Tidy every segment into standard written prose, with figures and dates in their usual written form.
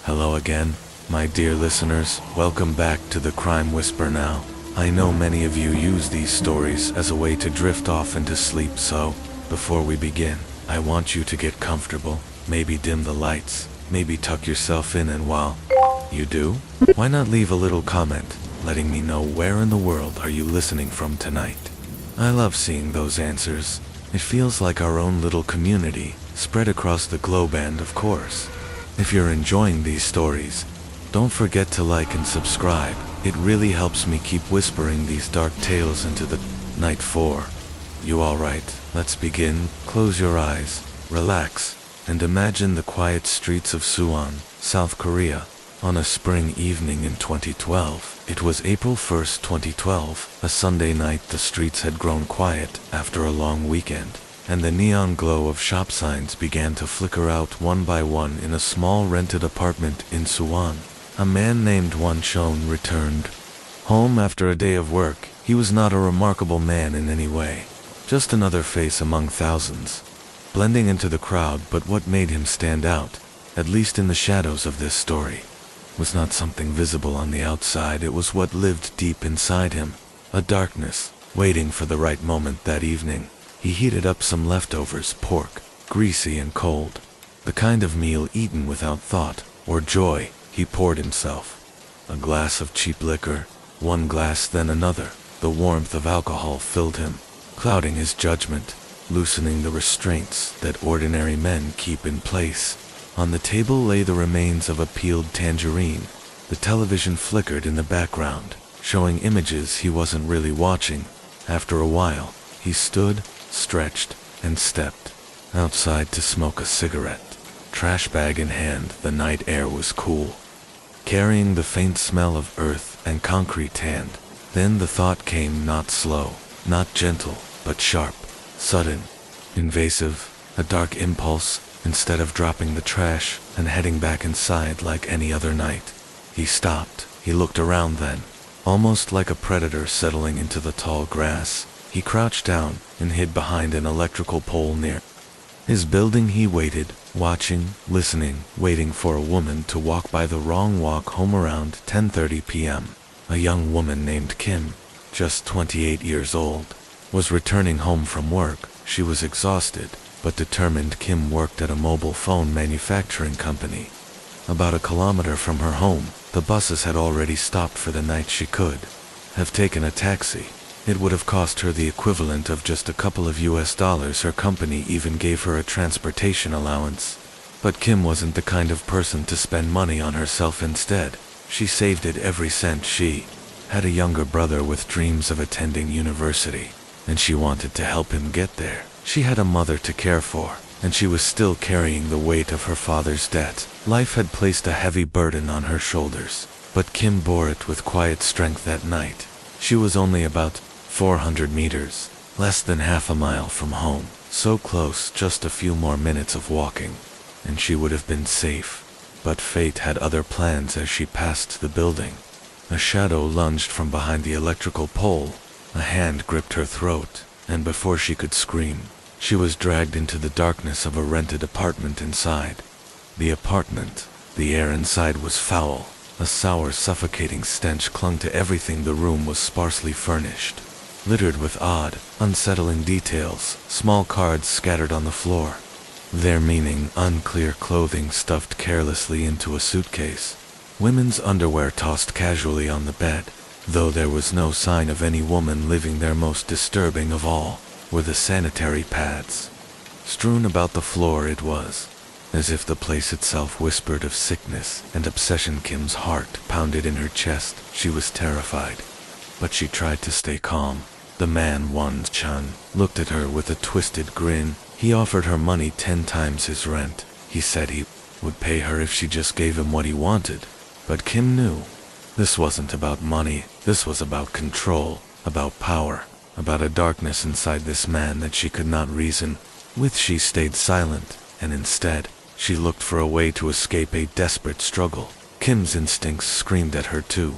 Hello again, my dear listeners. Welcome back to the Crime Whisper now. I know many of you use these stories as a way to drift off into sleep, so before we begin, I want you to get comfortable, maybe dim the lights, maybe tuck yourself in, and while you do, why not leave a little comment, letting me know where in the world are you listening from tonight. I love seeing those answers. It feels like our own little community, spread across the globe. And of course, if you're enjoying these stories, don't forget to like and subscribe. It really helps me keep whispering these dark tales into the night. For you all right? Let's begin. Close your eyes, relax, and imagine the quiet streets of Suwon, South Korea, on a spring evening in 2012. It was April 1st, 2012, a Sunday night. The streets had grown quiet after a long weekend, and the neon glow of shop signs began to flicker out one by one in a small rented apartment in Suwon. A man named Won Chon returned home after a day of work. He was not a remarkable man in any way, just another face among thousands, blending into the crowd. But what made him stand out, at least in the shadows of this story, was not something visible on the outside. It was what lived deep inside him, a darkness, waiting for the right moment. That evening, he heated up some leftovers, pork, greasy and cold, the kind of meal eaten without thought or joy. He poured himself a glass of cheap liquor, one glass then another. The warmth of alcohol filled him, clouding his judgment, loosening the restraints that ordinary men keep in place. On the table lay the remains of a peeled tangerine. The television flickered in the background, showing images he wasn't really watching. After a while, he stood, stretched, and stepped outside to smoke a cigarette. Trash bag in hand, the night air was cool, carrying the faint smell of earth and concrete hand. Then the thought came, not slow, not gentle, but sharp, sudden, invasive, a dark impulse. Instead of dropping the trash and heading back inside like any other night, he stopped. He looked around then, almost like a predator settling into the tall grass. He crouched down and hid behind an electrical pole near his building. He waited, watching, listening, waiting for a woman to walk by. The wrong walk home around 10:30 p.m. A young woman named Kim, just 28 years old, was returning home from work. She was exhausted, but determined. Kim worked at a mobile phone manufacturing company. About a kilometer from her home, the buses had already stopped for the night. She could have taken a taxi. It would have cost her the equivalent of just a couple of US dollars. Her company even gave her a transportation allowance. But Kim wasn't the kind of person to spend money on herself. Instead, she saved it every cent. She had a younger brother with dreams of attending university, and she wanted to help him get there. She had a mother to care for, and she was still carrying the weight of her father's debt. Life had placed a heavy burden on her shoulders, but Kim bore it with quiet strength. That night, she was only about 400 meters, less than half a mile from home. So close, just a few more minutes of walking, and she would have been safe. But fate had other plans. As she passed the building, a shadow lunged from behind the electrical pole. A hand gripped her throat, and before she could scream, she was dragged into the darkness of a rented apartment. Inside the apartment, the air inside was foul. A sour, suffocating stench clung to everything. The room was sparsely furnished, littered with odd, unsettling details. Small cards scattered on the floor, their meaning unclear. Clothing stuffed carelessly into a suitcase. Women's underwear tossed casually on the bed, though there was no sign of any woman living there. Most disturbing of all were the sanitary pads strewn about the floor. It was as if the place itself whispered of sickness and obsession. Kim's heart pounded in her chest. She was terrified, but she tried to stay calm. The man, Won Chon, looked at her with a twisted grin. He offered her money 10 times his rent. He said he would pay her if she just gave him what he wanted. But Kim knew this wasn't about money. This was about control, about power, about a darkness inside this man that she could not reason with. She stayed silent, and instead, she looked for a way to escape a desperate struggle. Kim's instincts screamed at her to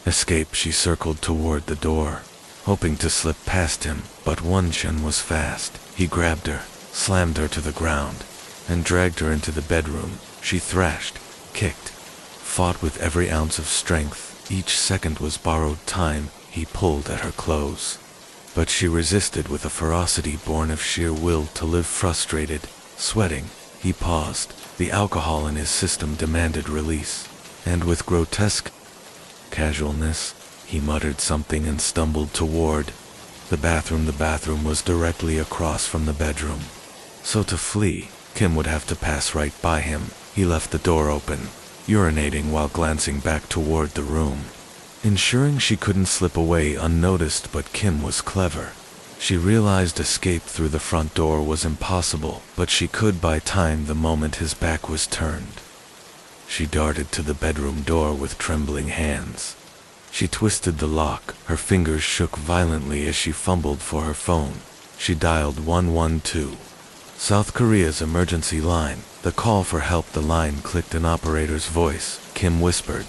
escape. She circled toward the door, hoping to slip past him, but Won Chon was fast. He grabbed her, slammed her to the ground, and dragged her into the bedroom. She thrashed, kicked, fought with every ounce of strength. Each second was borrowed time. He pulled at her clothes. But she resisted with a ferocity born of sheer will to live. Frustrated, sweating, he paused. The alcohol in his system demanded release. And with grotesque casualness, he muttered something and stumbled toward the bathroom. The bathroom was directly across from the bedroom. So to flee, Kim would have to pass right by him. He left the door open, urinating while glancing back toward the room, ensuring she couldn't slip away unnoticed. But Kim was clever. She realized escape through the front door was impossible, but she could buy time the moment his back was turned. She darted to the bedroom door with trembling hands. She twisted the lock. Her fingers shook violently as she fumbled for her phone. She dialed 112. South Korea's emergency line. The call for help. The line clicked. An operator's voice. Kim whispered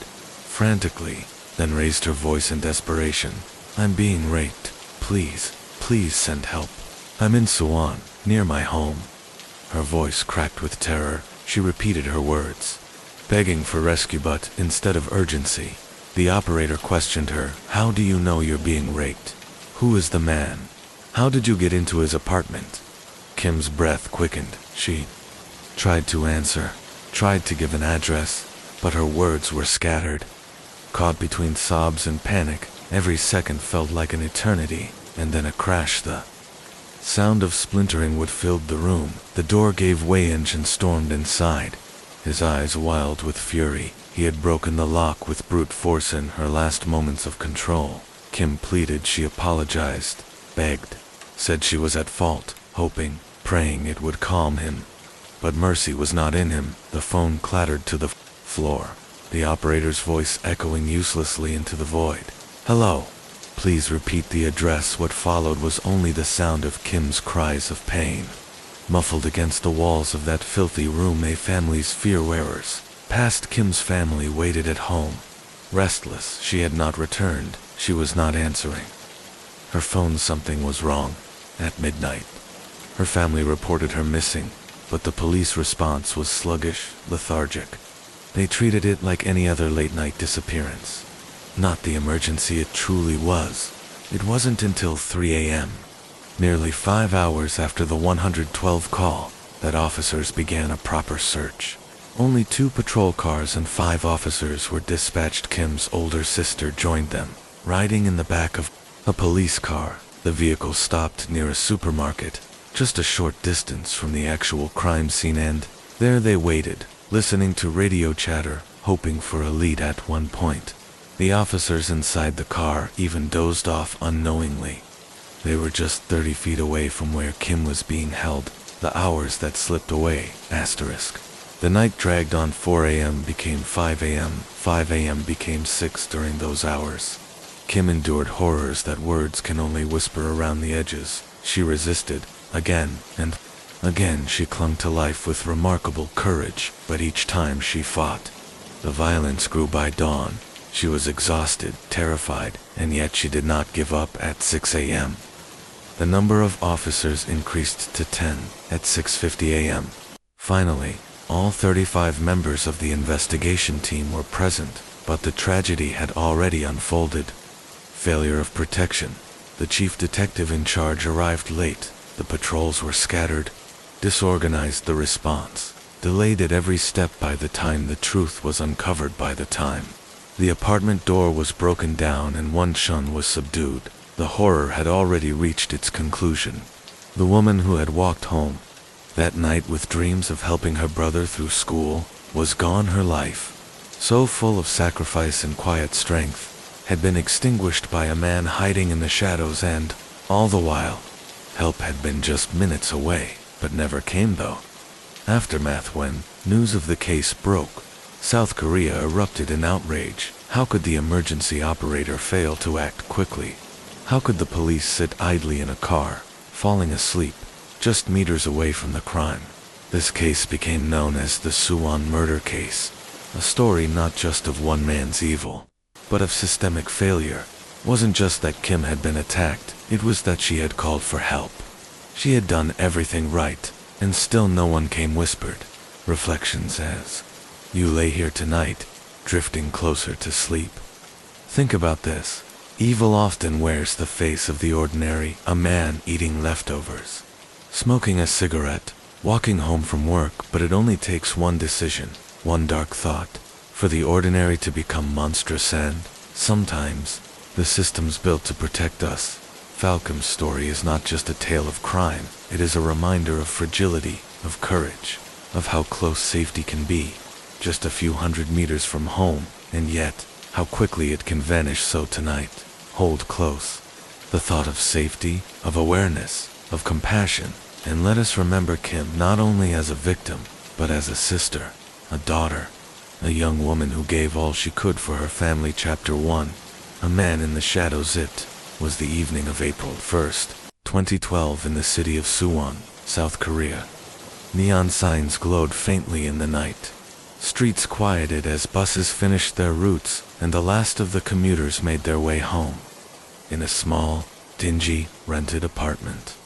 frantically, then raised her voice in desperation. "I'm being raped. Please, please send help. I'm in Suwon, near my home." Her voice cracked with terror. She repeated her words, begging for rescue, but instead of urgency, the operator questioned her. "How do you know you're being raped? Who is the man? How did you get into his apartment?" Kim's breath quickened. She tried to answer, tried to give an address, but her words were scattered. Caught between sobs and panic, every second felt like an eternity, and then a crash. The sound of splintering wood filled the room. The door gave way and stormed inside, his eyes wild with fury. He had broken the lock with brute force. In her last moments of control, Kim pleaded. She apologized, begged, said she was at fault, hoping, praying it would calm him. But mercy was not in him. The phone clattered to the floor, the operator's voice echoing uselessly into the void. "Hello. Please repeat the address." What followed was only the sound of Kim's cries of pain. Muffled against the walls of that filthy room, a family's fear-wearers. Past Kim's family waited at home. Restless, she had not returned. She was not answering her phone. Something was wrong. At midnight, her family reported her missing, but the police response was sluggish, lethargic. They treated it like any other late-night disappearance. Not the emergency it truly was. It wasn't until 3 a.m., nearly 5 hours after the 112 call, that officers began a proper search. Only 2 patrol cars and 5 officers were dispatched. Kim's older sister joined them, riding in the back of a police car. The vehicle stopped near a supermarket, just a short distance from the actual crime scene, and there they waited, listening to radio chatter, hoping for a lead. At one point, the officers inside the car even dozed off unknowingly. They were just 30 feet away from where Kim was being held. The hours that slipped away, asterisk. The night dragged on. 4 a.m. became 5 a.m. 5 a.m. became 6 during those hours. Kim endured horrors that words can only whisper around the edges. She resisted. Again and again she clung to life with remarkable courage, but each time she fought, the violence grew. By dawn, she was exhausted, terrified, and yet she did not give up. At 6 a.m., the number of officers increased to 10. At 6:50 a.m., finally, all 35 members of the investigation team were present, but the tragedy had already unfolded. Failure of protection. The chief detective in charge arrived late. The patrols were scattered, disorganized. The response delayed at every step. By the time the truth was uncovered, by the time the apartment door was broken down and one shun was subdued, the horror had already reached its conclusion. The woman who had walked home that night with dreams of helping her brother through school was gone. Her life, so full of sacrifice and quiet strength, had been extinguished by a man hiding in the shadows, and, all the while, help had been just minutes away, but never came. Though. Aftermath. When news of the case broke, South Korea erupted in outrage. How could the emergency operator fail to act quickly? How could the police sit idly in a car, falling asleep, just meters away from the crime? This case became known as the Suwon murder case, a story not just of one man's evil, but of systemic failure. It wasn't just that Kim had been attacked, it was that she had called for help. She had done everything right, and still no one came. Whispered reflections as you lay here tonight, drifting closer to sleep. Think about this. Evil often wears the face of the ordinary, a man eating leftovers, smoking a cigarette, walking home from work, but it only takes one decision, one dark thought, for the ordinary to become monstrous. And sometimes, the systems built to protect us. Falcom's story is not just a tale of crime, it is a reminder of fragility, of courage, of how close safety can be, just a few hundred meters from home, and yet, how quickly it can vanish. So tonight, hold close the thought of safety, of awareness, of compassion, and let us remember Kim not only as a victim, but as a sister, a daughter, a young woman who gave all she could for her family. Chapter 1. A Man in the Shadows. It was the evening of April 1st, 2012 in the city of Suwon, South Korea. Neon signs glowed faintly in the night. Streets quieted as buses finished their routes, and the last of the commuters made their way home. In a small, dingy, rented apartment,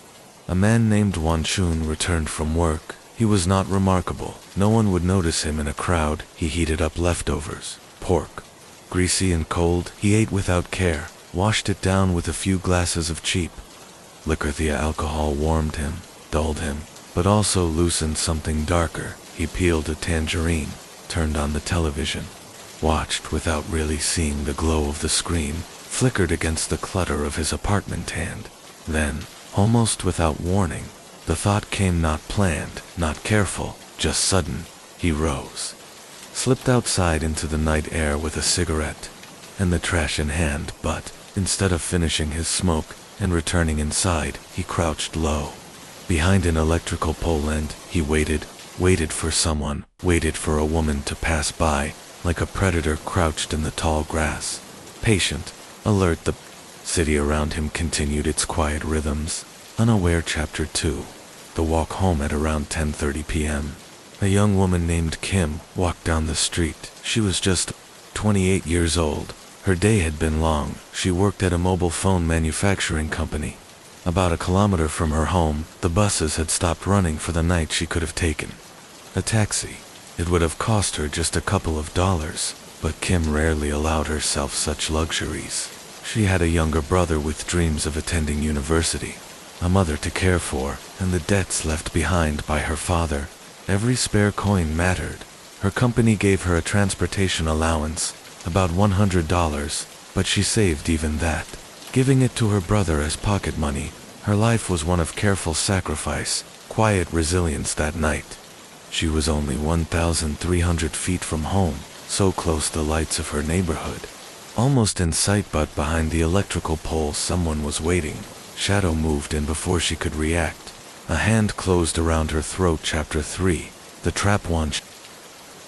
a man named Won-chun returned from work. He was not remarkable. No one would notice him in a crowd. He heated up leftovers, pork, greasy and cold. He ate without care, washed it down with a few glasses of cheap liquor. The alcohol warmed him, dulled him, but also loosened something darker. He peeled a tangerine, turned on the television, watched without really seeing the glow of the screen, flickered against the clutter of his apartment. And then, almost without warning, the thought came, not planned, not careful, just sudden. He rose, slipped outside into the night air with a cigarette and the trash in hand, but instead of finishing his smoke and returning inside, he crouched low behind an electrical pole, and he waited for someone, waited for a woman to pass by, like a predator crouched in the tall grass, patient, alert. The city around him continued its quiet rhythms, unaware. Chapter 2. The walk home. At around 10:30 p.m., a young woman named Kim walked down the street. She was just 28 years old. Her day had been long. She worked at a mobile phone manufacturing company. About a kilometer from her home, the buses had stopped running for the night. She could have taken a taxi. It would have cost her just a couple of dollars, but Kim rarely allowed herself such luxuries. She had a younger brother with dreams of attending university, a mother to care for, and the debts left behind by her father. Every spare coin mattered. Her company gave her a transportation allowance, about $100, but she saved even that, giving it to her brother as pocket money. Her life was one of careful sacrifice, quiet resilience. That night, she was only 1,300 feet from home, so close the lights of her neighborhood, almost in sight. But behind the electrical pole someone was waiting. Shadow moved in before she could react. A hand closed around her throat. Chapter 3. The trap. One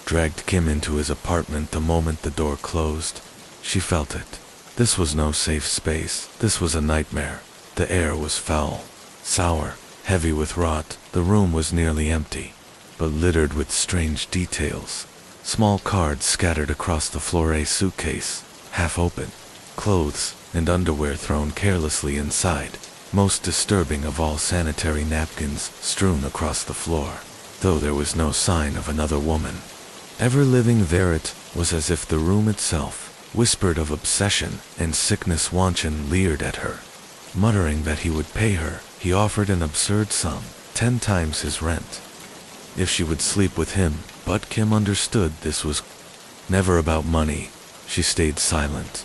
dragged Kim into his apartment. The moment the door closed, she felt it. This was no safe space. This was a nightmare. The air was foul, sour, heavy with rot. The room was nearly empty, but littered with strange details. Small cards scattered across the floor, a suitcase, half open, clothes and underwear thrown carelessly inside. Most disturbing of all, sanitary napkins strewn across the floor, though there was no sign of another woman ever living there. It was as if the room itself whispered of obsession and sickness. Won-chun leered at her, muttering that he would pay her. He offered an absurd sum, 10 times his rent, if she would sleep with him, but Kim understood this was never about money. She stayed silent,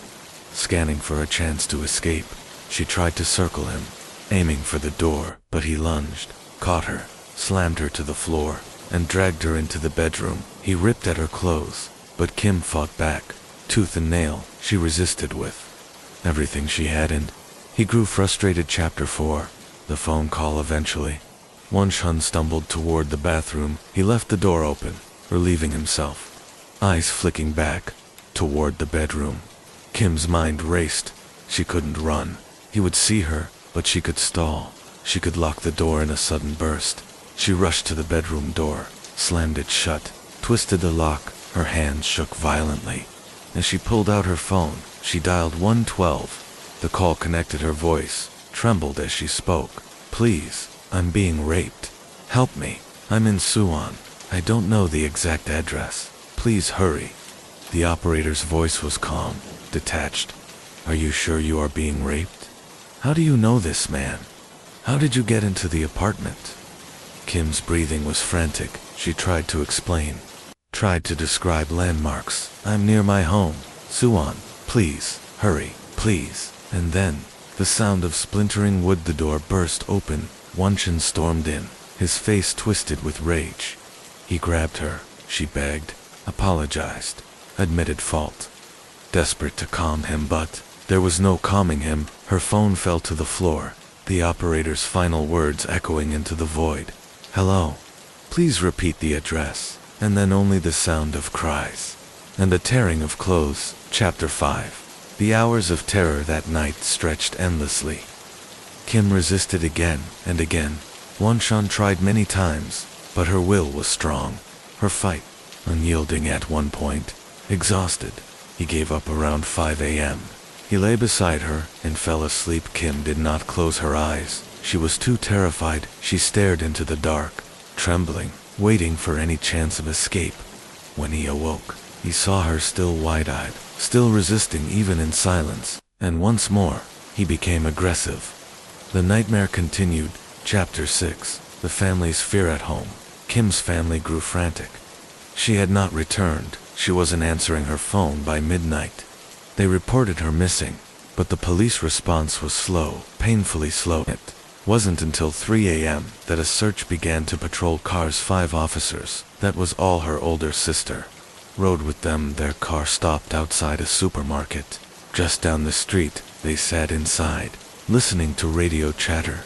scanning for a chance to escape. She tried to circle him, aiming for the door, but he lunged, caught her, slammed her to the floor, and dragged her into the bedroom. He ripped at her clothes, but Kim fought back. Tooth and nail, she resisted with everything she had, and he grew frustrated. Chapter 4. The phone call. Eventually, Won-chun stumbled toward the bathroom. He left the door open, relieving himself, eyes flicking back toward the bedroom. Kim's mind raced. She couldn't run. He would see her, but she could stall. She could lock the door in a sudden burst. She rushed to the bedroom door, slammed it shut, twisted the lock. Her hands shook violently. As she pulled out her phone, she dialed 112. The call connected. Her voice trembled as she spoke. "Please, I'm being raped. Help me. I'm in Suwon. I don't know the exact address. Please hurry." The operator's voice was calm, detached. "Are you sure you are being raped? How do you know this man? How did you get into the apartment?" Kim's breathing was frantic. She tried to explain. Tried to describe landmarks. "I'm near my home. Suwon, please, hurry, please." And then, the sound of splintering wood. The door burst open. Wonchun stormed in, his face twisted with rage. He grabbed her. She begged, apologized, admitted fault. Desperate to calm him, but there was no calming him. Her phone fell to the floor, the operator's final words echoing into the void. "Hello. Please repeat the address." And then only the sound of cries and the tearing of clothes. Chapter 5. The hours of terror that night stretched endlessly. Kim resisted again and again. Wonchun tried many times, but her will was strong. Her fight, unyielding at one point. Exhausted, he gave up around 5 a.m. He lay beside her and fell asleep. Kim did not close her eyes. She was too terrified. She stared into the dark, trembling, waiting for any chance of escape. When he awoke, he saw her still wide-eyed, still resisting even in silence, and once more, he became aggressive. The nightmare continued. Chapter 6. The family's fear at home. Kim's family grew frantic. She had not returned. She wasn't answering her phone by midnight. They reported her missing, but the police response was slow, painfully slow. It wasn't until 3 a.m. that a search began. To patrol cars. 5 officers, that was all her older sister, rode with them. Their car stopped outside a supermarket. Just down the street, they sat inside, listening to radio chatter.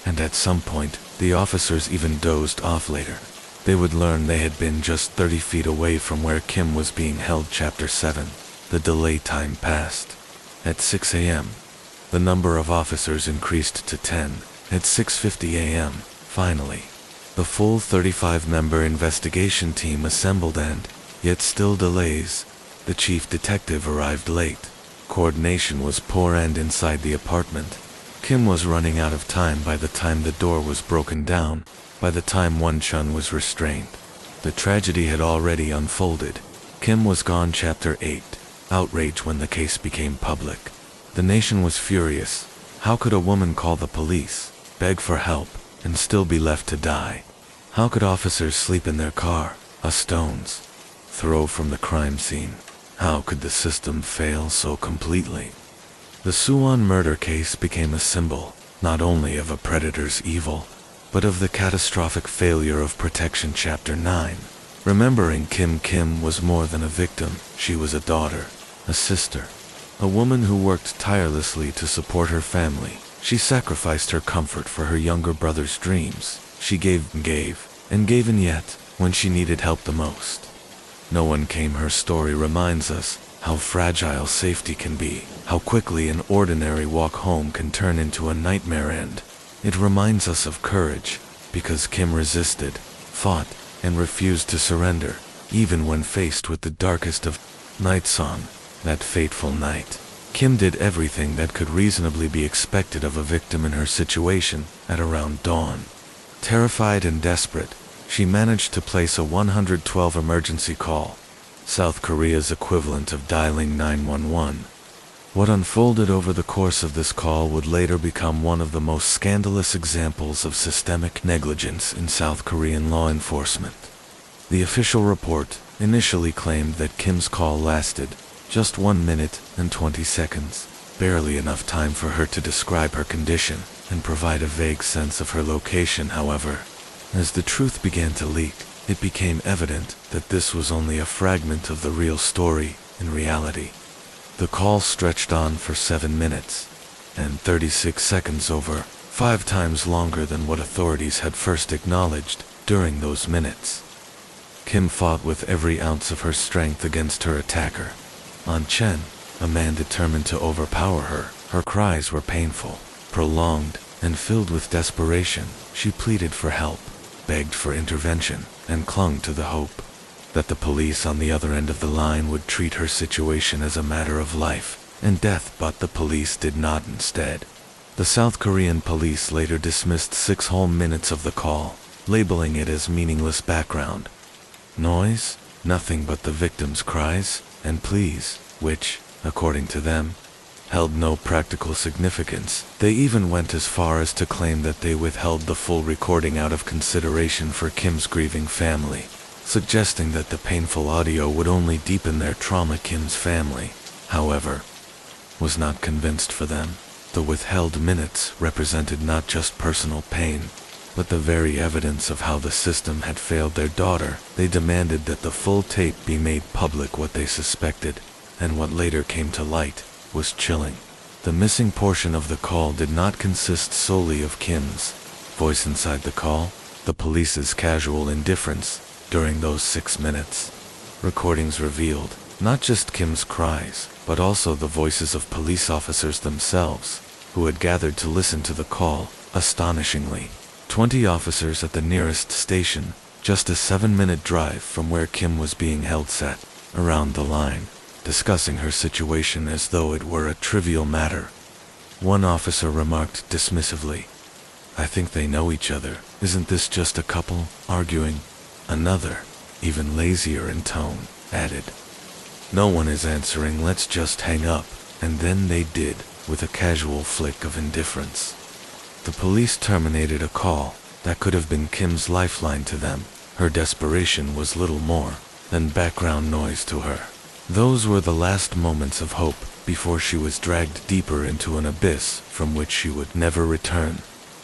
And at some point, the officers even dozed off. Later, they would learn they had been just 30 feet away from where Kim was being held. Chapter 7. The delay time passed. At 6 a.m., the number of officers increased to 10. At 6:50 a.m., finally, the full 35-member investigation team assembled, and, yet still delays, the chief detective arrived late. Coordination was poor, and inside the apartment, Kim was running out of time. By the time the door was broken down, by the time Wonchun was restrained, the tragedy had already unfolded. Kim was gone. Chapter 8. Outrage. When the case became public, the nation was furious. How could a woman call the police, beg for help, and still be left to die? How could officers sleep in their car, a stone's throw from the crime scene? How could the system fail so completely? The Suwon murder case became a symbol, not only of a predator's evil, but of the catastrophic failure of protection. Chapter 9. Remembering Kim. Kim was more than a victim. She was a daughter, a sister, a woman who worked tirelessly to support her family. She sacrificed her comfort for her younger brother's dreams. She gave, and gave, and yet, when she needed help the most, no one came. Her story reminds us how fragile safety can be, how quickly an ordinary walk home can turn into a nightmare, and it reminds us of courage, because Kim resisted, fought, and refused to surrender, even when faced with the darkest of nights. On that fateful night, Kim did everything that could reasonably be expected of a victim in her situation. At around dawn, terrified and desperate, she managed to place a 112 emergency call, South Korea's equivalent of dialing 911. What unfolded over the course of this call would later become one of the most scandalous examples of systemic negligence in South Korean law enforcement. The official report initially claimed that Kim's call lasted just 1 minute and 20 seconds, barely enough time for her to describe her condition and provide a vague sense of her location. However, as the truth began to leak, it became evident that this was only a fragment of the real story. In reality, the call stretched on for 7 minutes and 36 seconds, over 5 times longer than what authorities had first acknowledged. During those minutes, Kim fought with every ounce of her strength against her attacker, An Chen, a man determined to overpower her. Her cries were painful, prolonged, and filled with desperation. She pleaded for help, begged for intervention, and clung to the hope that the police on the other end of the line would treat her situation as a matter of life and death. But the police did not. Instead, the South Korean police later dismissed 6 whole minutes of the call, labeling it as meaningless background noise. Nothing but the victim's cries and pleas, which, according to them, held no practical significance. They even went as far as to claim that they withheld the full recording out of consideration for Kim's grieving family, suggesting that the painful audio would only deepen their trauma. Kim's family, however, was not convinced. For them, the withheld minutes represented not just personal pain, but the very evidence of how the system had failed their daughter. They demanded that the full tape be made public. What they suspected, and what later came to light, was chilling. The missing portion of the call did not consist solely of Kim's voice inside the call, the police's casual indifference during those 6 minutes. Recordings revealed not just Kim's cries, but also the voices of police officers themselves, who had gathered to listen to the call. Astonishingly, 20 officers at the nearest station, just a 7-minute drive from where Kim was being held, sat around the line, discussing her situation as though it were a trivial matter. One officer remarked dismissively, "I think they know each other. Isn't this just a couple arguing?" Another, even lazier in tone, added, "No one is answering, let's just hang up." And then they did, with a casual flick of indifference. The police terminated a call that could have been Kim's lifeline to them. Her desperation was little more than background noise to her. Those were the last moments of hope before she was dragged deeper into an abyss from which she would never return.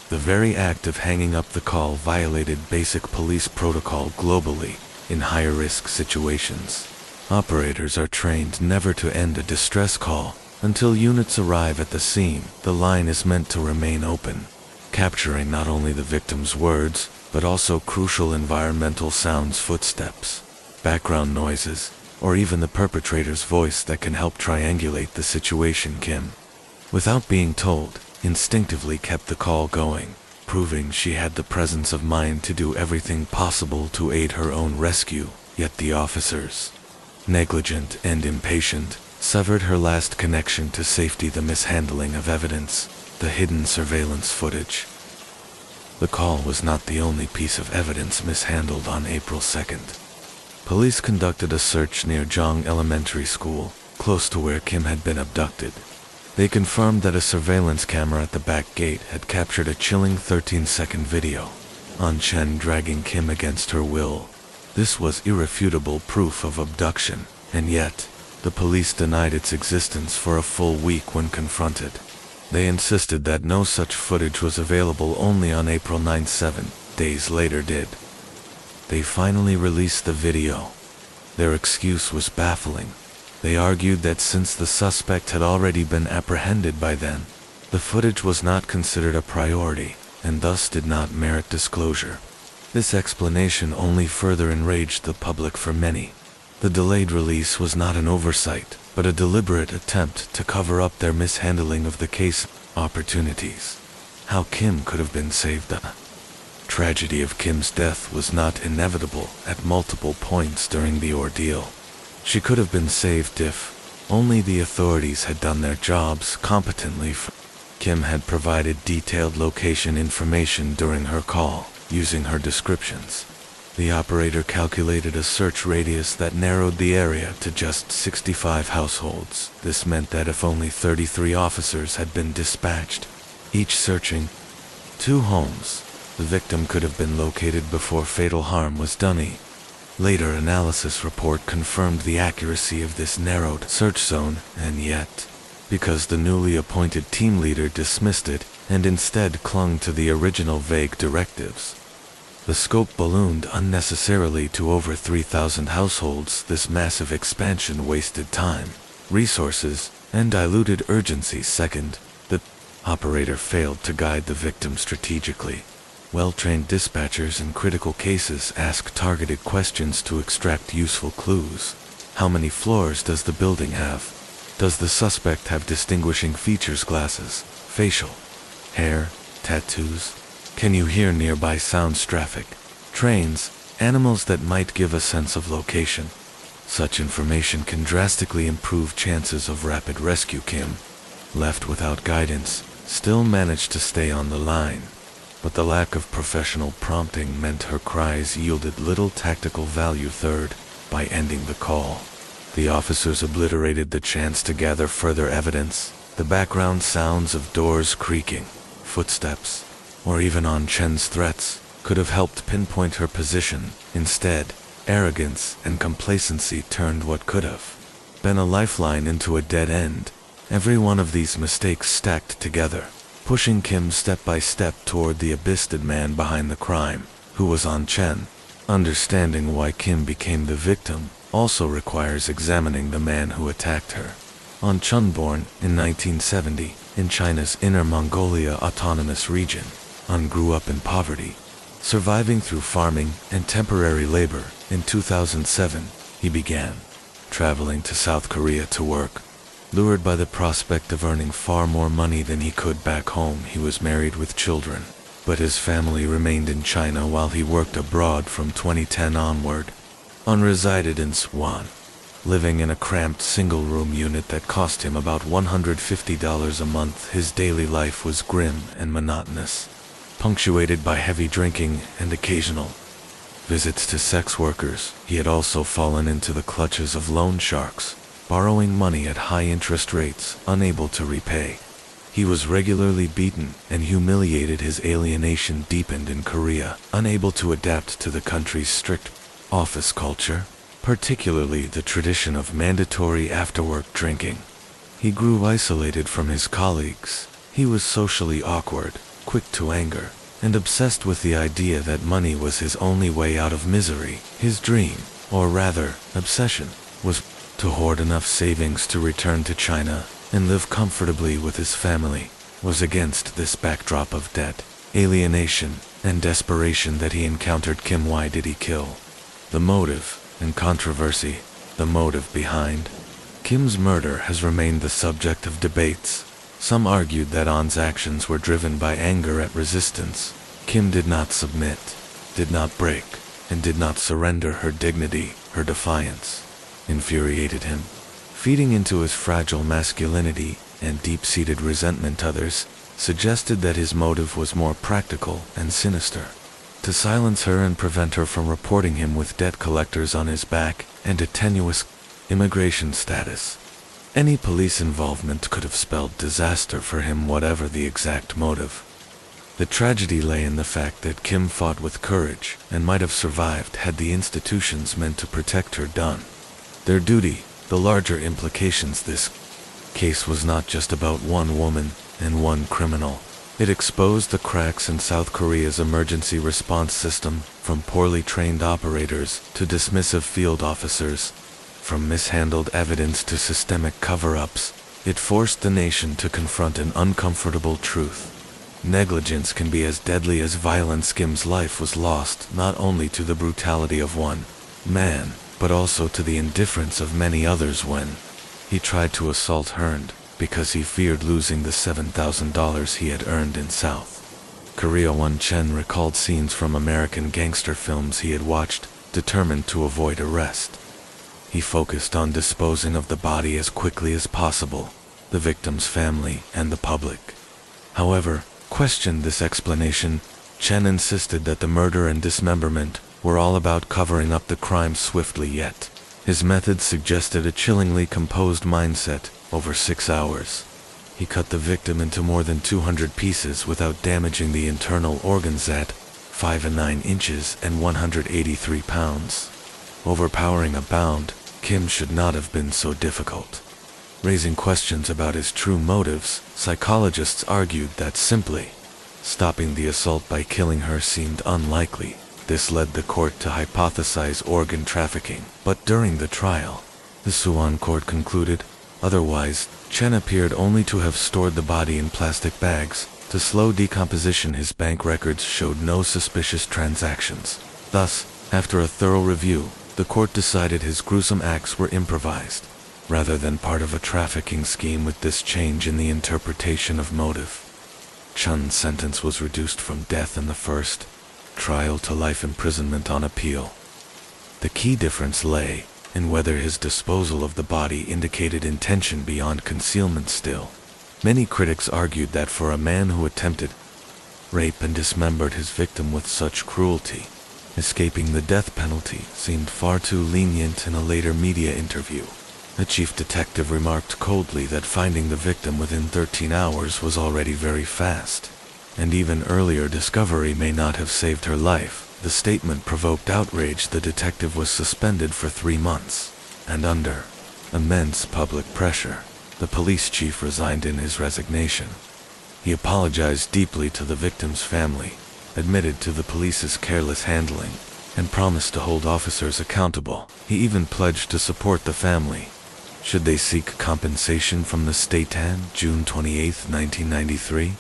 The very act of hanging up the call violated basic police protocol globally. In higher-risk situations, operators are trained never to end a distress call until units arrive at the scene. The line is meant to remain open, capturing not only the victim's words, but also crucial environmental sounds, footsteps, background noises, or even the perpetrator's voice that can help triangulate the situation. Kim, without being told, instinctively kept the call going, proving she had the presence of mind to do everything possible to aid her own rescue. Yet the officers, negligent and impatient, severed her last connection to safety. The mishandling of evidence, the hidden surveillance footage. The call was not the only piece of evidence mishandled. On April 2nd, police conducted a search near Jong Elementary School, close to where Kim had been abducted. They confirmed that a surveillance camera at the back gate had captured a chilling 13-second video on Chen dragging Kim against her will. This was irrefutable proof of abduction, and yet, the police denied its existence for a full week when confronted. They insisted that no such footage was available. Only on April 9, 7 days later, did they finally release the video. Their excuse was baffling. They argued that since the suspect had already been apprehended by then, the footage was not considered a priority, and thus did not merit disclosure. This explanation only further enraged the public. For many, the delayed release was not an oversight, but a deliberate attempt to cover up their mishandling of the case. Opportunities. How Kim could have been saved. The tragedy of Kim's death was not inevitable. At multiple points during the ordeal, she could have been saved if only the authorities had done their jobs competently. Kim had provided detailed location information during her call, using her descriptions. The operator calculated a search radius that narrowed the area to just 65 households. This meant that if only 33 officers had been dispatched, each searching 2 homes, the victim could have been located before fatal harm was done. Later analysis report confirmed the accuracy of this narrowed search zone, and yet, because the newly appointed team leader dismissed it and instead clung to the original vague directives, the scope ballooned unnecessarily to over 3,000 households. This massive expansion wasted time, resources, and diluted urgency. Second, the operator failed to guide the victim strategically. Well-trained dispatchers in critical cases ask targeted questions to extract useful clues. How many floors does the building have? Does the suspect have distinguishing features, glasses, facial hair, tattoos? Can you hear nearby sounds, traffic, trains, animals that might give a sense of location? Such information can drastically improve chances of rapid rescue. Kim, left without guidance, still managed to stay on the line, but the lack of professional prompting meant her cries yielded little tactical value. Third, by ending the call. The officers obliterated the chance to gather further evidence. The background sounds of doors creaking, footsteps, or even on Chen's threats could have helped pinpoint her position. Instead, arrogance and complacency turned what could have been a lifeline into a dead end. Every one of these mistakes stacked together, pushing Kim step by step toward the abyssed man behind the crime, who was On Chen. Understanding why Kim became the victim also requires examining the man who attacked her. On Chen, born in 1970 in China's Inner Mongolia Autonomous Region, On grew up in poverty, surviving through farming and temporary labor. In 2007, he began traveling to South Korea to work. Lured by the prospect of earning far more money than he could back home, he was married with children, but his family remained in China while he worked abroad from 2010 onward. On resided in Swan, living in a cramped single-room unit that cost him about $150 a month. His daily life was grim and monotonous, punctuated by heavy drinking and occasional visits to sex workers. He had also fallen into the clutches of loan sharks, borrowing money at high interest rates, unable to repay. He was regularly beaten and humiliated. His alienation deepened in Korea, unable to adapt to the country's strict office culture, particularly the tradition of mandatory after-work drinking. He grew isolated from his colleagues. He was socially awkward, quick to anger, and obsessed with the idea that money was his only way out of misery. His dream, or rather, obsession, was to hoard enough savings to return to China and live comfortably with his family. Was against this backdrop of debt, alienation, and desperation that he encountered Kim. Why did he kill? The motive and controversy. The motive behind Kim's murder has remained the subject of debates. Some argued that On's actions were driven by anger at resistance. Kim did not submit, did not break, and did not surrender. Her dignity, her defiance, infuriated him, feeding into his fragile masculinity and deep-seated resentment. Others suggested that his motive was more practical and sinister, to silence her and prevent her from reporting him with debt collectors on his back and a tenuous immigration status. Any police involvement could have spelled disaster for him, whatever the exact motive. The tragedy lay in the fact that Kim fought with courage and might have survived had the institutions meant to protect her done their duty. The larger implications. This case was not just about one woman and one criminal. It exposed the cracks in South Korea's emergency response system, from poorly trained operators to dismissive field officers, from mishandled evidence to systemic cover-ups. It forced the nation to confront an uncomfortable truth. Negligence can be as deadly as violence. Kim's life was lost not only to the brutality of one man, but also to the indifference of many others. When he tried to assault Hearn because he feared losing the $7,000 he had earned in South Korea. Chen recalled scenes from American gangster films he had watched, determined to avoid arrest. He focused on disposing of the body as quickly as possible. The victim's family and the public, however, questioned this explanation. Chen insisted that the murder and dismemberment were all about covering up the crime swiftly, yet his methods suggested a chillingly composed mindset. Over 6 hours, he cut the victim into more than 200 pieces without damaging the internal organs at 5 9 inches and 183 pounds. Overpowering a bound, Kim should not have been so difficult. Raising questions about his true motives, psychologists argued that simply stopping the assault by killing her seemed unlikely. This led the court to hypothesize organ trafficking. But during the trial, the Suwon court concluded otherwise. Chen appeared only to have stored the body in plastic bags to slow decomposition. His bank records showed no suspicious transactions. Thus, after a thorough review, the court decided his gruesome acts were improvised, rather than part of a trafficking scheme. With this change in the interpretation of motive, Chen's sentence was reduced from death in the first trial to life imprisonment on appeal. The key difference lay in whether his disposal of the body indicated intention beyond concealment. Still, many critics argued that for a man who attempted rape and dismembered his victim with such cruelty, Escaping the death penalty seemed far too lenient in a later media interview. The chief detective remarked coldly that finding the victim within 13 hours was already very fast, and even earlier discovery may not have saved her life. The statement provoked outrage. The detective was suspended for 3 months, and under immense public pressure, the police chief resigned in his resignation. He apologized deeply to the victim's family, admitted to the police's careless handling, and promised to hold officers accountable. He even pledged to support the family should they seek compensation from the state. June 28, 1993,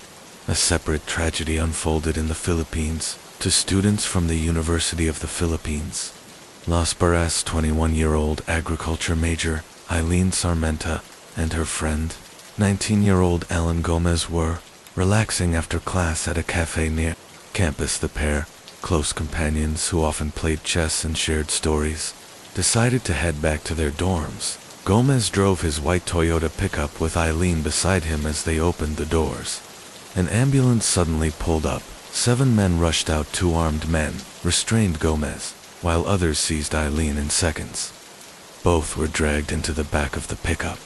a separate tragedy unfolded in the Philippines. To students from the University of the Philippines, Las Barras 21-year-old agriculture major Eileen Sarmenta and her friend, 19-year-old Alan Gomez, were relaxing after class at a cafe near campus. The pair, close companions who often played chess and shared stories, decided to head back to their dorms. Gomez drove his white Toyota pickup with Eileen beside him. As they opened the doors, an ambulance suddenly pulled up. 7 men rushed out. 2 armed men restrained Gomez, while others seized Eileen in seconds. Both were dragged into the back of the pickup.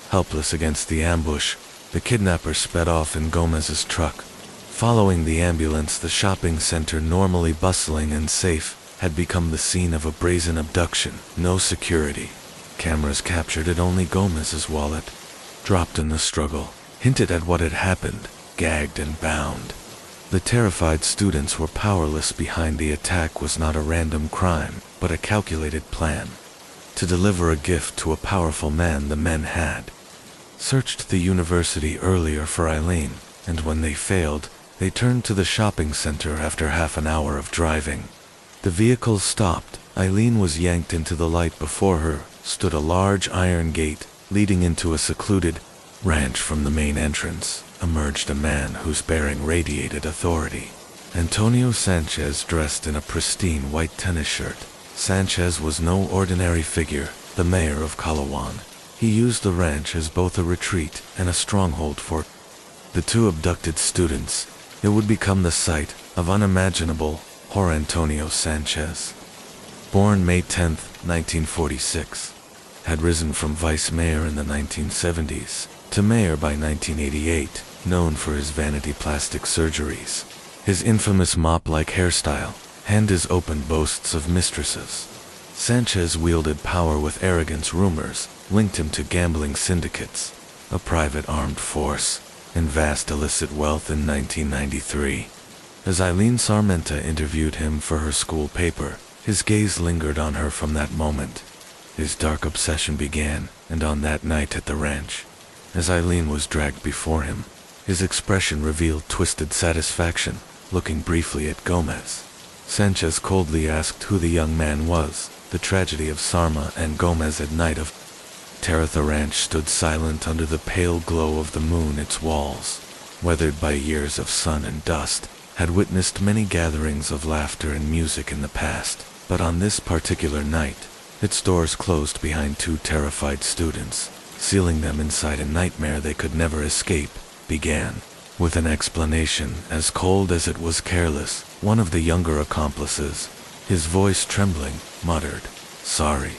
Helpless against the ambush, the kidnappers sped off in Gomez's truck. Following the ambulance, the shopping center, normally bustling and safe, had become the scene of a brazen abduction. No security cameras captured it. Only Gomez's wallet, dropped in the struggle, hinted at what had happened. Gagged and bound, the terrified students were powerless. Behind the attack was not a random crime, but a calculated plan to deliver a gift to a powerful man. The men had searched the university earlier for Eileen, and when they failed, they turned to the shopping center. After half an hour of driving, the vehicle stopped. Eileen was yanked into the light. Before her stood a large iron gate leading into a secluded ranch. From the main entrance emerged a man whose bearing radiated authority. Antonio Sanchez, dressed in a pristine white tennis shirt. Sanchez was no ordinary figure, the mayor of Calawan. He used the ranch as both a retreat and a stronghold for the 2 abducted students. It would become the site of unimaginable horror. Antonio Sanchez, born May 10, 1946, had risen from vice mayor in the 1970s to mayor by 1988, known for his vanity plastic surgeries. His infamous mop-like hairstyle, and his open boasts of mistresses. Sanchez wielded power with arrogance. Rumors linked him to gambling syndicates, a private armed force, and vast illicit wealth. In 1993, as Eileen Sarmenta interviewed him for her school paper, his gaze lingered on her. From that moment, his dark obsession began, and on that night at the ranch, as Eileen was dragged before him, his expression revealed twisted satisfaction. Looking briefly at Gomez, Sanchez coldly asked who the young man was. The tragedy of Sarma and Gomez at night of terror. The ranch stood silent under the pale glow of the moon. Its walls, weathered by years of sun and dust, had witnessed many gatherings of laughter and music in the past, but on this particular night, its doors closed behind 2 terrified students, sealing them inside a nightmare they could never escape. Began with an explanation as cold as it was careless. One of the younger accomplices, his voice trembling, muttered, "Sorry,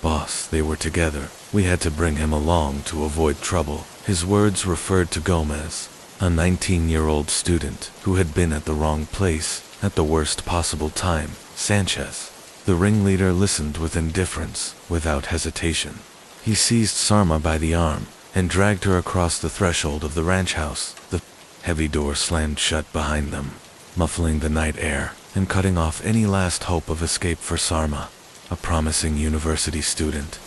boss, they were together. We had to bring him along to avoid trouble." His words referred to Gomez, a 19-year-old student who had been at the wrong place at the worst possible time. Sanchez, the ringleader, listened with indifference, without hesitation. He seized Sarma by the arm and dragged her across the threshold of the ranch house. The heavy door slammed shut behind them, muffling the night air and cutting off any last hope of escape for Sarma, a promising university student.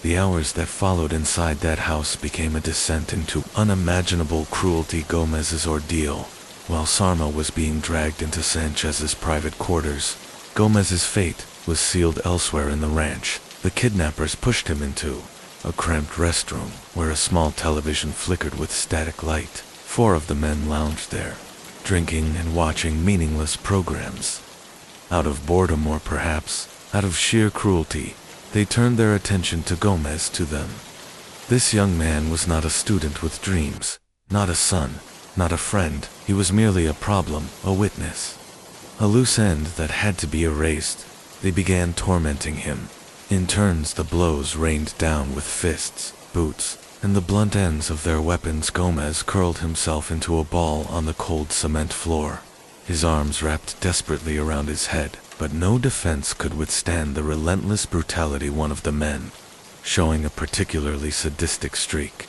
The hours that followed inside that house became a descent into unimaginable cruelty. Gomez's ordeal, while Sarma was being dragged into Sanchez's private quarters, Gomez's fate was sealed elsewhere in the ranch. The kidnappers pushed him into a cramped restroom where a small television flickered with static light. 4 of the men lounged there, drinking and watching meaningless programs. Out of boredom, or perhaps out of sheer cruelty, they turned their attention to Gomez. To them, this young man was not a student with dreams, not a son, not a friend. He was merely a problem, a witness. a loose end that had to be erased. They began tormenting him. In turns, the blows rained down with fists, boots, and the blunt ends of their weapons. Gomez curled himself into a ball on the cold cement floor, his arms wrapped desperately around his head, but no defense could withstand the relentless brutality. One of the men, showing a particularly sadistic streak,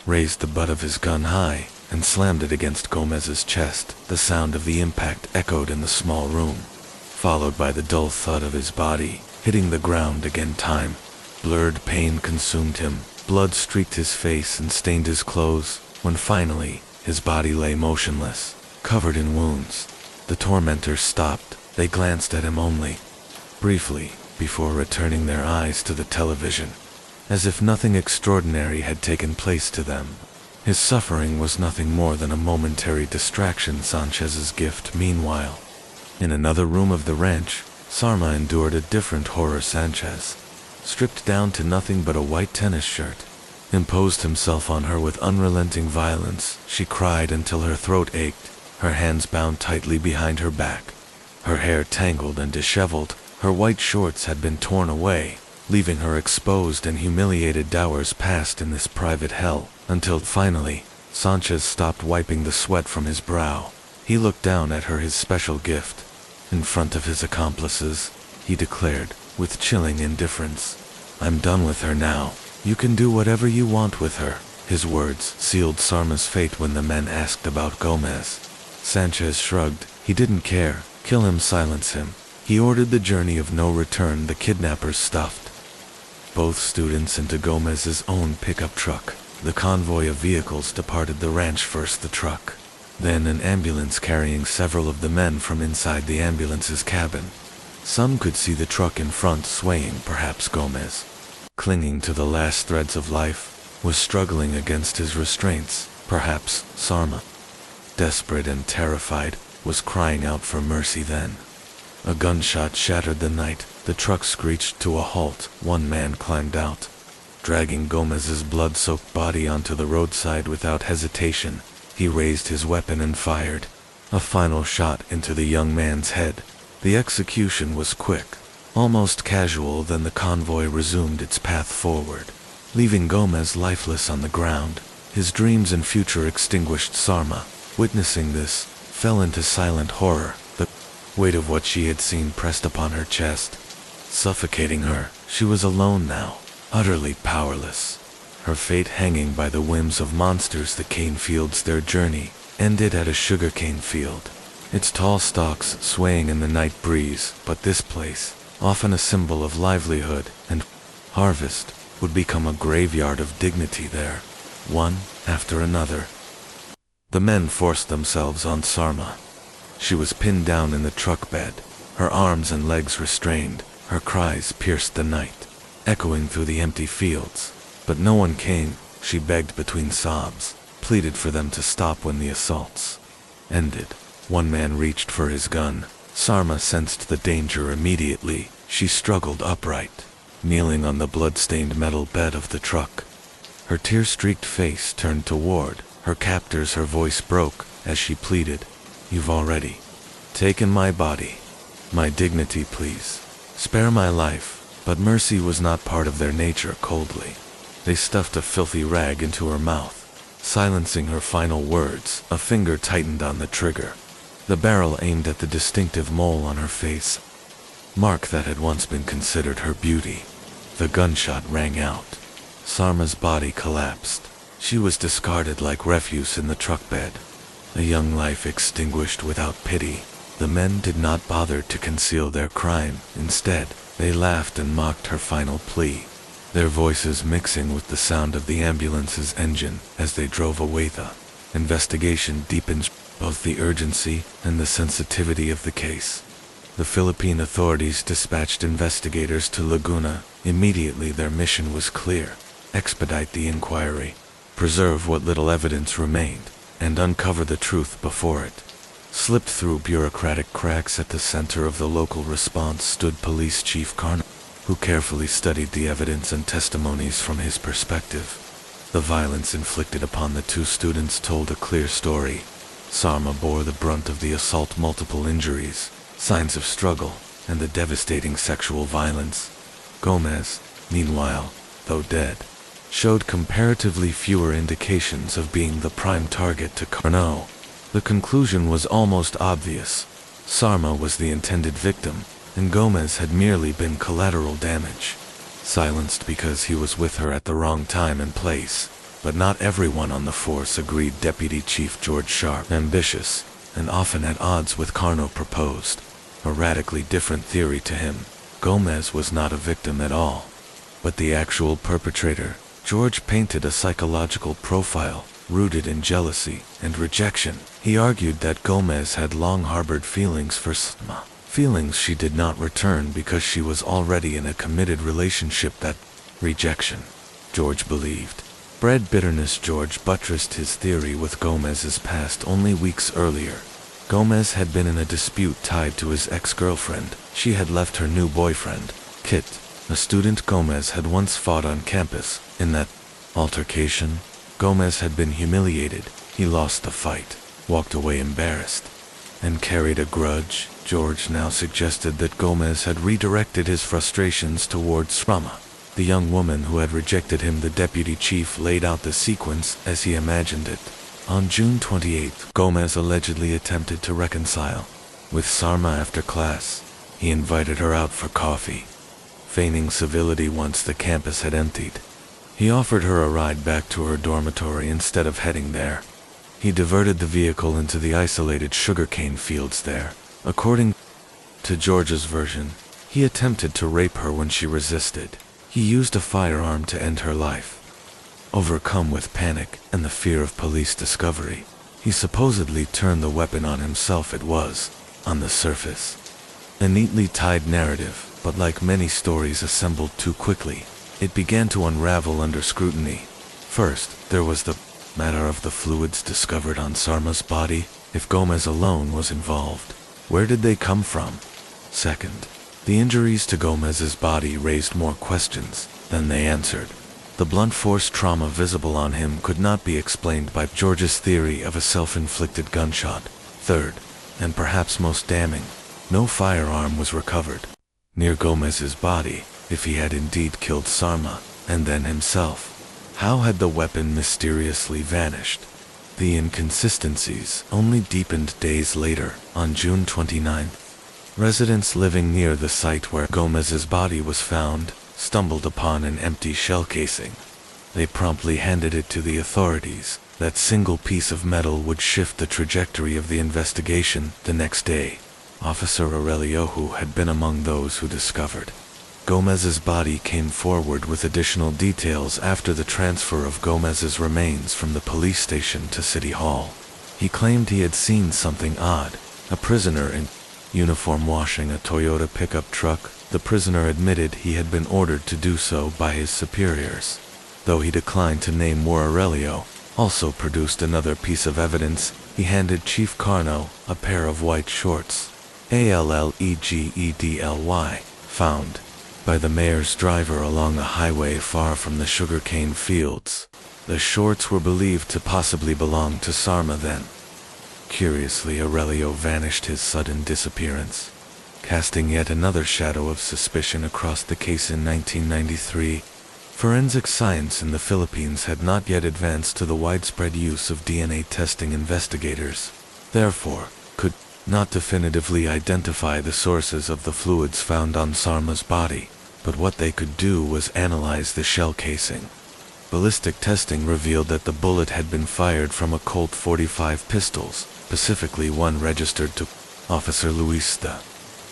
raised the butt of his gun high and slammed it against Gomez's chest. The sound of the impact echoed in the small room, followed by the dull thud of his body hitting the ground again. Time, blurred pain consumed him. Blood streaked his face and stained his clothes, when finally, his body lay motionless, covered in wounds. The tormentors stopped. They glanced at him only briefly, before returning their eyes to the television, as if nothing extraordinary had taken place to them. His suffering was nothing more than a momentary distraction, Sanchez's gift. Meanwhile, in another room of the ranch, Sarma endured a different horror. Sanchez, stripped down to nothing but a white tennis shirt, imposed himself on her with unrelenting violence. She cried until her throat ached, her hands bound tightly behind her back, her hair tangled and disheveled. Her white shorts had been torn away, leaving her exposed and humiliated. Hours passed in this private hell, until finally, Sanchez stopped wiping the sweat from his brow. He looked down at her, his special gift. In front of his accomplices, he declared, with chilling indifference, "I'm done with her now. You can do whatever you want with her." His words sealed Sarma's fate. When the men asked about Gomez, Sanchez shrugged. He didn't care. Kill him, silence him. He ordered the journey of no return. The kidnappers stuffed both students into Gomez's own pickup truck. The convoy of vehicles departed the ranch. First the truck, then an ambulance carrying several of the men from inside the ambulance's cabin. Some could see the truck in front swaying. Perhaps Gomez, clinging to the last threads of life, was struggling against his restraints. Perhaps Sarma, desperate and terrified, was crying out for mercy. Then a gunshot shattered the night. The truck screeched to a halt. One man climbed out, dragging Gomez's blood-soaked body onto the roadside. Without hesitation, he raised his weapon and fired a final shot into the young man's head. The execution was quick, almost casual. Then the convoy resumed its path forward, leaving Gomez lifeless on the ground, his dreams and future extinguished. Sarma, witnessing this, fell into silent horror. The weight of what she had seen pressed upon her chest, suffocating her. She was alone now, utterly powerless, her fate hanging by the whims of monsters. The cane fields. Their journey ended at a sugarcane field, its tall stalks swaying in the night breeze. But this place, often a symbol of livelihood and harvest, would become a graveyard of dignity there. One after another, the men forced themselves on Sarma. She was pinned down in the truck bed, her arms and legs restrained. Her cries pierced the night, echoing through the empty fields. But no one came. She begged between sobs, pleaded for them to stop. When the assaults ended, one man reached for his gun. Sarma sensed the danger immediately. She struggled upright, kneeling on the blood-stained metal bed of the truck, her tear-streaked face turned toward her captors. Her voice broke as she pleaded, "You've already taken my body, my dignity. Please, spare my life." But mercy was not part of their nature. Coldly, they stuffed a filthy rag into her mouth, silencing her final words. A finger tightened on the trigger, the barrel aimed at the distinctive mole on her face, mark that had once been considered her beauty. The gunshot rang out. Sarma's body collapsed. She was discarded like refuse in the truck bed, a young life extinguished without pity. The men did not bother to conceal their crime. Instead, they laughed and mocked her final plea, their voices mixing with the sound of the ambulance's engine as they drove away. The investigation deepened, both the urgency and the sensitivity of the case. The Philippine authorities dispatched investigators to Laguna. Immediately, their mission was clear: expedite the inquiry, preserve what little evidence remained, and uncover the truth before it slipped through bureaucratic cracks. At the center of the local response stood Police Chief Carno, who carefully studied the evidence and testimonies from his perspective. The violence inflicted upon the two students told a clear story. Sarma bore the brunt of the assault, multiple injuries, signs of struggle, and the devastating sexual violence. Gomez, meanwhile, though dead, showed comparatively fewer indications of being the prime target to Carnot. The conclusion was almost obvious. Sarma was the intended victim, and Gomez had merely been collateral damage. Silenced because he was with her at the wrong time and place. But not everyone on the force agreed. Deputy Chief George Sharp, ambitious, and often at odds with Carnot, proposed a radically different theory to him. Gomez was not a victim at all, but the actual perpetrator. George painted a psychological profile rooted in jealousy and rejection. He argued that Gomez had long harbored feelings for Sarma, feelings she did not return because she was already in a committed relationship. That rejection, George believed, bred bitterness. George buttressed his theory with Gomez's past. Only weeks earlier, Gomez had been in a dispute tied to his ex-girlfriend. She had left her new boyfriend, Kit, a student Gomez had once fought on campus. In that altercation, Gomez had been humiliated. He lost the fight, walked away embarrassed, and carried a grudge. George now suggested that Gomez had redirected his frustrations towards Sarma, the young woman who had rejected him. The deputy chief laid out the sequence as he imagined it. On June 28th, Gomez allegedly attempted to reconcile with Sarma after class. He invited her out for coffee, feigning civility once the campus had emptied. He offered her a ride back to her dormitory instead of heading there. He diverted the vehicle into the isolated sugarcane fields there. According to George's version, he attempted to rape her when she resisted. He used a firearm to end her life. Overcome with panic and the fear of police discovery, he supposedly turned the weapon on himself. It was, on the surface, a neatly tied narrative, but like many stories assembled too quickly, it began to unravel under scrutiny. First, there was the matter of the fluids discovered on Sarma's body. If Gomez alone was involved, where did they come from? Second, the injuries to Gomez's body raised more questions than they answered. The blunt force trauma visible on him could not be explained by George's theory of a self-inflicted gunshot. Third, and perhaps most damning, no firearm was recovered near Gomez's body. If he had indeed killed Sarma, and then himself, how had the weapon mysteriously vanished? The inconsistencies only deepened days later. On June 29th, residents living near the site where Gomez's body was found stumbled upon an empty shell casing. They promptly handed it to the authorities. That single piece of metal would shift the trajectory of the investigation. The next day, Officer Aurelio, who had been among those who discovered Gomez's body, came forward with additional details after the transfer of Gomez's remains from the police station to City Hall. He claimed he had seen something odd, a prisoner in uniform washing a Toyota pickup truck. The prisoner admitted he had been ordered to do so by his superiors, though he declined to name where. Aurelio also produced another piece of evidence. He handed Chief Carnot a pair of white shorts, allegedly found by the mayor's driver along a highway far from the sugarcane fields. The shorts were believed to possibly belong to Sarma then. Curiously, Aurelio vanished. His sudden disappearance, casting yet another shadow of suspicion across the case. In 1993, forensic science in the Philippines had not yet advanced to the widespread use of DNA testing. Investigators, therefore, could not definitively identify the sources of the fluids found on Sarma's body, but what they could do was analyze the shell casing. Ballistic testing revealed that the bullet had been fired from a Colt .45 pistols, specifically one registered to Officer Luis. The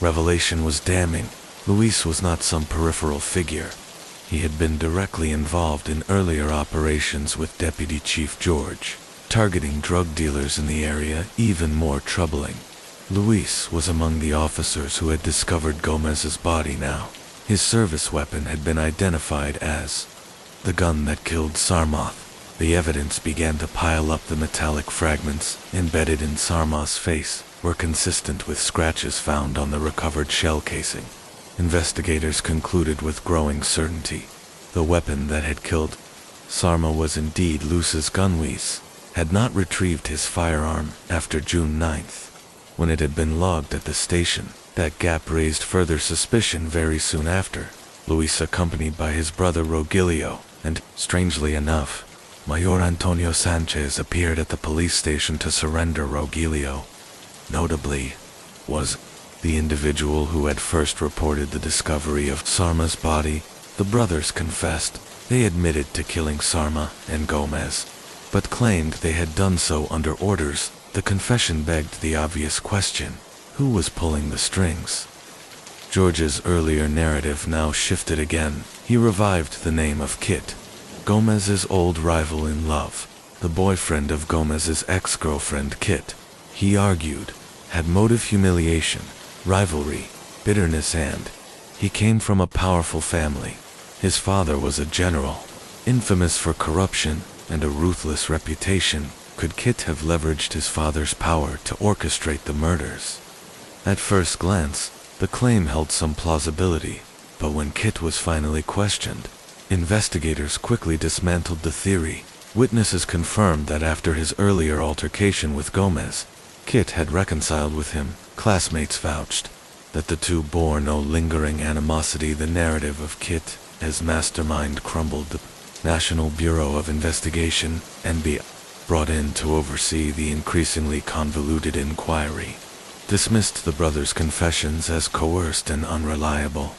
revelation was damning. Luis was not some peripheral figure. He had been directly involved in earlier operations with Deputy Chief George, targeting drug dealers in the area. Even more troubling, Luis was among the officers who had discovered Gomez's body now. His service weapon had been identified as the gun that killed Sarma. The evidence began to pile up. The metallic fragments embedded in Sarma's face were consistent with scratches found on the recovered shell casing. Investigators concluded with growing certainty the weapon that had killed Sarma was indeed Luis's gun. Luis had not retrieved his firearm after June 9th. when it had been logged at the station. That gap raised further suspicion very soon after. Luis, accompanied by his brother Rogelio, and, strangely enough, Mayor Antonio Sanchez, appeared at the police station to surrender Rogelio. Notably, was the individual who had first reported the discovery of Sarma's body. The brothers confessed they admitted to killing Sarma and Gomez, but claimed they had done so under orders. The confession begged the obvious question: who was pulling the strings? George's earlier narrative now shifted again. He revived the name of Kit, Gomez's old rival in love, the boyfriend of Gomez's ex-girlfriend Kit. He argued, had motive humiliation, rivalry, bitterness, and he came from a powerful family. His father was a general, infamous for corruption and a ruthless reputation. Could Kit have leveraged his father's power to orchestrate the murders? At first glance, the claim held some plausibility, but when Kit was finally questioned, investigators quickly dismantled the theory. Witnesses confirmed that after his earlier altercation with Gomez, Kit had reconciled with him. Classmates vouched that the two bore no lingering animosity. The narrative of Kit as mastermind crumbled. The National Bureau of Investigation, NBI, brought in to oversee the increasingly convoluted inquiry, dismissed the brothers' confessions as coerced and unreliable.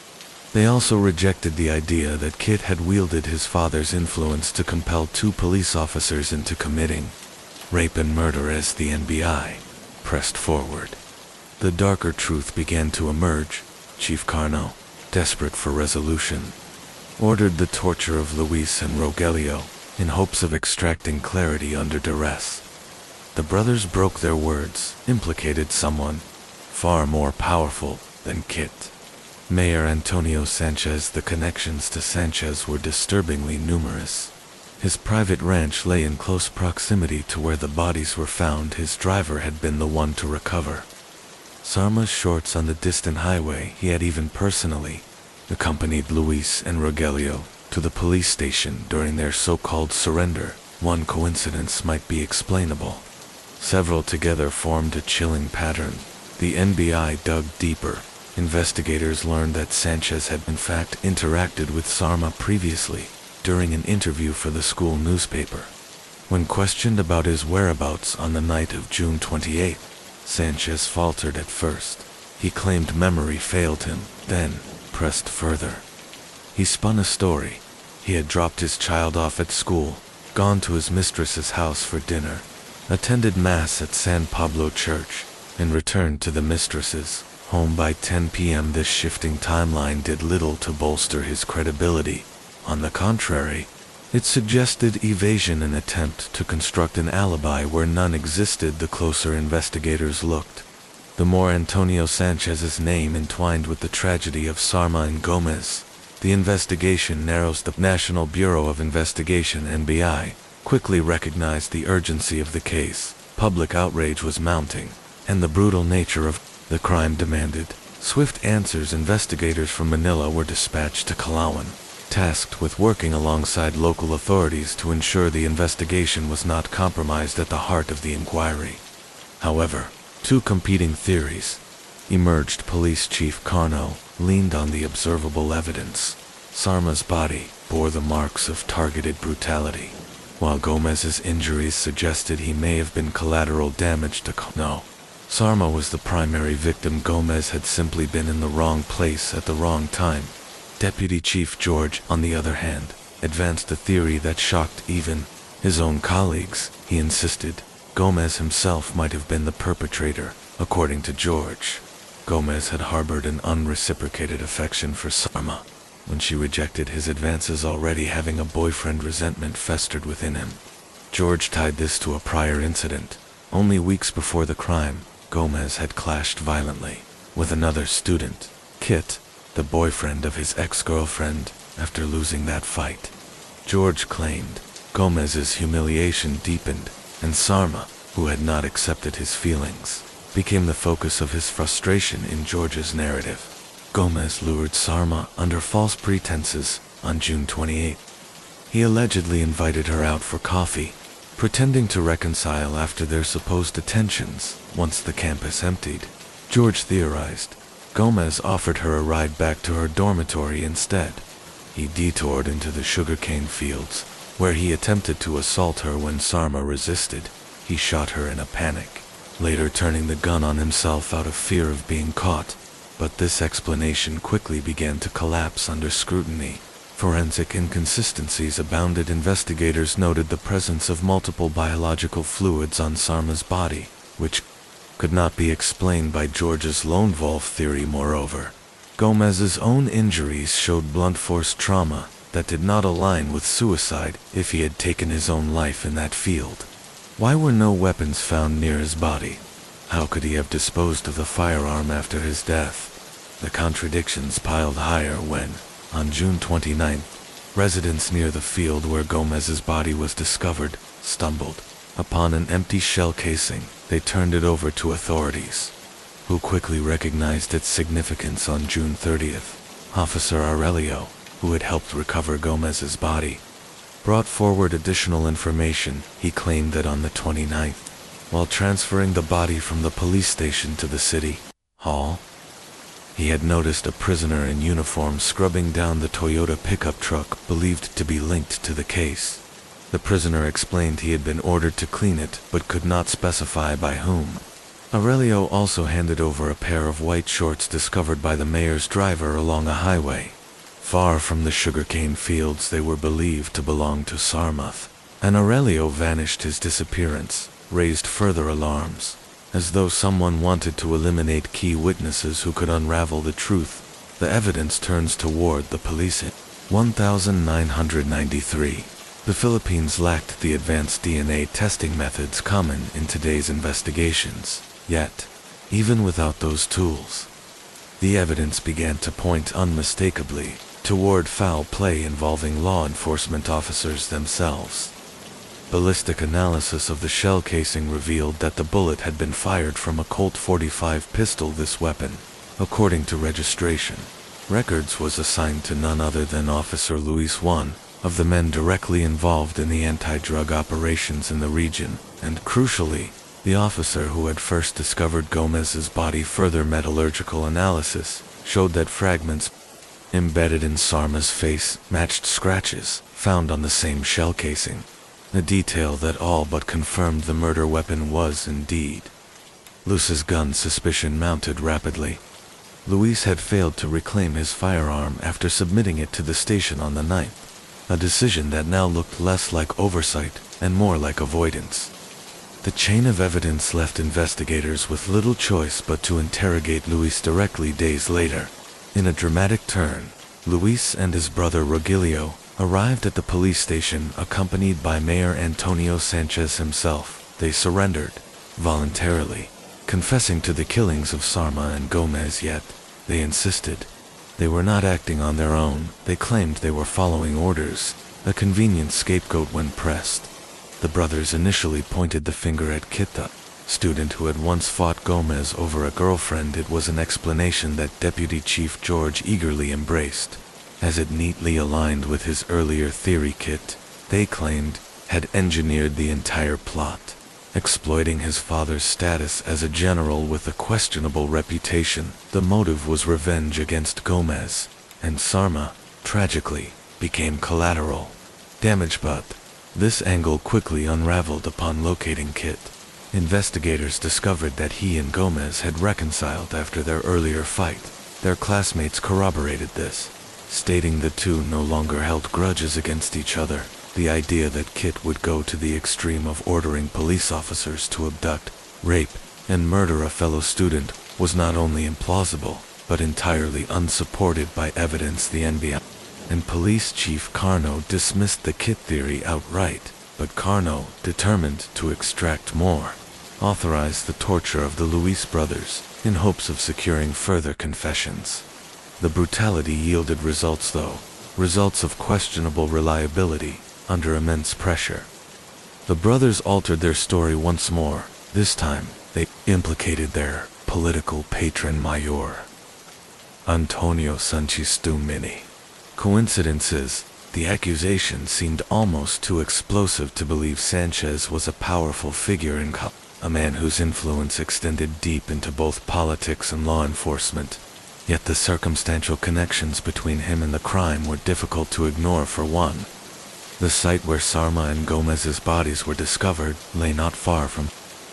They also rejected the idea that Kit had wielded his father's influence to compel two police officers into committing rape and murder as the NBI pressed forward. The darker truth began to emerge. Chief Carno, desperate for resolution, ordered the torture of Luis and Rogelio in hopes of extracting clarity under duress. The brothers broke their words, implicated someone far more powerful than Kit. Mayor Antonio Sanchez. The connections to Sanchez were disturbingly numerous. His private ranch lay in close proximity to where the bodies were found. His driver had been the one to recover Sarma's shorts on the distant highway. He had even personally accompanied Luis and Rogelio to the police station during their so-called surrender. One coincidence might be explainable. Several together formed a chilling pattern. The NBI dug deeper. Investigators learned that Sanchez had in fact interacted with Sarma previously during an interview for the school newspaper. When questioned about his whereabouts on the night of June 28, Sanchez faltered at first. He claimed memory failed him, then pressed further. He spun a story. He had dropped his child off at school, gone to his mistress's house for dinner, attended Mass at San Pablo Church, and returned to the mistress's home by 10 p.m. This shifting timeline did little to bolster his credibility. On the contrary, it suggested evasion, an attempt to construct an alibi where none existed. The closer investigators looked, the more Antonio Sanchez's name entwined with the tragedy of Sarma and Gomez. The investigation narrows. The National Bureau of Investigation, NBI, quickly recognized the urgency of the case. Public outrage was mounting, and the brutal nature of the crime demanded swift answers. Investigators from Manila were dispatched to Calauan, tasked with working alongside local authorities to ensure the investigation was not compromised. At the heart of the inquiry, however, two competing theories emerged. Police Chief Carno leaned on the observable evidence. Sarma's body bore the marks of targeted brutality, while Gomez's injuries suggested he may have been collateral damage to No, Sarma was the primary victim. Gomez had simply been in the wrong place at the wrong time. Deputy Chief George, on the other hand, advanced a theory that shocked even his own colleagues. He insisted Gomez himself might have been the perpetrator. According to George, Gomez had harbored an unreciprocated affection for Sarma. When she rejected his advances, already having a boyfriend, resentment festered within him. George tied this to a prior incident. Only weeks before the crime, Gomez had clashed violently with another student, Kit, the boyfriend of his ex-girlfriend. After losing that fight, George claimed Gomez's humiliation deepened, and Sarma, who had not accepted his feelings, became the focus of his frustration. In George's narrative, Gomez lured Sarma under false pretenses on June 28. He allegedly invited her out for coffee, pretending to reconcile after their supposed attentions once the campus emptied. George theorized. Gomez offered her a ride back to her dormitory instead. He detoured into the sugarcane fields, where he attempted to assault her when Sarma resisted. He shot her in a panic, later turning the gun on himself out of fear of being caught. But this explanation quickly began to collapse under scrutiny. Forensic inconsistencies abounded. Investigators noted the presence of multiple biological fluids on Sarma's body, which could not be explained by George's lone wolf theory. Moreover, Gomez's own injuries showed blunt force trauma that did not align with suicide if he had taken his own life in that field. Why were no weapons found near his body? How could he have disposed of the firearm after his death? The contradictions piled higher when, on June 29th, residents near the field where Gomez's body was discovered stumbled upon an empty shell casing. They turned it over to authorities, who quickly recognized its significance. On June 30th, Officer Aurelio, who had helped recover Gomez's body, brought forward additional information. He claimed that on the 29th, while transferring the body from the police station to the city hall, he had noticed a prisoner in uniform scrubbing down the Toyota pickup truck believed to be linked to the case. The prisoner explained he had been ordered to clean it but could not specify by whom. Aurelio also handed over a pair of white shorts discovered by the mayor's driver along a highway. Far from the sugarcane fields, they were believed to belong to Sarmuth, and Aurelio vanished. His disappearance raised further alarms, as though someone wanted to eliminate key witnesses who could unravel the truth. The evidence turns toward the police. 1993. The Philippines lacked the advanced DNA testing methods common in today's investigations. Yet, even without those tools, the evidence began to point unmistakably toward foul play involving law enforcement officers themselves. Ballistic analysis of the shell casing revealed that the bullet had been fired from a Colt .45 pistol. This weapon, according to registration records, was assigned to none other than Officer Luis, one of the men directly involved in the anti-drug operations in the region, and crucially, the officer who had first discovered Gomez's body. Further metallurgical analysis showed that fragments embedded in Sarma's face matched scratches found on the same shell casing, a detail that all but confirmed the murder weapon was indeed Luis's gun. Suspicion mounted rapidly. Luis had failed to reclaim his firearm after submitting it to the station on the 9th, a decision that now looked less like oversight and more like avoidance. The chain of evidence left investigators with little choice but to interrogate Luis directly. Days later, in a dramatic turn, Luis and his brother Rogelio arrived at the police station accompanied by Mayor Antonio Sanchez himself. They surrendered voluntarily, confessing to the killings of Sarma and Gomez, yet they insisted they were not acting on their own. They claimed they were following orders, a convenient scapegoat when pressed. The brothers initially pointed the finger at Kit, the student who had once fought Gomez over a girlfriend. It was an explanation that Deputy Chief George eagerly embraced, as it neatly aligned with his earlier theory. Kit, they claimed, had engineered the entire plot, exploiting his father's status as a general with a questionable reputation. The motive was revenge against Gomez, and Sarma, tragically, became collateral damage. But this angle quickly unraveled upon locating Kit. Investigators discovered that he and Gomez had reconciled after their earlier fight. Their classmates corroborated this, stating the two no longer held grudges against each other. The idea that Kit would go to the extreme of ordering police officers to abduct, rape, and murder a fellow student was not only implausible, but entirely unsupported by evidence. The NBA and Police Chief Carno dismissed the Kit theory outright, but Carno, determined to extract more, authorized the torture of the Luis brothers in hopes of securing further confessions. The brutality yielded results, though, results of questionable reliability under immense pressure. The brothers altered their story once more. This time, they implicated their political patron mayor, Antonio Sanchez Dumini. Coincidences? The accusation seemed almost too explosive to believe Sanchez was a powerful figure in a man whose influence extended deep into both politics and law enforcement. Yet the circumstantial connections between him and the crime were difficult to ignore. For one, the site where Sarma and Gomez's bodies were discovered lay not far from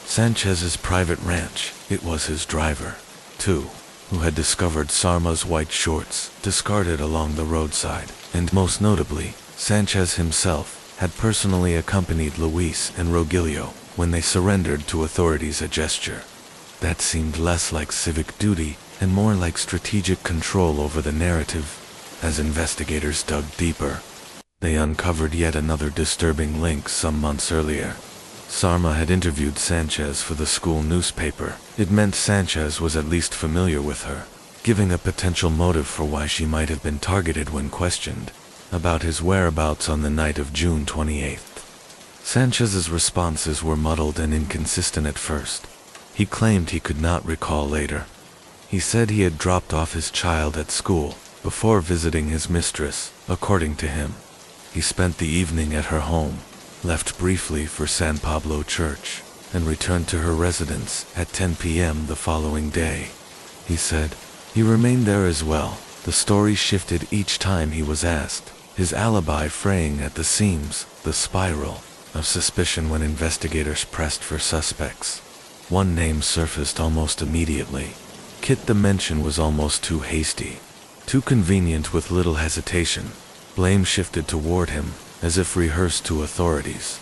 Sanchez's private ranch. It was his driver, too, who had discovered Sarma's white shorts discarded along the roadside, and most notably, Sanchez himself had personally accompanied Luis and Rogelio when they surrendered to authorities, a gesture that seemed less like civic duty and more like strategic control over the narrative. As investigators dug deeper, they uncovered yet another disturbing link. Some months earlier, Sarma had interviewed Sanchez for the school newspaper. It meant Sanchez was at least familiar with her, giving a potential motive for why she might have been targeted when questioned about his whereabouts on the night of June 28th. Sanchez's responses were muddled and inconsistent at first. He claimed he could not recall later. He said he had dropped off his child at school before visiting his mistress. According to him, he spent the evening at her home, left briefly for San Pablo Church, and returned to her residence at 10 p.m. the following day. He said he remained there as well. The story shifted each time he was asked, his alibi fraying at the seams. The spiral of suspicion when investigators pressed for suspects. One name surfaced almost immediately. Kit. The mention was almost too hasty, too convenient. With little hesitation, blame shifted toward him, as if rehearsed to authorities.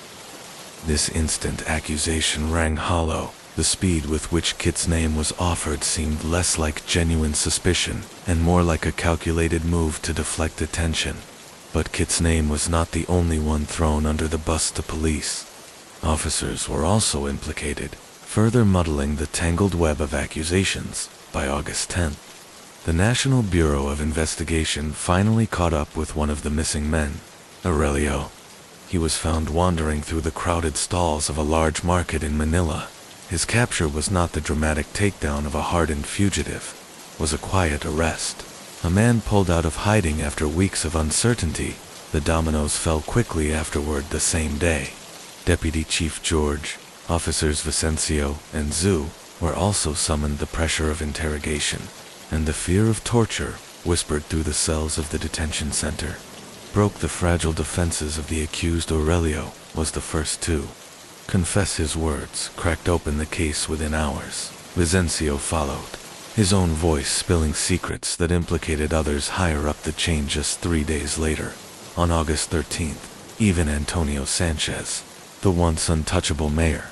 This instant accusation rang hollow. The speed with which Kit's name was offered seemed less like genuine suspicion and more like a calculated move to deflect attention. But Kit's name was not the only one thrown under the bus to police. Officers were also implicated, further muddling the tangled web of accusations. By August 10th, the National Bureau of Investigation finally caught up with one of the missing men, Aurelio. He was found wandering through the crowded stalls of a large market in Manila. His capture was not the dramatic takedown of a hardened fugitive. It was a quiet arrest. A man pulled out of hiding after weeks of uncertainty. The dominoes fell quickly afterward. The same day, Deputy Chief George, Officers Vicencio and Zhu were also summoned. The pressure of interrogation and the fear of torture whispered through the cells of the detention center broke the fragile defenses of the accused. Aurelio was the first to confess. His words cracked open the case within hours. Vicencio followed, his own voice spilling secrets that implicated others higher up the chain. Just 3 days later, on August 13th, even Antonio Sanchez, the once untouchable mayor,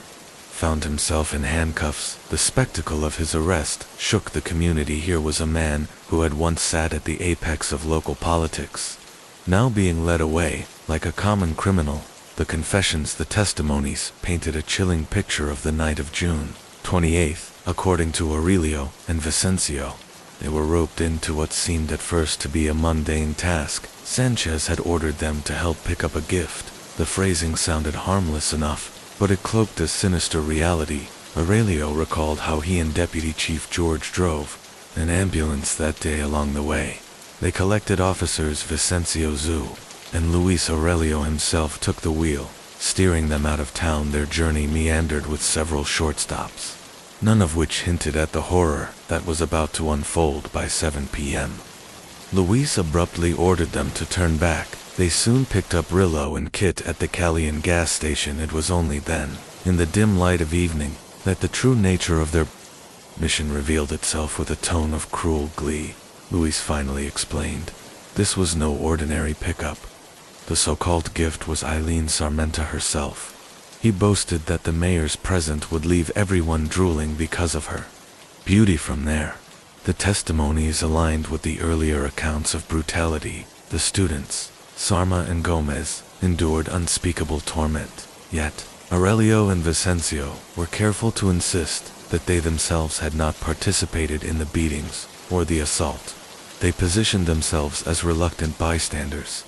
found himself in handcuffs. The spectacle of his arrest shook the community. Here was a man who had once sat at the apex of local politics, now being led away like a common criminal. The confessions, the testimonies, painted a chilling picture of the night of June 28th. According to Aurelio and Vicencio, they were roped into what seemed at first to be a mundane task. Sanchez had ordered them to help pick up a gift. The phrasing sounded harmless enough, but it cloaked a sinister reality. Aurelio recalled how he and Deputy Chief George drove an ambulance that day. Along the way, they collected officers. Vicencio, Zhu, and Luis. Aurelio himself took the wheel, steering them out of town. Their journey meandered with several short stops, none of which hinted at the horror that was about to unfold. By 7 p.m., Luis abruptly ordered them to turn back. They soon picked up Rillo and Kit at the Calian gas station. It was only then, in the dim light of evening, that the true nature of their mission revealed itself. With a tone of cruel glee, Luis finally explained. This was no ordinary pickup. The so-called gift was Eileen Sarmenta herself. He boasted that the mayor's present would leave everyone drooling because of her beauty. From there, the testimonies aligned with the earlier accounts of brutality. The students, Sarma and Gomez, endured unspeakable torment. Yet, Aurelio and Vicencio were careful to insist that they themselves had not participated in the beatings or the assault. They positioned themselves as reluctant bystanders,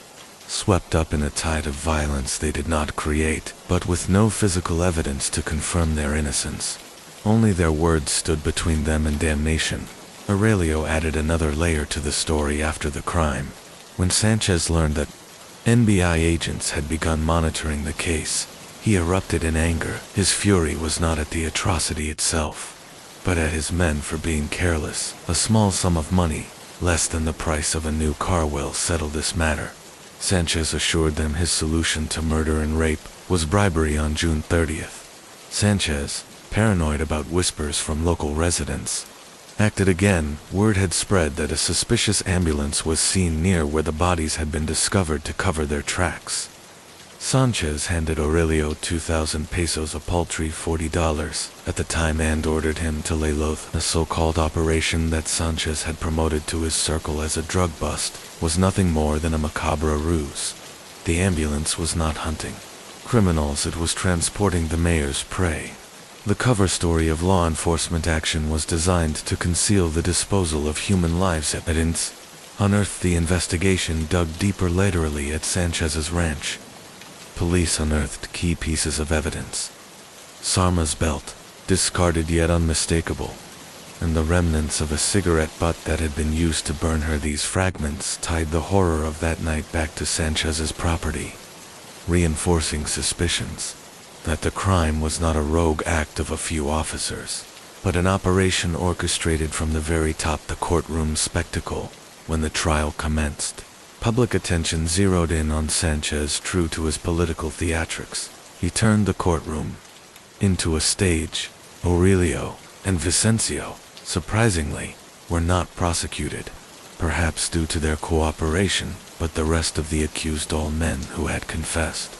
swept up in a tide of violence they did not create, but with no physical evidence to confirm their innocence. Only their words stood between them and damnation. Aurelio added another layer to the story. After the crime, when Sanchez learned that NBI agents had begun monitoring the case. He erupted in anger. His fury was not at the atrocity itself, but at his men for being careless. A small sum of money, less than the price of a new car, will settle this matter. Sanchez assured them his solution to murder and rape was bribery. On June 30th, Sanchez, paranoid about whispers from local residents, acted again. Word had spread that a suspicious ambulance was seen near where the bodies had been discovered to cover their tracks. Sanchez handed Aurelio 2,000 pesos, a paltry $40 at the time, and ordered him to lay low. The so-called operation that Sanchez had promoted to his circle as a drug bust was nothing more than a macabre ruse. The ambulance was not hunting criminals, it was transporting the mayor's prey. The cover story of law enforcement action was designed to conceal the disposal of human lives. Evidence unearthed. The investigation dug deeper, literally, at Sanchez's ranch. Police unearthed key pieces of evidence. Sarma's belt, discarded yet unmistakable, and the remnants of a cigarette butt that had been used to burn her. These fragments tied the horror of that night back to Sanchez's property, reinforcing suspicions that the crime was not a rogue act of a few officers, but an operation orchestrated from the very top. The courtroom spectacle. When the trial commenced, public attention zeroed in on Sanchez. True to his political theatrics, he turned the courtroom into a stage. Aurelio and Vicencio, surprisingly, were not prosecuted, perhaps due to their cooperation, but the rest of the accused, all men who had confessed,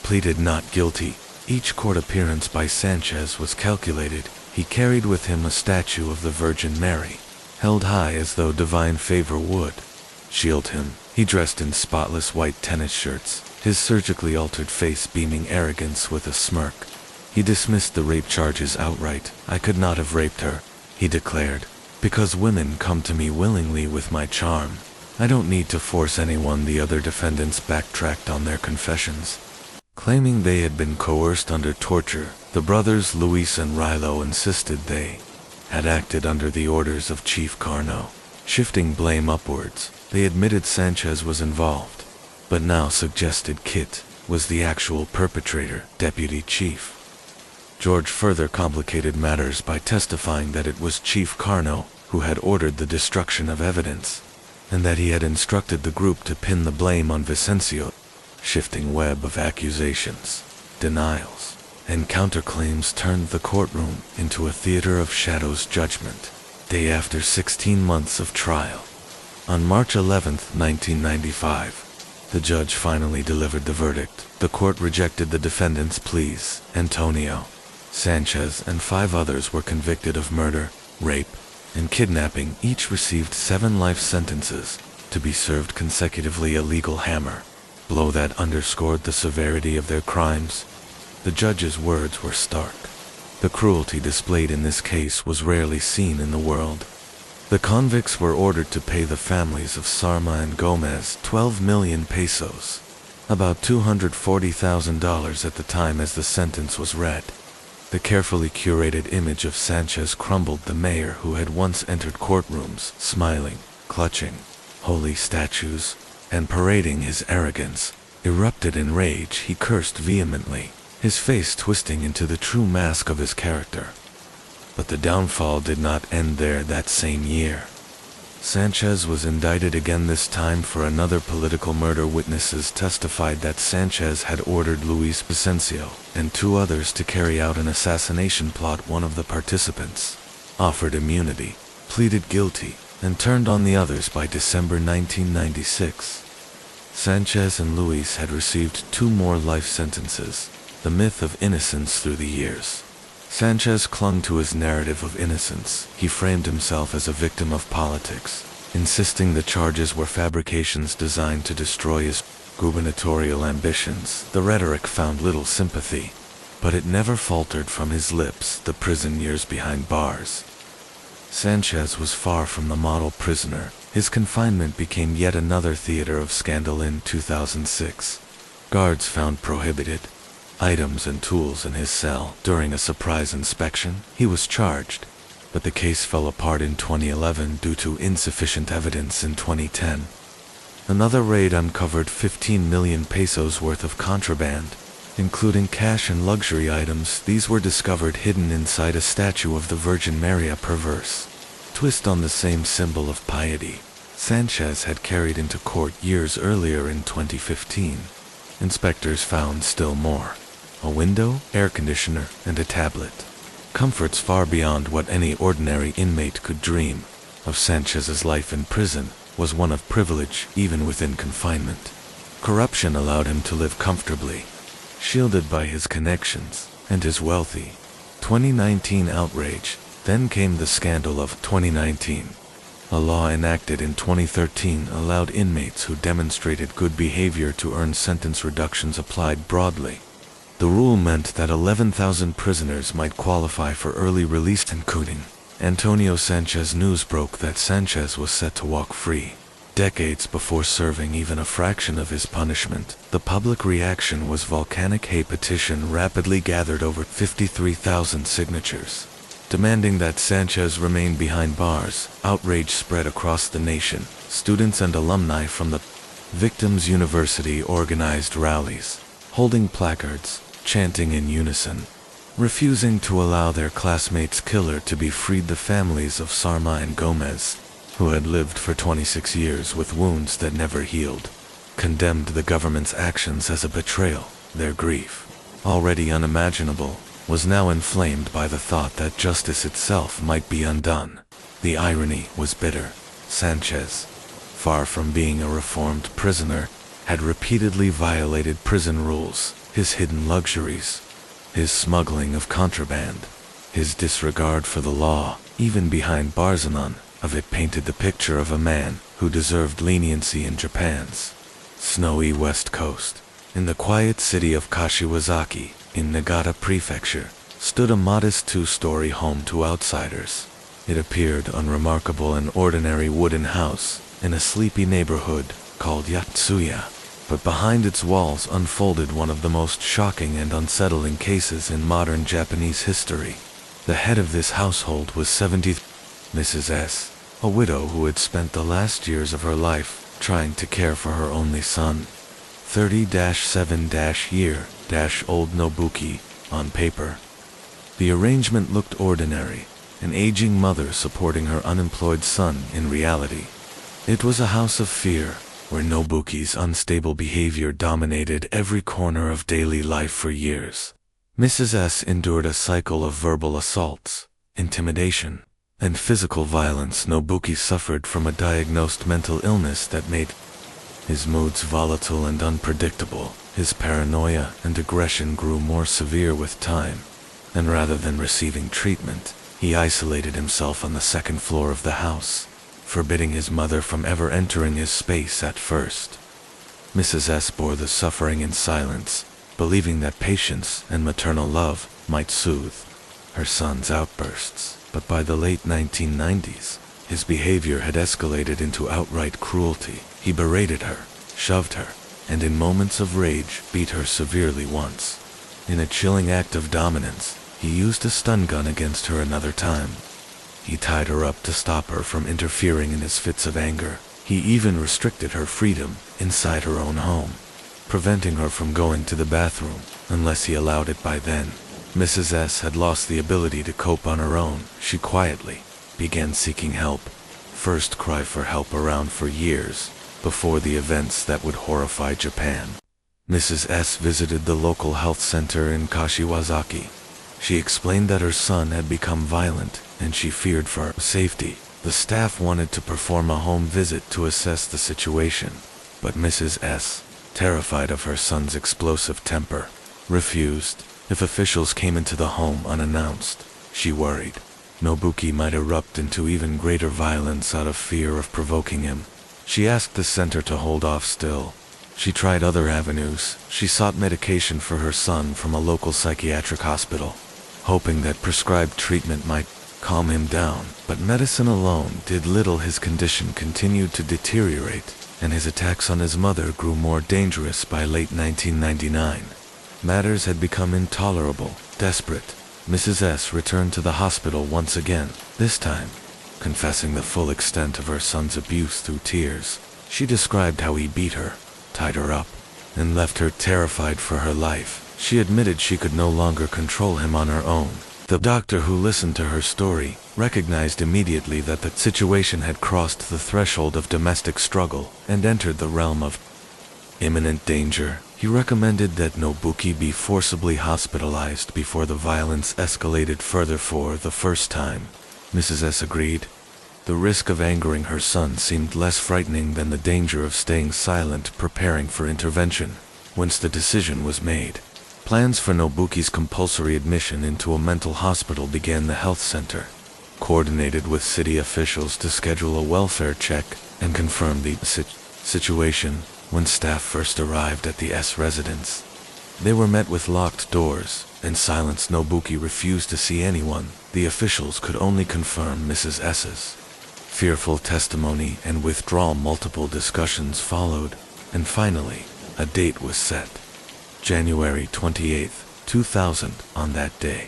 pleaded not guilty. Each court appearance by Sanchez was calculated. He carried with him a statue of the Virgin Mary, held high as though divine favor would shield him. He dressed in spotless white tennis shirts, his surgically altered face beaming arrogance with a smirk. He dismissed the rape charges outright. I could not have raped her, he declared, because women come to me willingly with my charm. I don't need to force anyone. The other defendants backtracked on their confessions, claiming they had been coerced under torture. The brothers Luis and Rilo insisted they had acted under the orders of Chief Carno, shifting blame upwards. They admitted Sanchez was involved, but now suggested Kit was the actual perpetrator. Deputy Chief George further complicated matters by testifying that it was Chief Carno who had ordered the destruction of evidence, and that he had instructed the group to pin the blame on Vicencio. Shifting web of accusations, denials, and counterclaims turned the courtroom into a theater of shadows. Judgment day. After 16 months of trial, on March 11, 1995, the judge finally delivered the verdict. The court rejected the defendants' pleas. Antonio Sanchez and 5 others were convicted of murder, rape, and kidnapping. Each received 7 life sentences, to be served consecutively, a legal hammer blow that underscored the severity of their crimes. The judge's words were stark. The cruelty displayed in this case was rarely seen in the world. The convicts were ordered to pay the families of Sarma and Gomez 12 million pesos, about $240,000 at the time as the sentence was read. The carefully curated image of Sanchez crumbled. The mayor, who had once entered courtrooms smiling, clutching holy statues, and parading his arrogance, erupted in rage. He cursed vehemently, his face twisting into the true mask of his character. But the downfall did not end there. That same year, Sanchez was indicted again, this time for another political murder. Witnesses testified that Sanchez had ordered Luis Vicencio and 2 others to carry out an assassination plot. One of the participants offered immunity, pleaded guilty, and turned on the others. By December 1996, Sanchez and Luis had received 2 more life sentences. The myth of innocence. Through the years, Sanchez clung to his narrative of innocence. He framed himself as a victim of politics, insisting the charges were fabrications designed to destroy his gubernatorial ambitions. The rhetoric found little sympathy, but it never faltered from his lips. The prison years behind bars. Sanchez was far from the model prisoner. His confinement became yet another theater of scandal. In 2006, guards found prohibited items and tools in his cell. During a surprise inspection, he was charged, but the case fell apart in 2011 due to insufficient evidence. In 2010, Another raid uncovered 15 million pesos worth of contraband, including cash and luxury items. These were discovered hidden inside a statue of the Virgin Mary. A perverse twist on the same symbol of piety Sanchez had carried into court years earlier in 2015. Inspectors found still more: a window, air conditioner, and a tablet. Comforts far beyond what any ordinary inmate could dream of. Sanchez's life in prison was one of privilege even within confinement. Corruption allowed him to live comfortably, shielded by his connections and his wealthy 2019 outrage. Then came the scandal of 2019. A law enacted in 2013 allowed inmates who demonstrated good behavior to earn sentence reductions applied broadly. The rule meant that 11,000 prisoners might qualify for early release, including Antonio Sanchez. News broke that Sanchez was set to walk free decades before serving even a fraction of his punishment. The public reaction was volcanic. A petition rapidly gathered over 53,000 signatures, demanding that Sanchez remain behind bars. Outrage spread across the nation. Students and alumni from the victims' university organized rallies, holding placards, chanting in unison, refusing to allow their classmates' killer to be freed. The families of Sarma and Gomez, who had lived for 26 years with wounds that never healed, condemned the government's actions as a betrayal. Their grief, already unimaginable, was now inflamed by the thought that justice itself might be undone. The irony was bitter. Sanchez, far from being a reformed prisoner, had repeatedly violated prison rules. His hidden luxuries, his smuggling of contraband, his disregard for the law, even behind bars, none of it painted the picture of a man who deserved leniency. In Japan's snowy west coast, in the quiet city of Kashiwazaki, in Nagata Prefecture, stood a modest two-story home to outsiders. It appeared unremarkable, an ordinary wooden house in a sleepy neighborhood called Yatsuya. But behind its walls unfolded one of the most shocking and unsettling cases in modern Japanese history. The head of this household was 70, Mrs. S., a widow who had spent the last years of her life trying to care for her only son, 30-7-year-old Nobuki. On paper, the arrangement looked ordinary, an aging mother supporting her unemployed son. In reality, it was a house of fear, where Nobuki's unstable behavior dominated every corner of daily life for years. Mrs. S. endured a cycle of verbal assaults, intimidation, and physical violence. Nobuki suffered from a diagnosed mental illness that made his moods volatile and unpredictable. His paranoia and aggression grew more severe with time, and rather than receiving treatment, he isolated himself on the second floor of the house, forbidding his mother from ever entering his space. At first, Mrs. S. bore the suffering in silence, believing that patience and maternal love might soothe her son's outbursts. But by the late 1990s, his behavior had escalated into outright cruelty. He berated her, shoved her, and in moments of rage beat her severely once. In a chilling act of dominance, he used a stun gun against her another time. He tied her up to stop her from interfering in his fits of anger. He even restricted her freedom inside her own home, preventing her from going to the bathroom unless he allowed it. By then, Mrs. S. had lost the ability to cope on her own. She quietly began seeking help. First cry for help around for years before the events that would horrify Japan. Mrs. S. visited the local health center in Kashiwazaki. She explained that her son had become violent and she feared for her safety. The staff wanted to perform a home visit to assess the situation, but Mrs. S., terrified of her son's explosive temper, refused. If officials came into the home unannounced, she worried Nobuki might erupt into even greater violence out of fear of provoking him. She asked the center to hold off still. She tried other avenues. She sought medication for her son from a local psychiatric hospital, hoping that prescribed treatment might calm him down. But medicine alone did little. His condition continued to deteriorate, and his attacks on his mother grew more dangerous. By late 1999, matters had become intolerable. Desperate, Mrs. S. returned to the hospital once again, this time confessing the full extent of her son's abuse through tears. She described how he beat her, tied her up, and left her terrified for her life. She admitted she could no longer control him on her own. The doctor who listened to her story recognized immediately that the situation had crossed the threshold of domestic struggle and entered the realm of imminent danger. He recommended that Nobuki be forcibly hospitalized before the violence escalated further. For the first time, Mrs. S agreed. The risk of angering her son seemed less frightening than the danger of staying silent, preparing for intervention. Once the decision was made, plans for Nobuki's compulsory admission into a mental hospital began. The health center coordinated with city officials to schedule a welfare check and confirm the situation. When staff first arrived at the S residence, they were met with locked doors and silence. Nobuki refused to see anyone. The officials could only confirm Mrs. S's fearful testimony and withdrawal. Multiple discussions followed, and finally, a date was set. January 28, 2000. On that day,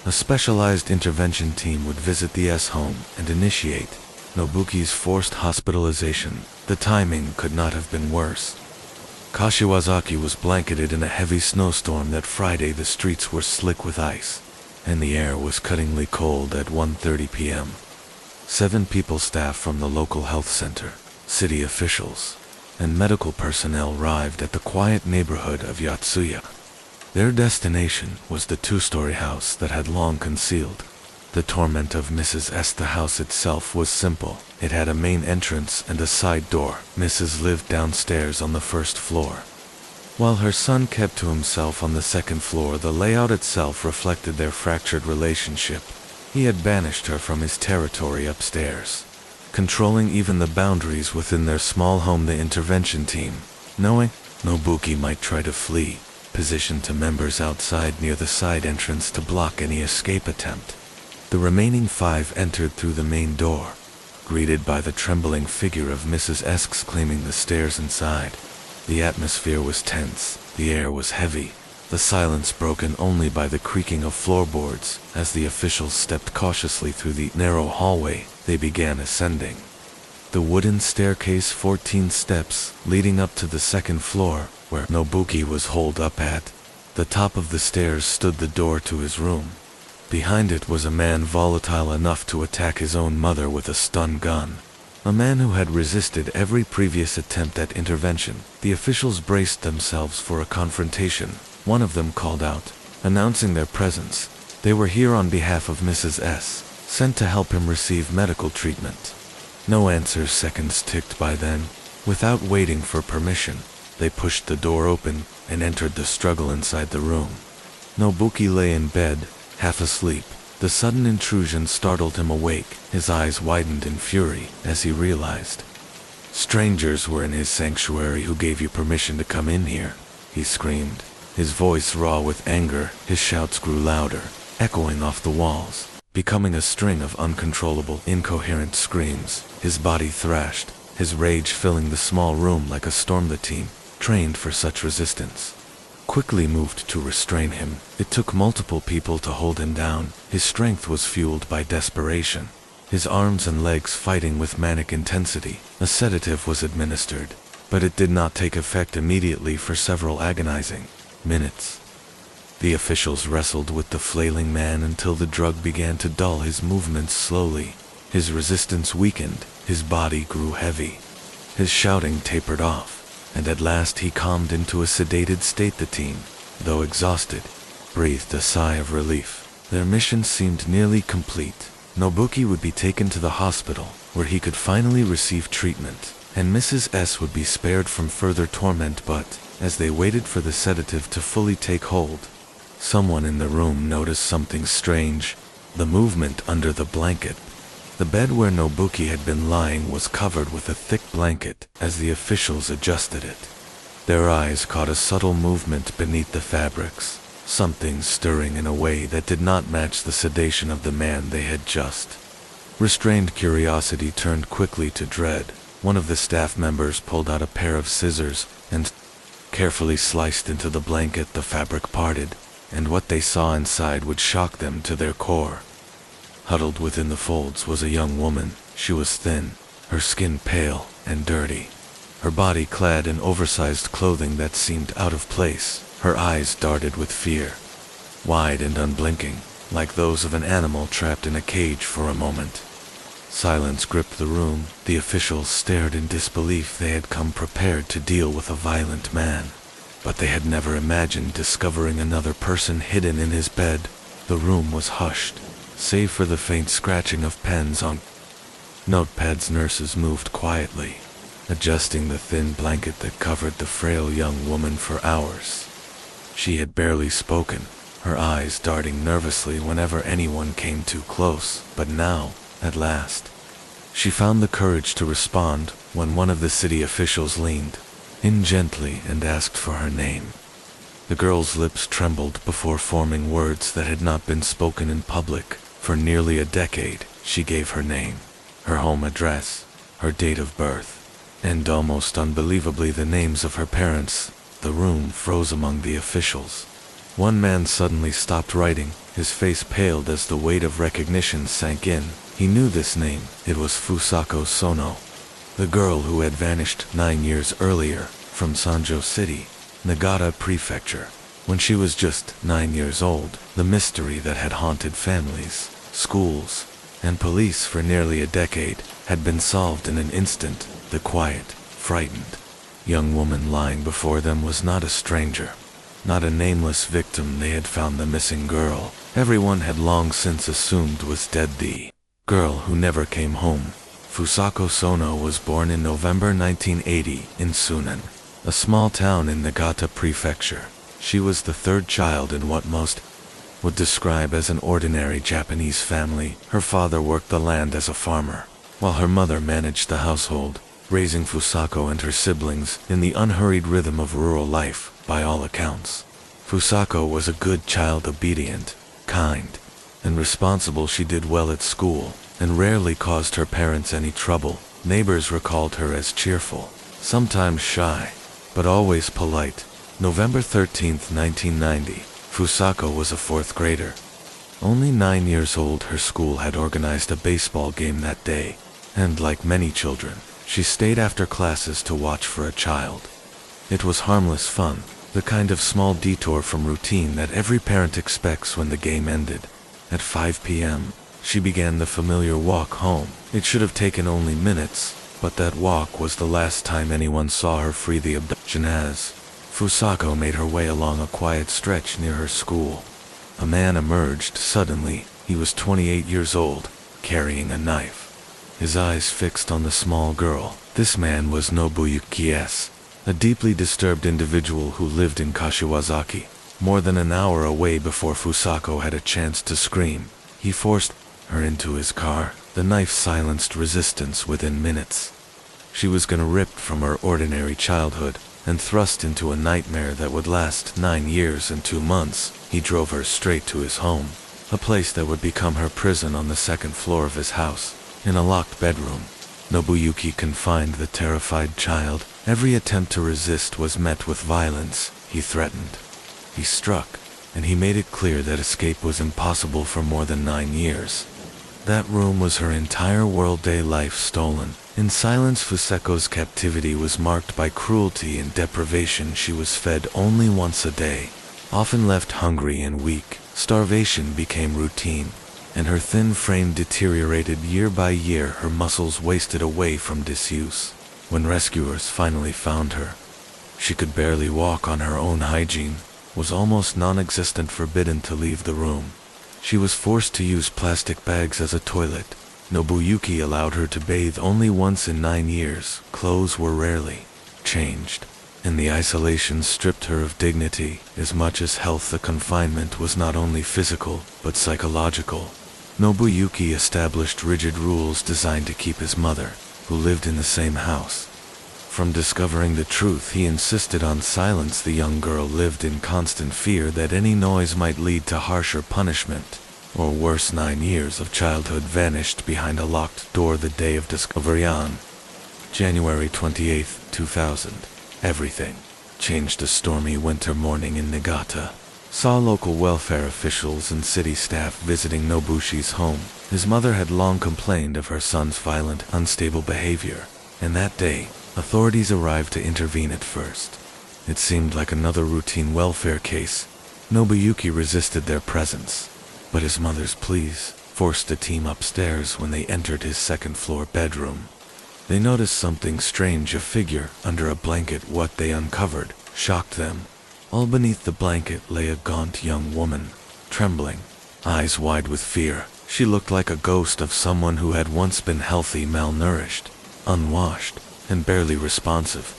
a specialized intervention team would visit the S home and initiate Nobuki's forced hospitalization. The timing could not have been worse. Kashiwazaki was blanketed in a heavy snowstorm that Friday. The streets were slick with ice, and the air was cuttingly cold at 1:30 p.m. 7 people, staff from the local health center, city officials, and medical personnel arrived at the quiet neighborhood of Yatsuya. Their destination was the 2-story house that had long concealed the torment of Mrs. S. The house itself was simple. It had a main entrance and a side door. Mrs. lived downstairs on the first floor, while her son kept to himself on the second floor. The layout itself reflected their fractured relationship. He had banished her from his territory upstairs, controlling even the boundaries within their small home. The intervention team, knowing Nobuki might try to flee, positioned 2 members outside near the side entrance to block any escape attempt. The remaining 5 entered through the main door, greeted by the trembling figure of Mrs. S claiming the stairs inside. The atmosphere was tense, the air was heavy, the silence broken only by the creaking of floorboards. As the officials stepped cautiously through the narrow hallway, they began ascending the wooden staircase, 14 steps leading up to the second floor, where Nobuki was holed up. At the top of the stairs stood the door to his room. Behind it was a man volatile enough to attack his own mother with a stun gun. A man who had resisted every previous attempt at intervention. The officials braced themselves for a confrontation. One of them called out, announcing their presence. They were here on behalf of Mrs. S, sent to help him receive medical treatment. No answers. Seconds ticked by. Then, without waiting for permission, they pushed the door open and entered the struggle inside the room. Nobuki lay in bed, half asleep. The sudden intrusion startled him awake. His eyes widened in fury as he realized strangers were in his sanctuary. Who gave you permission to come in here? He screamed, his voice raw with anger. His shouts grew louder, echoing off the walls, becoming a string of uncontrollable, incoherent screams. His body thrashed, his rage filling the small room like a storm. The team, trained for such resistance, quickly moved to restrain him. It took multiple people to hold him down. His strength was fueled by desperation, his arms and legs fighting with manic intensity. A sedative was administered, but it did not take effect immediately. For several agonizing minutes, the officials wrestled with the flailing man until the drug began to dull his movements slowly. His resistance weakened, his body grew heavy, his shouting tapered off, and at last he calmed into a sedated state. The team, though exhausted, breathed a sigh of relief. Their mission seemed nearly complete. Nobuki would be taken to the hospital, where he could finally receive treatment, and Mrs. S would be spared from further torment. But, as they waited for the sedative to fully take hold, someone in the room noticed something strange. The movement under the blanket. The bed where Nobuki had been lying was covered with a thick blanket. As the officials adjusted it, their eyes caught a subtle movement beneath the fabrics, something stirring in a way that did not match the sedation of the man they had just restrained. Curiosity turned quickly to dread. One of the staff members pulled out a pair of scissors and carefully sliced into the blanket. The fabric parted, and what they saw inside would shock them to their core. Huddled within the folds was a young woman. She was thin, her skin pale and dirty. her body clad in oversized clothing that seemed out of place. Her eyes darted with fear, wide and unblinking, like those of an animal trapped in a cage for a moment. Silence gripped the room. The officials stared in disbelief. They had come prepared to deal with a violent man, but they had never imagined discovering another person hidden in his bed. The room was hushed, save for the faint scratching of pens on notepads. Nurses moved quietly, adjusting the thin blanket that covered the frail young woman for hours. She had barely spoken, her eyes darting nervously whenever anyone came too close, but now, at last, she found the courage to respond when one of the city officials leaned in gently and asked for her name. The girl's lips trembled before forming words that had not been spoken in public. For nearly a decade, she gave her name, her home address, her date of birth, and almost unbelievably the names of her parents. The room froze among the officials. One man suddenly stopped writing, his face paled as the weight of recognition sank in. He knew this name. It was Fusako Sono, the girl who had vanished 9 years earlier from Sanjo City, Nagata Prefecture. When she was just 9 years old, the mystery that had haunted families, schools, and police for nearly a decade had been solved in an instant. The quiet, frightened young woman lying before them was not a stranger, not a nameless victim. They had found the missing girl everyone had long since assumed was dead, the girl who never came home. Fusako Sono was born in November 1980 in Sunan, a small town in Nagata Prefecture. She was the third child in what most would describe as an ordinary Japanese family. Her father worked the land as a farmer, while her mother managed the household, raising Fusako and her siblings in the unhurried rhythm of rural life. By all accounts, Fusako was a good child, obedient, kind, and responsible. She did well at school, and rarely caused her parents any trouble. Neighbors recalled her as cheerful, sometimes shy, but always polite. November 13, 1990, Fusako was a fourth grader. Only 9 years old, her school had organized a baseball game that day, and like many children, she stayed after classes to watch for a child. It was harmless fun, the kind of small detour from routine that every parent expects when the game ended. At 5 p.m., she began the familiar walk home. It should have taken only minutes, but that walk was the last time anyone saw her free the abduction. As Fusako made her way along a quiet stretch near her school, a man emerged suddenly. He was 28 years old, carrying a knife, his eyes fixed on the small girl. This man was Nobuyuki S., a deeply disturbed individual who lived in Kashiwazaki, more than an hour away before Fusako had a chance to scream. He forced her into his car. The knife silenced resistance within minutes. She was ripped from her ordinary childhood and thrust into a nightmare that would last 9 years and 2 months. He drove her straight to his home, a place that would become her prison on the second floor of his house. In a locked bedroom, Nobuyuki confined the terrified child. Every attempt to resist was met with violence. He threatened, he struck, and he made it clear that escape was impossible for more than 9 years. That room was her entire world. Day life stolen. In silence, Fusako's captivity was marked by cruelty and deprivation. She was fed only once a day, often left hungry and weak. Starvation became routine, and her thin frame deteriorated year by year. Her muscles wasted away from disuse. When rescuers finally found her, she could barely walk on her own. Hygiene was almost non-existent. Forbidden to leave the room, she was forced to use plastic bags as a toilet. Nobuyuki allowed her to bathe only once in 9 years. Clothes were rarely changed, and the isolation stripped her of dignity. As much as health, the confinement was not only physical, but psychological. Nobuyuki established rigid rules designed to keep his mother, who lived in the same house, from discovering the truth. He insisted on silence. The young girl lived in constant fear that any noise might lead to harsher punishment, or worse. 9 years of childhood vanished behind a locked door. The day of discovery on January 28, 2000. Everything changed. A stormy winter morning in Niigata saw local welfare officials and city staff visiting Nobushi's home. His mother had long complained of her son's violent, unstable behavior, and that day, Authorities arrived to intervene at first. It seemed like another routine welfare case. Nobuyuki resisted their presence, but his mother's pleas forced the team upstairs when they entered his second-floor bedroom. They noticed something strange, a figure under a blanket. What they uncovered shocked them. All beneath the blanket lay a gaunt young woman, trembling, eyes wide with fear. She looked like a ghost of someone who had once been healthy, malnourished, unwashed, and barely responsive.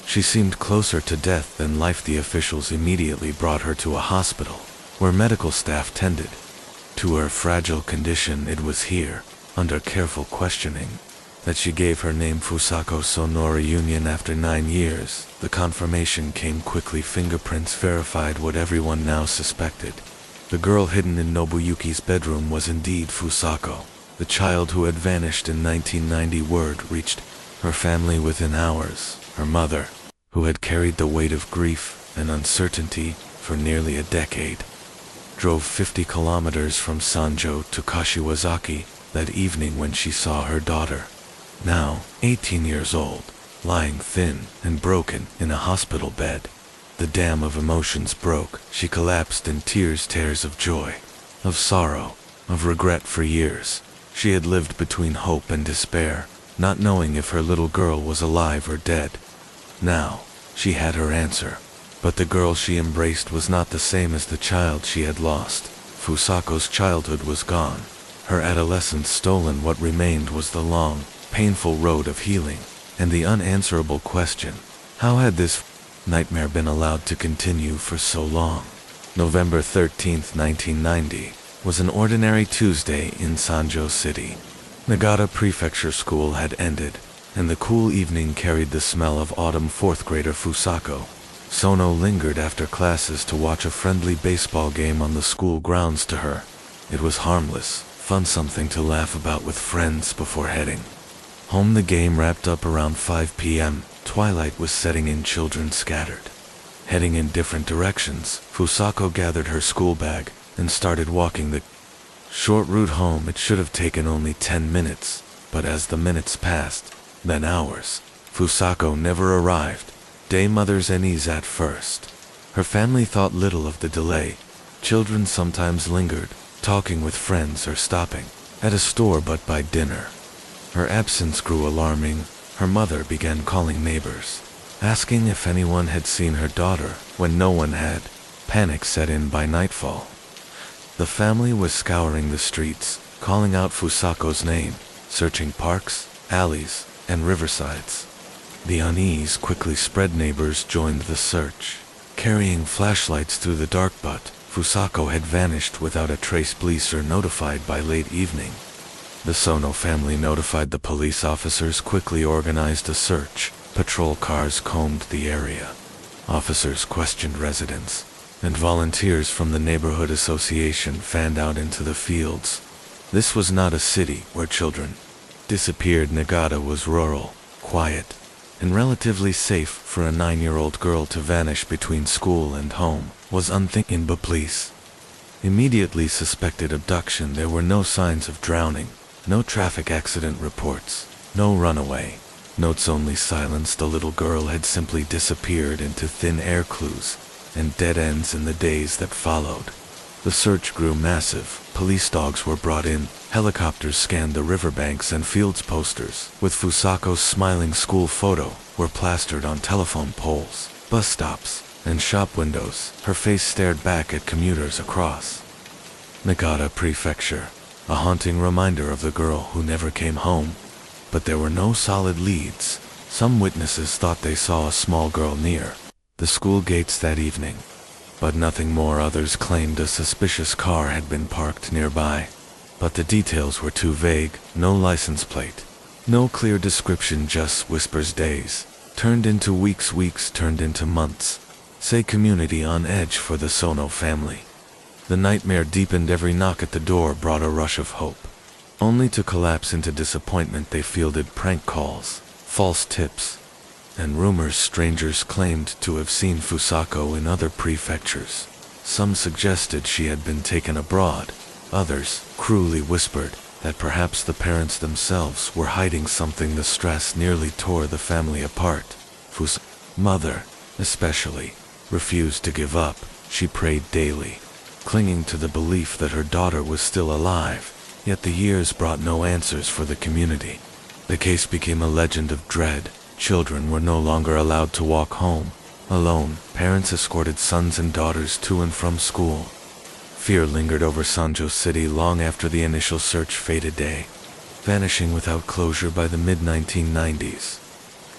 She seemed closer to death than life. The officials immediately brought her to a hospital, where medical staff tended to her fragile condition. It was here, under careful questioning, that she gave her name Fusako Sonora Union. After 9 years, the confirmation came quickly. Fingerprints verified what everyone now suspected. The girl hidden in Nobuyuki's bedroom was indeed Fusako, the child who had vanished in 1990. Word reached her family within hours. Her mother, who had carried the weight of grief and uncertainty for nearly a decade, drove 50 kilometers from Sanjo to Kashiwazaki that evening when she saw her daughter, now 18 years old, lying thin and broken in a hospital bed. The dam of emotions broke. She collapsed in tears of joy, of sorrow, of regret. For years, she had lived between hope and despair, not knowing if her little girl was alive or dead. Now, she had her answer. But the girl she embraced was not the same as the child she had lost. Fusako's childhood was gone, her adolescence stolen. What remained was the long, painful road of healing, and the unanswerable question: how had this nightmare been allowed to continue for so long? November 13th, 1990, was an ordinary Tuesday in Sanjo City. Nagata Prefecture School had ended, and the cool evening carried the smell of autumn. Fourth grader Fusako Sono lingered after classes to watch a friendly baseball game on the school grounds. To her, it was harmless fun, something to laugh about with friends before heading home. The game wrapped up around 5 p.m. Twilight was setting in. Children scattered, heading in different directions. Fusako gathered her school bag and started walking the short route home. It should have taken only 10 minutes, but as the minutes passed, then hours, Fusako never arrived. Day mother's unease at first. Her family thought little of the delay. Children sometimes lingered, talking with friends or stopping at a store, but by dinner, her absence grew alarming. Her mother began calling neighbors, asking if anyone had seen her daughter. When no one had, panic set in. By nightfall, the family was scouring the streets, calling out Fusako's name, searching parks, alleys, and riversides. The unease quickly spread. Neighbors joined the search, carrying flashlights through the dark, but Fusako had vanished without a trace. Police were notified by late evening. The Sono family notified the police. Officers quickly organized a search. Patrol cars combed the area. Officers questioned residents, and volunteers from the neighborhood association fanned out into the fields. This was not a city where children disappeared. Nagata was rural, quiet, and relatively safe. For a 9-year-old girl to vanish between school and home was unthinkable. But police immediately suspected abduction. There were no signs of drowning, no traffic accident reports, no runaway notes, only silence. The little girl had simply disappeared into thin air. Clues and dead ends in the days that followed. The search grew massive. Police dogs were brought in, helicopters scanned the riverbanks and fields. Posters with Fusako's smiling school photo were plastered on telephone poles, bus stops, and shop windows. Her face stared back at commuters across Nagata Prefecture, a haunting reminder of the girl who never came home. But there were no solid leads. Some witnesses thought they saw a small girl near the school gates that evening, but nothing more. Others claimed a suspicious car had been parked nearby, but the details were too vague. No license plate, no clear description, just whispers. Days turned into weeks, weeks turned into months. Say community on edge for the Sono family. The nightmare deepened. Every knock at the door brought a rush of hope, only to collapse into disappointment. They fielded prank calls, false tips, and rumors. Strangers claimed to have seen Fusako in other prefectures. Some suggested she had been taken abroad. Others cruelly whispered that perhaps the parents themselves were hiding something. The stress nearly tore the family apart. Fusako's mother, especially, refused to give up. She prayed daily, clinging to the belief that her daughter was still alive. Yet the years brought no answers for the community. The case became a legend of dread. Children were no longer allowed to walk home alone. Parents escorted sons and daughters to and from school. Fear lingered over Sanjo City long after the initial search faded away, vanishing without closure by the mid-1990s.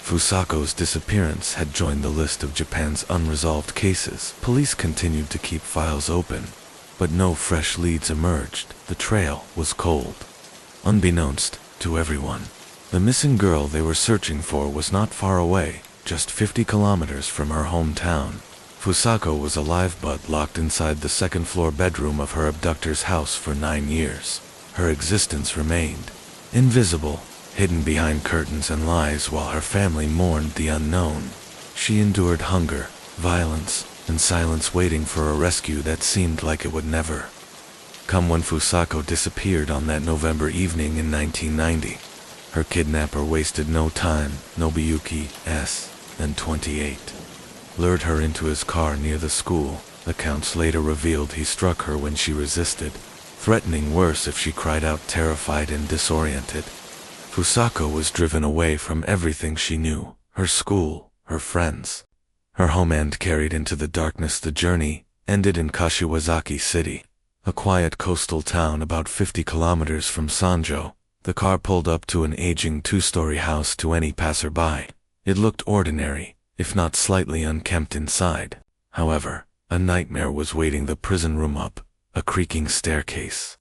Fusako's disappearance had joined the list of Japan's unresolved cases. Police continued to keep files open, but no fresh leads emerged. The trail was cold. Unbeknownst to everyone, the missing girl they were searching for was not far away, just 50 kilometers from her hometown. Fusako was alive but locked inside the second-floor bedroom of her abductor's house for 9 years. Her existence remained invisible, hidden behind curtains and lies while her family mourned the unknown. She endured hunger, violence, and silence, waiting for a rescue that seemed like it would never come. When Fusako disappeared on that November evening in 1990, her kidnapper wasted no time. Nobuyuki S. and 28. lured her into his car near the school. Accounts later revealed he struck her when she resisted, threatening worse if she cried out, terrified and disoriented. Fusako was driven away from everything she knew, her school, her friends, her home, and carried into the darkness. The journey ended in Kashiwazaki City, a quiet coastal town about 50 kilometers from Sanjo. The car pulled up to an aging two-story house. To any passerby, it looked ordinary, if not slightly unkempt inside. However, a nightmare was waiting. The prison room up a creaking staircase.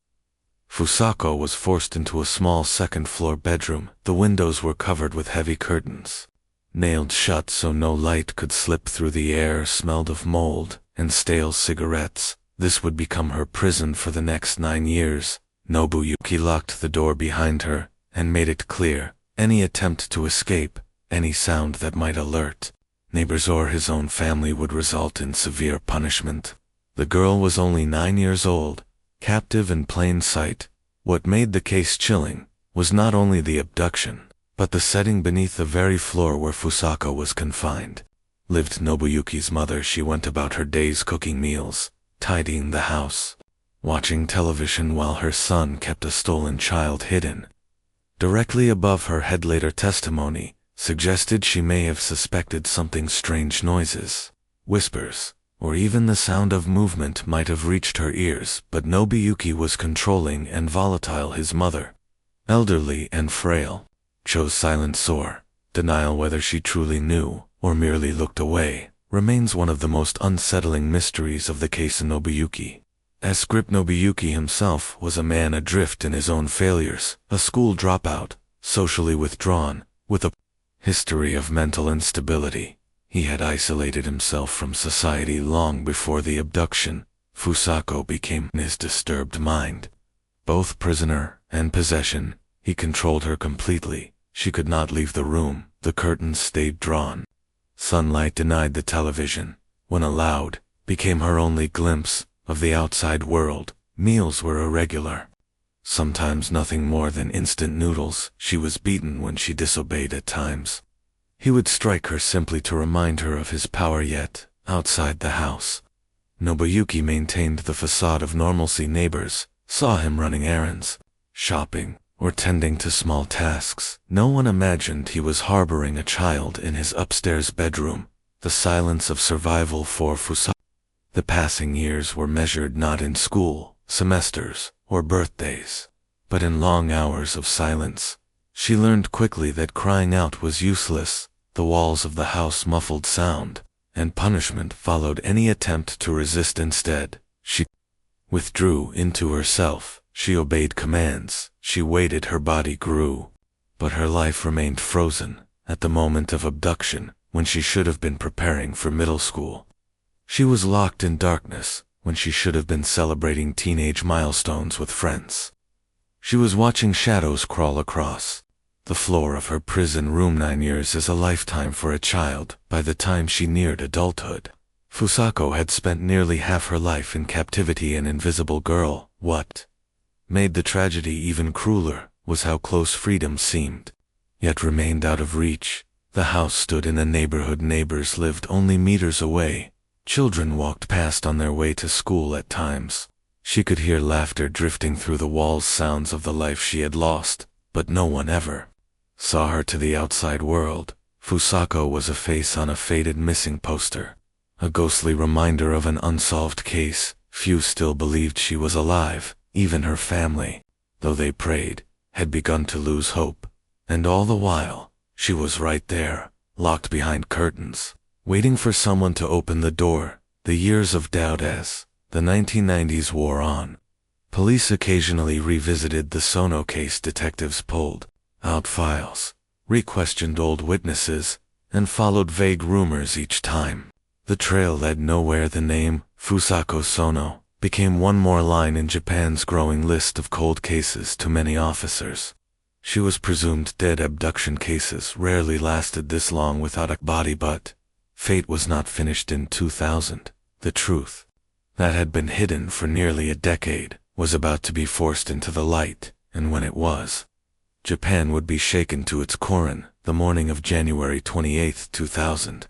Fusako was forced into a small second-floor bedroom. The windows were covered with heavy curtains, nailed shut so no light could slip through. The air smelled of mold and stale cigarettes. This would become her prison for the next 9 years. Nobuyuki locked the door behind her and made it clear any attempt to escape, any sound that might alert neighbors or his own family, would result in severe punishment. The girl was only 9 years old, captive in plain sight. What made the case chilling was not only the abduction, but the setting beneath the very floor where Fusako was confined. Lived Nobuyuki's mother. She went about her days cooking meals, tidying the house, watching television while her son kept a stolen child hidden directly above her head. Later testimony suggested she may have suspected something. Strange noises, whispers, or even the sound of movement might have reached her ears, but Nobuyuki was controlling and volatile. His mother, elderly and frail, chose silence or denial. Whether she truly knew or merely looked away remains one of the most unsettling mysteries of the case. Nobuyuki Nobuyuki himself was a man adrift in his own failures, a school dropout, socially withdrawn, with a history of mental instability. He had isolated himself from society long before the abduction. Fusako became his disturbed mind. Both prisoner and possession, he controlled her completely. She could not leave the room. The curtains stayed drawn. Sunlight denied. The television, when allowed, became her only glimpse of the outside world. Meals were irregular, sometimes nothing more than instant noodles. She was beaten when she disobeyed at times. He would strike her simply to remind her of his power. Yet, outside the house, Nobuyuki maintained the facade of normalcy. Neighbors saw him running errands, shopping, or tending to small tasks. No one imagined he was harboring a child in his upstairs bedroom. The silence of survival for Fusako. The passing years were measured not in school, semesters, or birthdays, but in long hours of silence. She learned quickly that crying out was useless. The walls of the house muffled sound, and punishment followed any attempt to resist. Instead, she withdrew into herself. She obeyed commands. She waited. Her body grew, but her life remained frozen. At the moment of abduction, when she should have been preparing for middle school, she was locked in darkness. When she should have been celebrating teenage milestones with friends, she was watching shadows crawl across the floor of her prison room. 9 years is a lifetime for a child. By the time she neared adulthood, Fusako had spent nearly half her life in captivity. An invisible girl. What made the tragedy even crueler was how close freedom seemed, yet remained out of reach. The house stood in a neighborhood neighbors lived only meters away. Children walked past on their way to school at times. She could hear laughter drifting through the walls, sounds of the life she had lost, but no one ever saw her. To the outside world, Fusako was a face on a faded missing poster, a ghostly reminder of an unsolved case. Few still believed she was alive, even her family, though they prayed, had begun to lose hope. And all the while, she was right there, locked behind curtains, waiting for someone to open the door. The years of doubt as the 1990s wore on. Police occasionally revisited the Sono case. Detectives pulled out files, re-questioned old witnesses, and followed vague rumors each time. The trail led nowhere. The name, Fusako Sono, became one more line in Japan's growing list of cold cases to many officers. She was presumed dead. Abduction cases rarely lasted this long without a body, but fate was not finished in 2000. The truth that had been hidden for nearly a decade was about to be forced into the light, and when it was, Japan would be shaken to its core. The morning of January 28, 2000,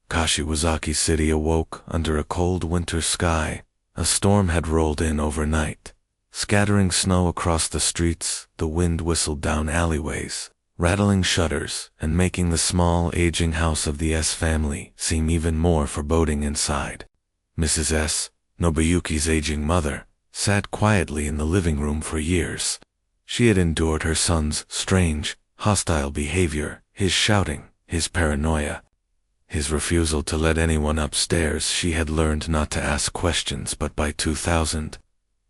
Kashiwazaki City awoke under a cold winter sky. A storm had rolled in overnight, scattering snow across the streets. The wind whistled down alleyways, rattling shutters and making the small, aging house of the S family seem even more foreboding inside. Mrs. S., Nobuyuki's aging mother, sat quietly in the living room for years. She had endured her son's strange, hostile behavior, his shouting, his paranoia, his refusal to let anyone upstairs. She had learned not to ask questions, but by 2000,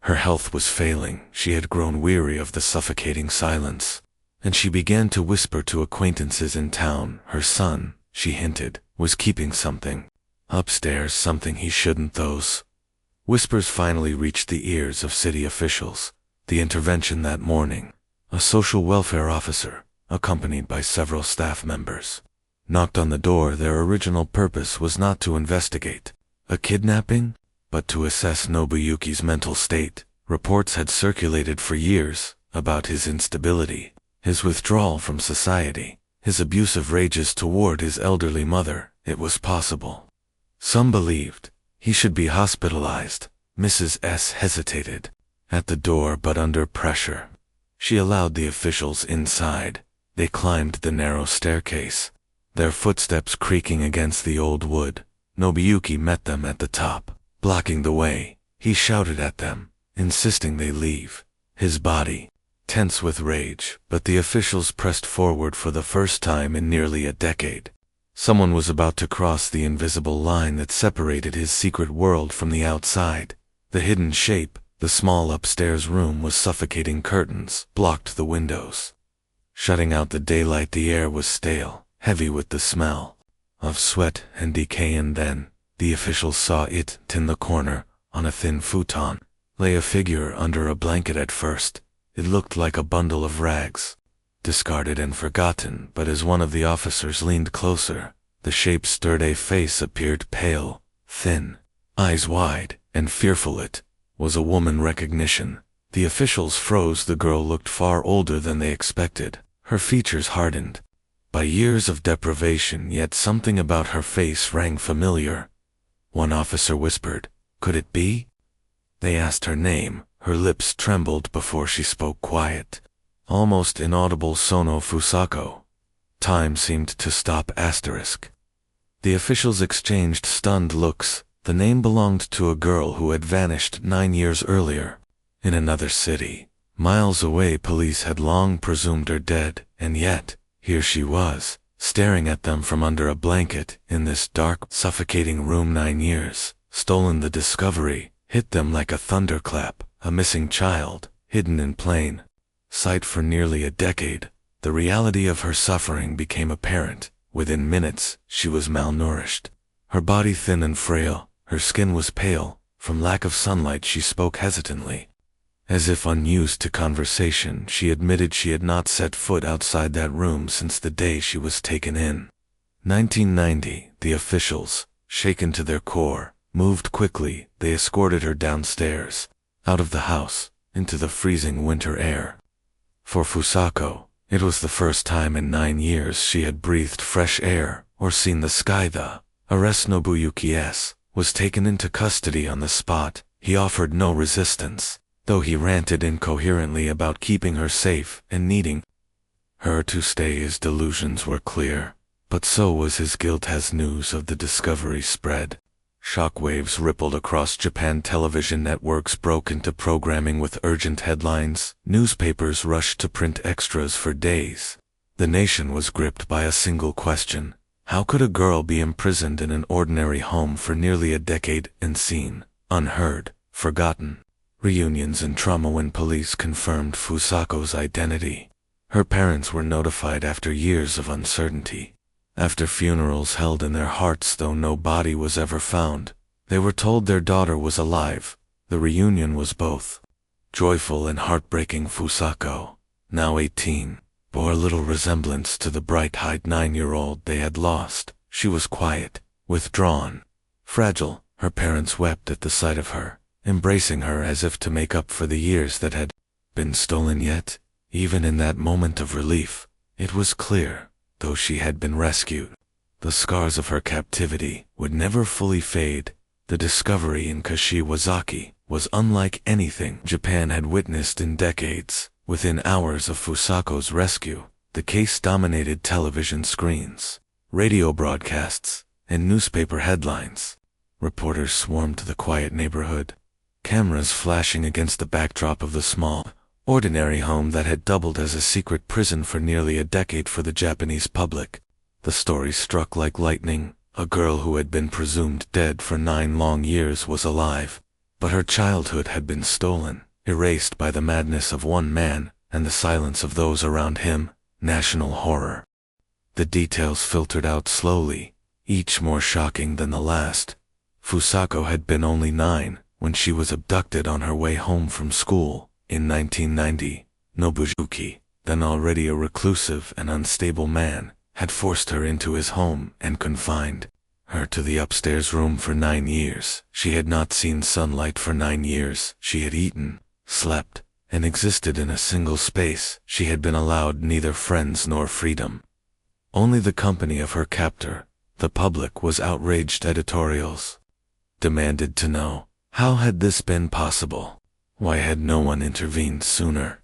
her health was failing. She had grown weary of the suffocating silence, and she began to whisper to acquaintances in town. Her son, she hinted, was keeping something upstairs, something he shouldn't. Those whispers finally reached the ears of city officials. The intervention that morning, a social welfare officer, accompanied by several staff members, knocked on the door. Their original purpose was not to investigate a kidnapping, but to assess Nobuyuki's mental state. Reports had circulated for years about his instability, his withdrawal from society, his abusive rages toward his elderly mother. It was possible, some believed, he should be hospitalized. Mrs. S. hesitated at the door, but under pressure, she allowed the officials inside. They climbed the narrow staircase, their footsteps creaking against the old wood. Nobuyuki met them at the top, blocking the way. He shouted at them, insisting they leave, his body tense with rage. But the officials pressed forward for the first time in nearly a decade. Someone was about to cross the invisible line that separated his secret world from the outside. The hidden shape, the small upstairs room, was suffocating. Curtains blocked the windows, shutting out the daylight. The air was stale, heavy with the smell of sweat and decay. And then, the officials saw it. In the corner, on a thin futon, lay a figure under a blanket. At first, it looked like a bundle of rags, discarded and forgotten, but as one of the officers leaned closer, the shape stirred. A face appeared, pale, thin, eyes wide, and fearful. It was a woman. Recognition. The officials froze. The girl looked far older than they expected, her features hardened by years of deprivation, yet something about her face rang familiar. One officer whispered, "Could it be?" They asked her name. Her lips trembled before she spoke. Quiet, almost inaudible. Sono Fusako. Time seemed to stop. The officials exchanged stunned looks. The name belonged to a girl who had vanished 9 years earlier, in another city, miles away. Police had long presumed her dead, and yet, here she was, staring at them from under a blanket, in this dark, suffocating room. 9 years. Stolen. The discovery hit them like a thunderclap. A missing child, hidden in plain sight for nearly a decade. The reality of her suffering became apparent. Within minutes, she was malnourished, her body thin and frail. Her skin was pale from lack of sunlight. She spoke hesitantly, as if unused to conversation. She admitted she had not set foot outside that room since the day she was taken in. 1990. The officials, shaken to their core, moved quickly. They escorted her downstairs, out of the house, into the freezing winter air. For Fusako, it was the first time in 9 years she had breathed fresh air or seen the sky. The arrest Nobuyuki S. was taken into custody on the spot. He offered no resistance, though he ranted incoherently about keeping her safe and needing her to stay. His delusions were clear, but so was his guilt as news of the discovery spread. Shockwaves rippled across Japan. Television networks broke into programming with urgent headlines. Newspapers rushed to print extras for days. The nation was gripped by a single question: how could a girl be imprisoned in an ordinary home for nearly a decade and seen, unheard, forgotten? Reunions and trauma. When police confirmed Fusako's identity, her parents were notified after years of uncertainty. After funerals held in their hearts, though no body was ever found, they were told their daughter was alive. The reunion was both joyful and heartbreaking. Fusako, now 18, bore little resemblance to the bright-eyed 9-year-old they had lost. She was quiet, withdrawn, fragile. Her parents wept at the sight of her, embracing her as if to make up for the years that had been stolen. Yet, even in that moment of relief, it was clear, though she had been rescued, the scars of her captivity would never fully fade. The discovery in Kashiwazaki was unlike anything Japan had witnessed in decades. Within hours of Fusako's rescue, the case dominated television screens, radio broadcasts, and newspaper headlines. Reporters swarmed the quiet neighborhood, cameras flashing against the backdrop of the small, ordinary home that had doubled as a secret prison for nearly a decade for the Japanese public. The story struck like lightning. A girl who had been presumed dead for 9 long years was alive, but her childhood had been stolen, erased by the madness of one man and the silence of those around him. National horror. The details filtered out slowly, each more shocking than the last. Fusako had been only 9 when she was abducted on her way home from school. In 1990, Nobuyuki, then already a reclusive and unstable man, had forced her into his home and confined her to the upstairs room for 9 years. She had not seen sunlight for 9 years. She had eaten, slept, and existed in a single space. She had been allowed neither friends nor freedom, only the company of her captor. The public was outraged. Editorials demanded to know, how had this been possible? Why had no one intervened sooner?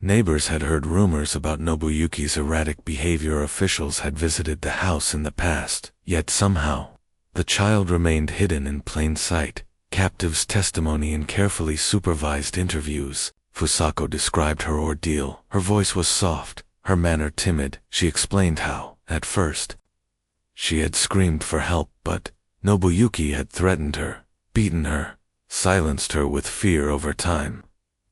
Neighbors had heard rumors about Nobuyuki's erratic behavior. Officials had visited the house in the past, yet somehow, the child remained hidden in plain sight. Captives' testimony in carefully supervised interviews. Fusako described her ordeal. Her voice was soft, her manner timid. She explained how, at first, she had screamed for help, but Nobuyuki had threatened her, beaten her, silenced her with fear. Over time,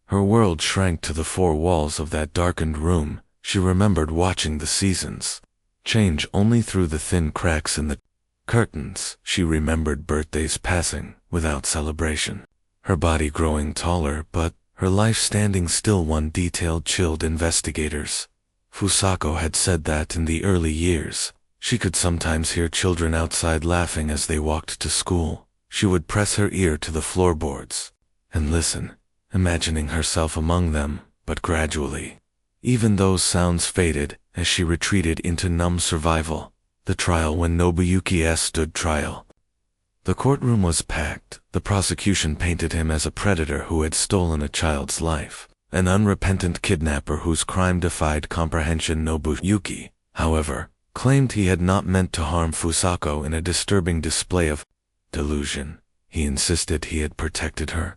her world shrank to the 4 walls of that darkened room. She remembered watching the seasons change only through the thin cracks in the curtains. She remembered birthdays passing without celebration, her body growing taller, but her life standing still. One detail chilled investigators. Fusako had said that in the early years, she could sometimes hear children outside laughing as they walked to school. She would press her ear to the floorboards and listen, imagining herself among them, but gradually, even those sounds faded as she retreated into numb survival. The trial. When Nobuyuki S. stood trial, the courtroom was packed. The prosecution painted him as a predator who had stolen a child's life, an unrepentant kidnapper whose crime defied comprehension. Nobuyuki, however, claimed he had not meant to harm Fusako in a disturbing display of delusion. He insisted he had protected her,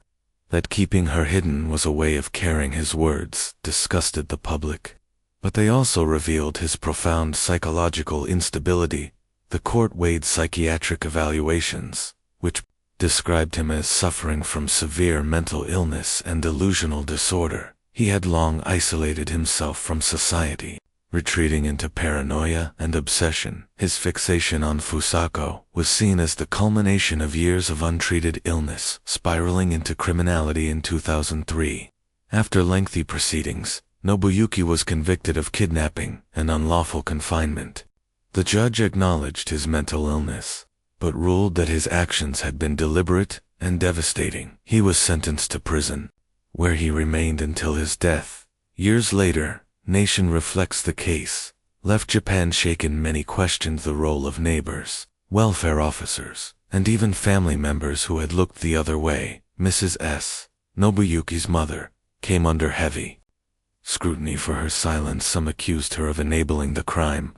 that keeping her hidden was a way of caring. His words disgusted the public, but they also revealed his profound psychological instability. The court weighed psychiatric evaluations, which described him as suffering from severe mental illness and delusional disorder. He had long isolated himself from society, retreating into paranoia and obsession. His fixation on Fusako was seen as the culmination of years of untreated illness, spiraling into criminality. In 2003, after lengthy proceedings, Nobuyuki was convicted of kidnapping and unlawful confinement. The judge acknowledged his mental illness, but ruled that his actions had been deliberate and devastating. He was sentenced to prison, where he remained until his death. Years later, Nation reflects the case, left Japan shaken. Many questioned the role of neighbors, welfare officers, and even family members who had looked the other way. Mrs. S., Nobuyuki's mother, came under heavy scrutiny for her silence. Some accused her of enabling the crime.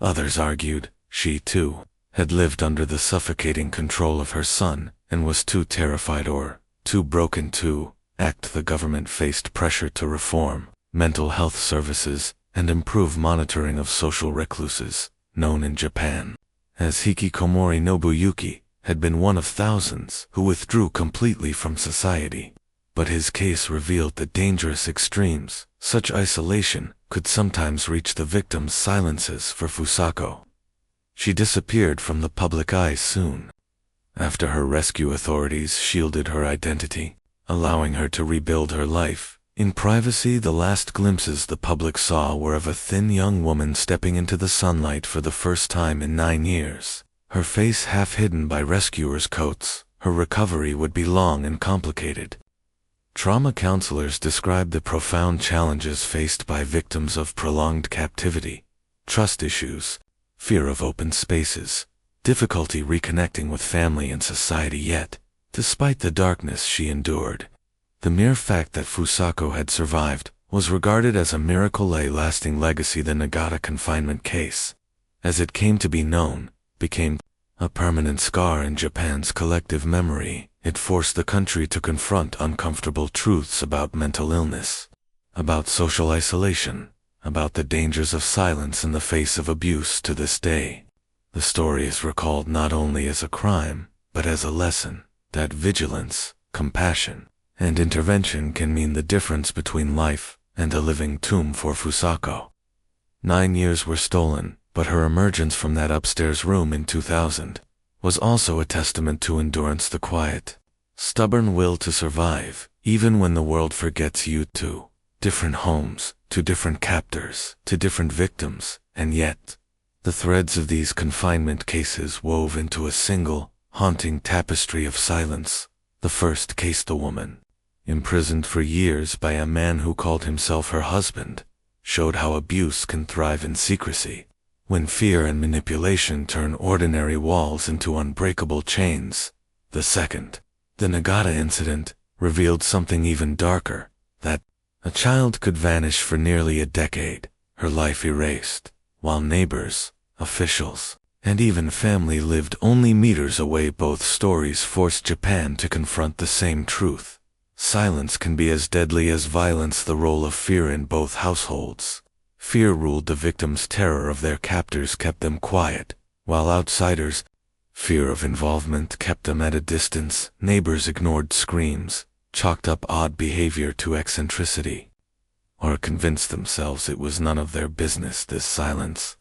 Others argued she, too, had lived under the suffocating control of her son and was too terrified or too broken to act. The government faced pressure to reform mental health services and improve monitoring of social recluses, known in Japan as hikikomori. Nobuyuki had been one of thousands who withdrew completely from society. But his case revealed the dangerous extremes. Such isolation could sometimes reach the victim's silences. For Fusako, she disappeared from the public eye soon after her rescue. Authorities shielded her identity, allowing her to rebuild her life in privacy. The last glimpses the public saw were of a thin young woman stepping into the sunlight for the first time in 9 years, her face half hidden by rescuers' coats. Her recovery would be long and complicated. Trauma counselors described the profound challenges faced by victims of prolonged captivity: trust issues, fear of open spaces, difficulty reconnecting with family and society. Yet, despite the darkness she endured, the mere fact that Fusako had survived was regarded as a miracle, a lasting legacy. The Nagata confinement case, as it came to be known, became a permanent scar in Japan's collective memory. It forced the country to confront uncomfortable truths about mental illness, about social isolation, about the dangers of silence in the face of abuse. To this day, the story is recalled not only as a crime, but as a lesson that vigilance, compassion, and intervention can mean the difference between life and a living tomb. For Fusako, 9 years were stolen, but her emergence from that upstairs room in 2000 was also a testament to endurance, the quiet, stubborn will to survive, even when the world forgets you. To different homes, to different captors, to different victims, and yet, the threads of these confinement cases wove into a single, haunting tapestry of silence. The first case, the woman, imprisoned for years by a man who called himself her husband, showed how abuse can thrive in secrecy, when fear and manipulation turn ordinary walls into unbreakable chains. The second, the Nagata incident, revealed something even darker, that a child could vanish for nearly a decade, her life erased, while neighbors, officials, and even family lived only meters away. Both stories forced Japan to confront the same truth: silence can be as deadly as violence. The role of fear in both households. Fear ruled the victims. Terror of their captors kept them quiet, while outsiders' fear of involvement kept them at a distance. Neighbors ignored screams, chalked up odd behavior to eccentricity, or convinced themselves it was none of their business. This silence,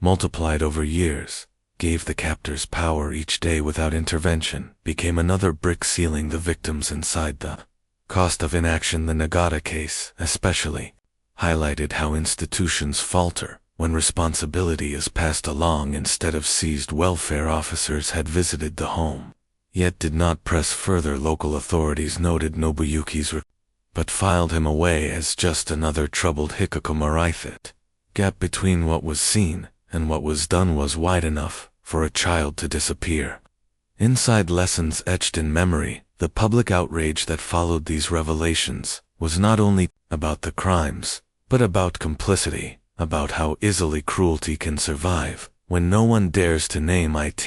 multiplied over years, gave the captors power. Each day without intervention became another brick sealing the victims inside. The cost of inaction. The Nagata case, especially, highlighted how institutions falter when responsibility is passed along instead of seized. Welfare officers had visited the home, yet did not press further. Local authorities noted Nobuyuki's but filed him away as just another troubled hikikomori. The gap between what was seen and what was done was wide enough for a child to disappear. Inside lessons etched in memory. The public outrage that followed these revelations was not only about the crimes, but about complicity, about how easily cruelty can survive when no one dares to name it.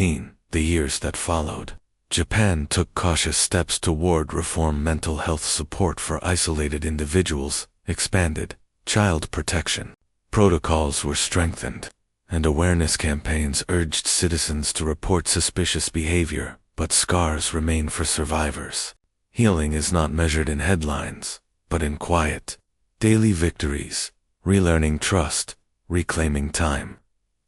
The years that followed, Japan took cautious steps toward reform. Mental health support for isolated individuals expanded, child protection protocols were strengthened, and awareness campaigns urged citizens to report suspicious behavior. But scars remain for survivors. Healing is not measured in headlines, but in quiet, daily victories, relearning trust, reclaiming time,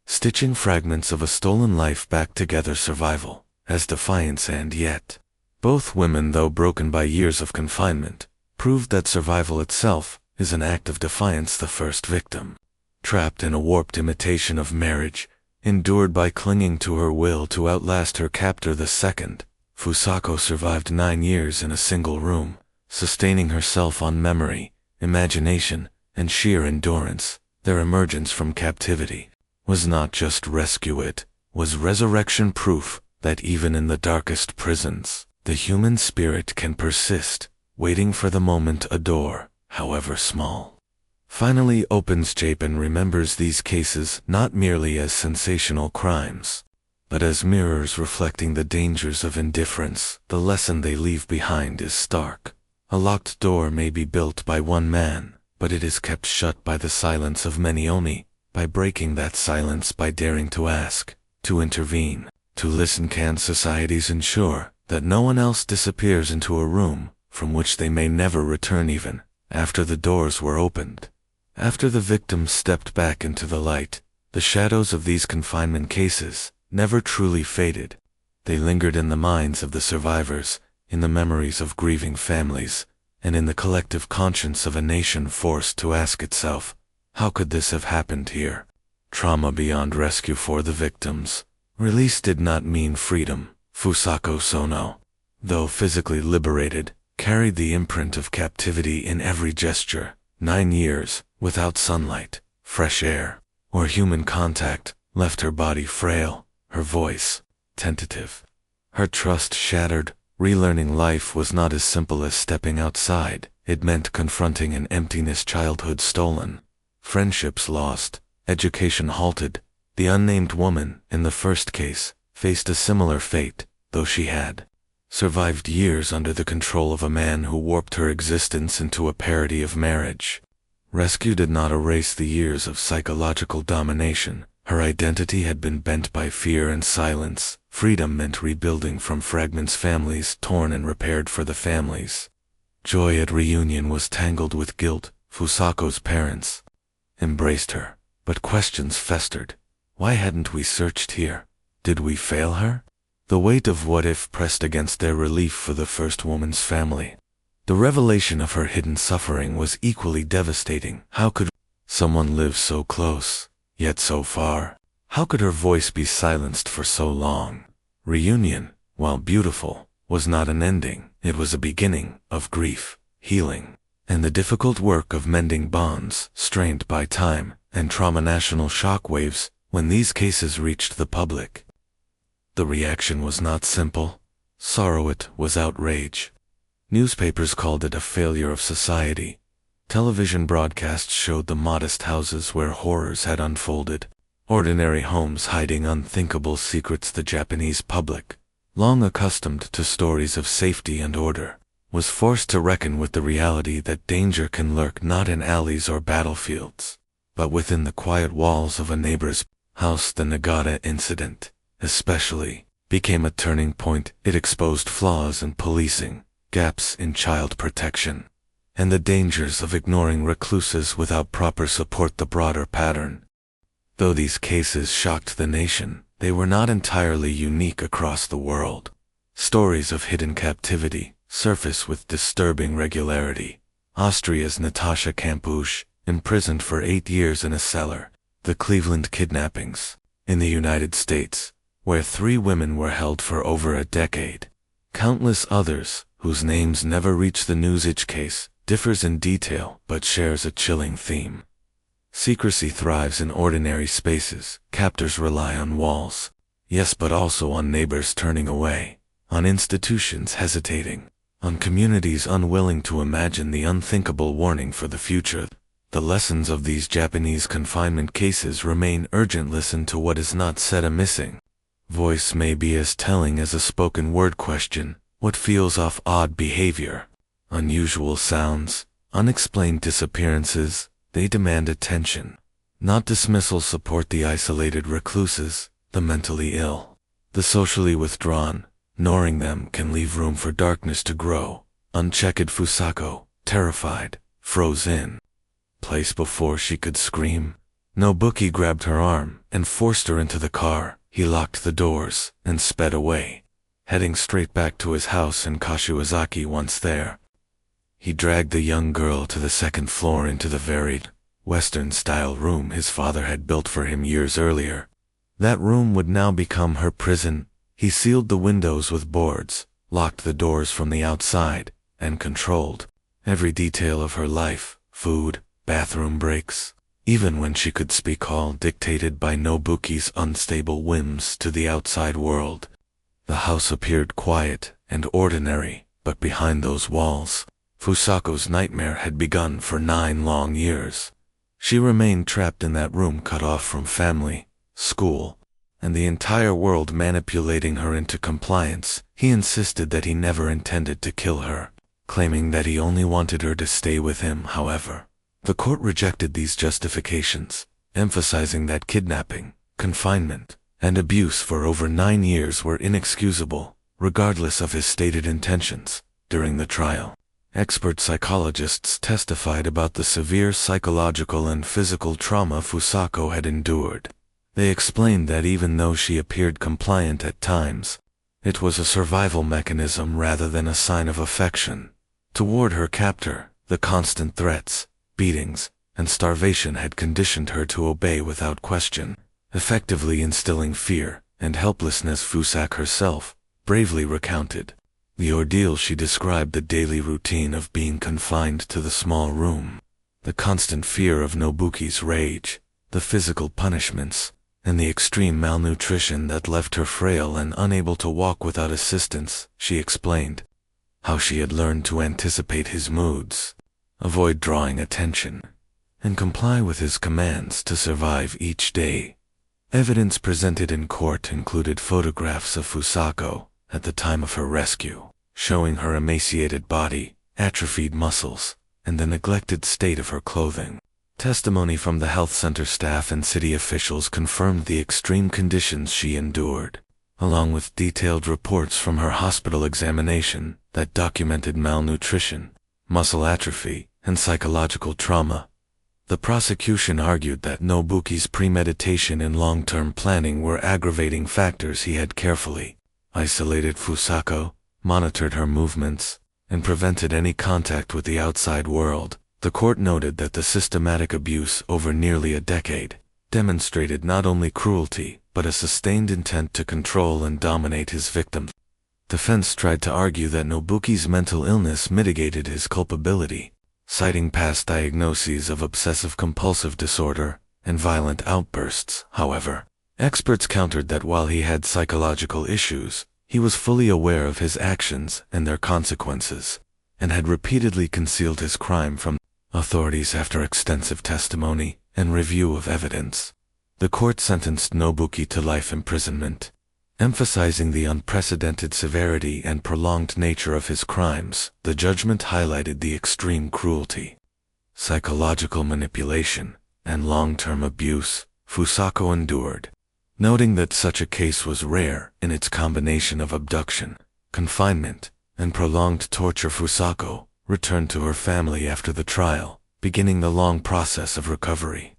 stitching fragments of a stolen life back together. Survival as defiance. And yet, both women, though broken by years of confinement, proved that survival itself is an act of defiance. The first victim, trapped in a warped imitation of marriage, endured by clinging to her will to outlast her captor. The second, Fusako, survived 9 years in a single room, sustaining herself on memory, imagination, and sheer endurance. Their emergence from captivity was not just rescue, it was resurrection proof that even in the darkest prisons, the human spirit can persist, waiting for the moment a door, however small, finally opens. Chapin remembers these cases not merely as sensational crimes, but as mirrors reflecting the dangers of indifference. The lesson they leave behind is stark. A locked door may be built by one man, but it is kept shut by the silence of many. Only by breaking that silence, by daring to ask, to intervene, to listen, can societies ensure that no one else disappears into a room from which they may never return even after the doors were opened. After the victims stepped back into the light, the shadows of these confinement cases never truly faded. They lingered in the minds of the survivors, in the memories of grieving families, and in the collective conscience of a nation forced to ask itself, how could this have happened here? Trauma beyond rescue for the victims. Release did not mean freedom. Fusako Sono, though physically liberated, carried the imprint of captivity in every gesture. 9 years, without sunlight, fresh air, or human contact, left her body frail, her voice tentative, her trust shattered. Relearning life was not as simple as stepping outside. It meant confronting an emptiness, childhood stolen, friendships lost, education halted. The unnamed woman, in the first case, faced a similar fate, though she had survived years under the control of a man who warped her existence into a parody of marriage. Rescue did not erase the years of psychological domination. Her identity had been bent by fear and silence. Freedom meant rebuilding from fragments, families torn and repaired for the families. Joy at reunion was tangled with guilt. Fusako's parents embraced her, but questions festered. Why hadn't we searched here? Did we fail her? The weight of what if pressed against their relief for the first woman's family. The revelation of her hidden suffering was equally devastating. How could someone live so close, yet so far? How could her voice be silenced for so long? Reunion, while beautiful, was not an ending. It was a beginning of grief, healing, and the difficult work of mending bonds strained by time and trauma. National shockwaves. When these cases reached the public, the reaction was not simple. Sorrow, it was outrage. Newspapers called it a failure of society. Television broadcasts showed the modest houses where horrors had unfolded, ordinary homes hiding unthinkable secrets. The Japanese public, long accustomed to stories of safety and order, was forced to reckon with the reality that danger can lurk not in alleys or battlefields, but within the quiet walls of a neighbor's house. The Nagata incident, especially, became a turning point. It exposed flaws in policing, gaps in child protection, and the dangers of ignoring recluses without proper support. The broader pattern. Though these cases shocked the nation, they were not entirely unique across the world. Stories of hidden captivity surface with disturbing regularity. Austria's Natasha Kampusch, imprisoned for 8 years in a cellar. The Cleveland kidnappings, in the United States, where 3 women were held for over a decade. Countless others, whose names never reach the news. Each case differs in detail but shares a chilling theme. Secrecy thrives in ordinary spaces. Captors rely on walls, yes, but also on neighbors turning away, on institutions hesitating, on communities unwilling to imagine the unthinkable. Warning for the future. The lessons of these Japanese confinement cases remain urgent. Listen to what is not said. A missing voice may be as telling as a spoken word question. What feels off? Odd behavior, unusual sounds, unexplained disappearances. They demand attention, not dismissal. Support the isolated recluses, the mentally ill, the socially withdrawn. Ignoring them can leave room for darkness to grow. Unchecked. Fusako, terrified, froze in place before she could scream. Nobuki grabbed her arm and forced her into the car. He locked the doors and sped away, heading straight back to his house in Kashiwazaki. Once there, he dragged the young girl to the 2nd floor into the varied, Western-style room his father had built for him years earlier. That room would now become her prison. He sealed the windows with boards, locked the doors from the outside, and controlled every detail of her life, food, bathroom breaks, even when she could speak, all dictated by Nobuki's unstable whims to the outside world. The house appeared quiet and ordinary, but behind those walls, Fusako's nightmare had begun for 9 long years. She remained trapped in that room, cut off from family, school, and the entire world, manipulating her into compliance. He insisted that he never intended to kill her, claiming that he only wanted her to stay with him. However, the court rejected these justifications, emphasizing that kidnapping, confinement, and abuse for over 9 years were inexcusable, regardless of his stated intentions. During the trial, expert psychologists testified about the severe psychological and physical trauma Fusako had endured. They explained that even though she appeared compliant at times, it was a survival mechanism rather than a sign of affection toward her captor. The constant threats, beatings, and starvation had conditioned her to obey without question, effectively instilling fear and helplessness. Fusako herself bravely recounted the ordeal. She described the daily routine of being confined to the small room, the constant fear of Nobuki's rage, the physical punishments, and the extreme malnutrition that left her frail and unable to walk without assistance. She explained how she had learned to anticipate his moods, avoid drawing attention, and comply with his commands to survive each day. Evidence presented in court included photographs of Fusako at the time of her rescue, showing her emaciated body, atrophied muscles, and the neglected state of her clothing. Testimony from the health center staff and city officials confirmed the extreme conditions she endured, along with detailed reports from her hospital examination that documented malnutrition, muscle atrophy, and psychological trauma. The prosecution argued that Nobuki's premeditation and long-term planning were aggravating factors. He had carefully isolated Fusako, monitored her movements, and prevented any contact with the outside world. The court noted that the systematic abuse over nearly a decade demonstrated not only cruelty, but a sustained intent to control and dominate his victim. Defense tried to argue that Nobuki's mental illness mitigated his culpability, citing past diagnoses of obsessive-compulsive disorder and violent outbursts. However, experts countered that while he had psychological issues, he was fully aware of his actions and their consequences, and had repeatedly concealed his crime from authorities. After extensive testimony and review of evidence, the court sentenced Nobuki to life imprisonment, emphasizing the unprecedented severity and prolonged nature of his crimes. The judgment highlighted the extreme cruelty, psychological manipulation, and long-term abuse Fusako endured, noting that such a case was rare in its combination of abduction, confinement, and prolonged torture. Fusako returned to her family after the trial, beginning the long process of recovery.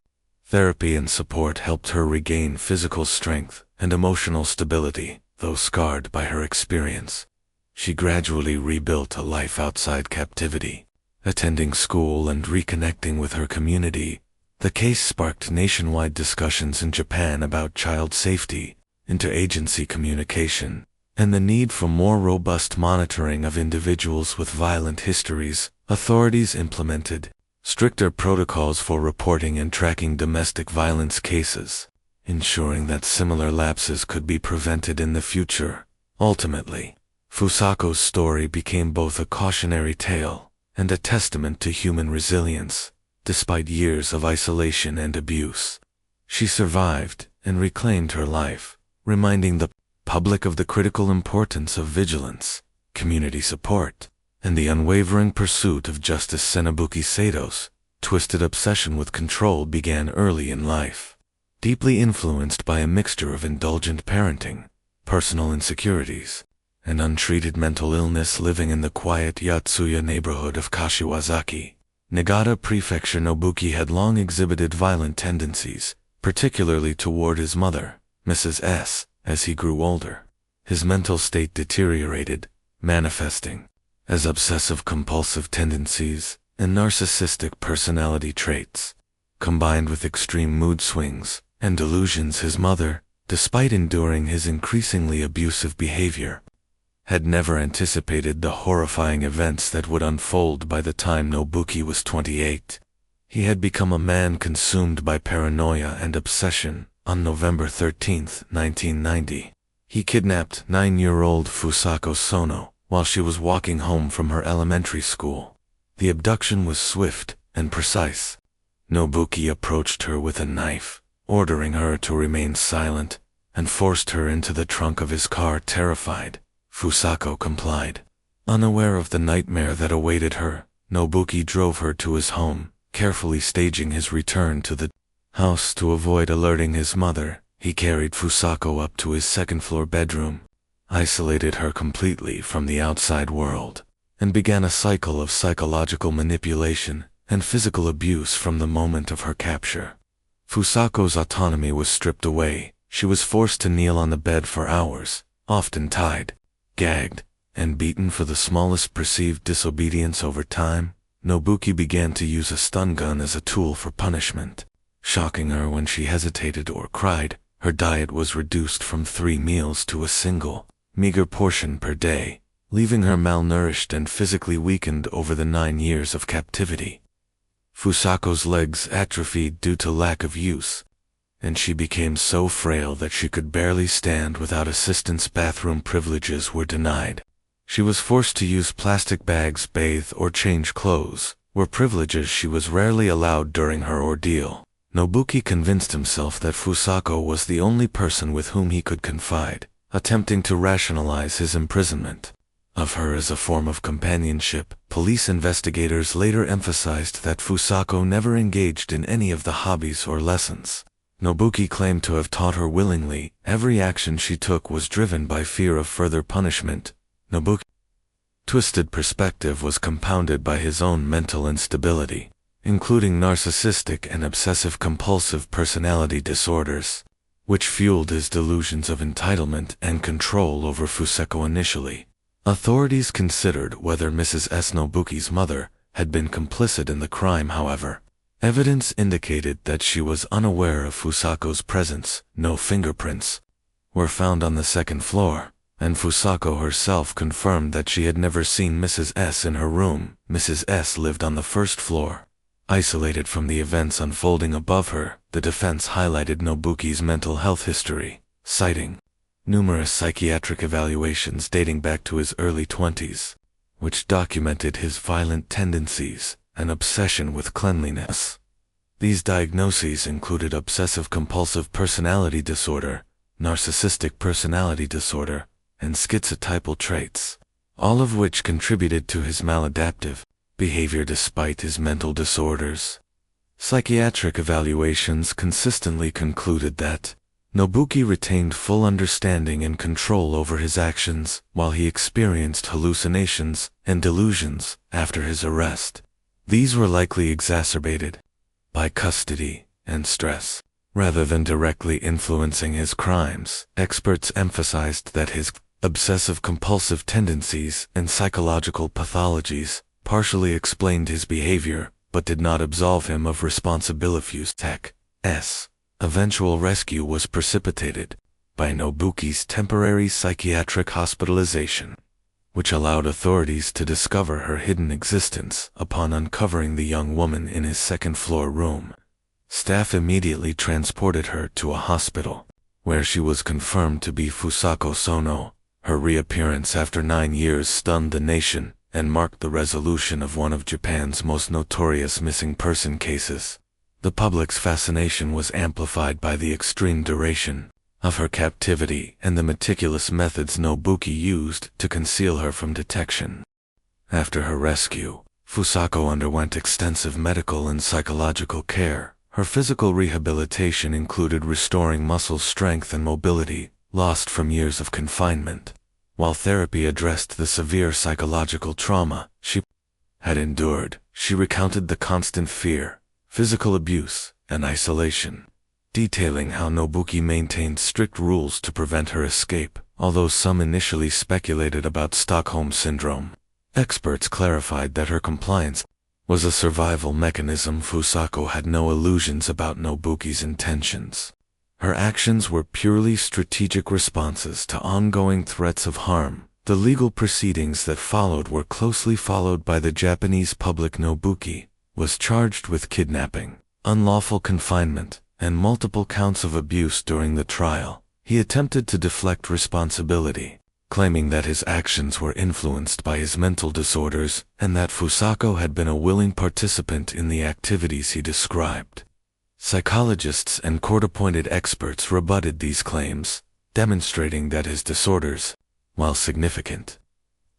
Therapy and support helped her regain physical strength and emotional stability. Though scarred by her experience, she gradually rebuilt a life outside captivity, attending school and reconnecting with her community. The case sparked nationwide discussions in Japan about child safety, interagency communication, and the need for more robust monitoring of individuals with violent histories. Authorities implemented stricter protocols for reporting and tracking domestic violence cases, ensuring that similar lapses could be prevented in the future. Ultimately, Fusako's story became both a cautionary tale and a testament to human resilience. Despite years of isolation and abuse, she survived and reclaimed her life, reminding the public of the critical importance of vigilance, community support, and the unwavering pursuit of justice. Nobuki Sato's twisted obsession with control began early in life, deeply influenced by a mixture of indulgent parenting, personal insecurities, and untreated mental illness. Living in the quiet Yatsuya neighborhood of Kashiwazaki, Niigata Prefecture, Nobuki had long exhibited violent tendencies, particularly toward his mother, Mrs. S. As he grew older, his mental state deteriorated, manifesting as obsessive-compulsive tendencies and narcissistic personality traits, combined with extreme mood swings and delusions. His mother, despite enduring his increasingly abusive behavior, had never anticipated the horrifying events that would unfold by the time Nobuki was 28. He had become a man consumed by paranoia and obsession. On November 13, 1990, he kidnapped 9-year-old Fusako Sono while she was walking home from her elementary school. The abduction was swift and precise. Nobuki approached her with a knife, ordering her to remain silent, and forced her into the trunk of his car. Terrified, Fusako complied. Unaware of the nightmare that awaited her, Nobuki drove her to his home, carefully staging his return to the house to avoid alerting his mother. He carried Fusako up to his second-floor bedroom, isolated her completely from the outside world, and began a cycle of psychological manipulation and physical abuse from the moment of her capture. Fusako's autonomy was stripped away. She was forced to kneel on the bed for hours, often tied, gagged, and beaten for the smallest perceived disobedience. Over time, Nobuki began to use a stun gun as a tool for punishment. Shocking her when she hesitated or cried, her diet was reduced from 3 meals to a single, meager portion per day, leaving her malnourished and physically weakened over the 9 years of captivity. Fusako's legs atrophied due to lack of use, and she became so frail that she could barely stand without assistance. Bathroom privileges were denied. She was forced to use plastic bags, bathe, or change clothes, were privileges she was rarely allowed during her ordeal. Nobuki convinced himself that Fusako was the only person with whom he could confide, attempting to rationalize his imprisonment of her as a form of companionship. Police investigators later emphasized that Fusako never engaged in any of the hobbies or lessons Nobuki claimed to have taught her willingly. Every action she took was driven by fear of further punishment. Nobuki's twisted perspective was compounded by his own mental instability, including narcissistic and obsessive-compulsive personality disorders, which fueled his delusions of entitlement and control over Fusako. Initially, authorities considered whether Mrs. S. Nobuki's mother had been complicit in the crime. However, evidence indicated that she was unaware of Fusako's presence. No fingerprints were found on the second floor, and Fusako herself confirmed that she had never seen Mrs. S. in her room. Mrs. S. lived on the first floor, isolated from the events unfolding above her. The defense highlighted Nobuki's mental health history, citing numerous psychiatric evaluations dating back to his early 20s, which documented his violent tendencies and obsession with cleanliness. These diagnoses included obsessive-compulsive personality disorder, narcissistic personality disorder, and schizotypal traits, all of which contributed to his maladaptive behavior despite his mental disorders. Psychiatric evaluations consistently concluded that Nobuki retained full understanding and control over his actions while he experienced hallucinations and delusions after his arrest. These were likely exacerbated by custody and stress, rather than directly influencing his crimes. Experts emphasized that his obsessive-compulsive tendencies and psychological pathologies partially explained his behavior, but did not absolve him of responsibility. Fusako's eventual rescue was precipitated by Nobuki's temporary psychiatric hospitalization, which allowed authorities to discover her hidden existence. Upon uncovering the young woman in his second-floor room, staff immediately transported her to a hospital, where she was confirmed to be Fusako Sono. Her reappearance after 9 years stunned the nation and marked the resolution of one of Japan's most notorious missing person cases. The public's fascination was amplified by the extreme duration of her captivity and the meticulous methods Nobuki used to conceal her from detection. After her rescue, Fusako underwent extensive medical and psychological care. Her physical rehabilitation included restoring muscle strength and mobility lost from years of confinement, while therapy addressed the severe psychological trauma she had endured. She recounted the constant fear, physical abuse, and isolation, detailing how Nobuki maintained strict rules to prevent her escape. Although some initially speculated about Stockholm Syndrome, experts clarified that her compliance was a survival mechanism. Fusako had no illusions about Nobuki's intentions. Her actions were purely strategic responses to ongoing threats of harm. The legal proceedings that followed were closely followed by the Japanese public. Nobuki was charged with kidnapping, unlawful confinement, and multiple counts of abuse during the trial. He attempted to deflect responsibility, claiming that his actions were influenced by his mental disorders and that Fusako had been a willing participant in the activities he described. Psychologists and court-appointed experts rebutted these claims, demonstrating that his disorders, while significant,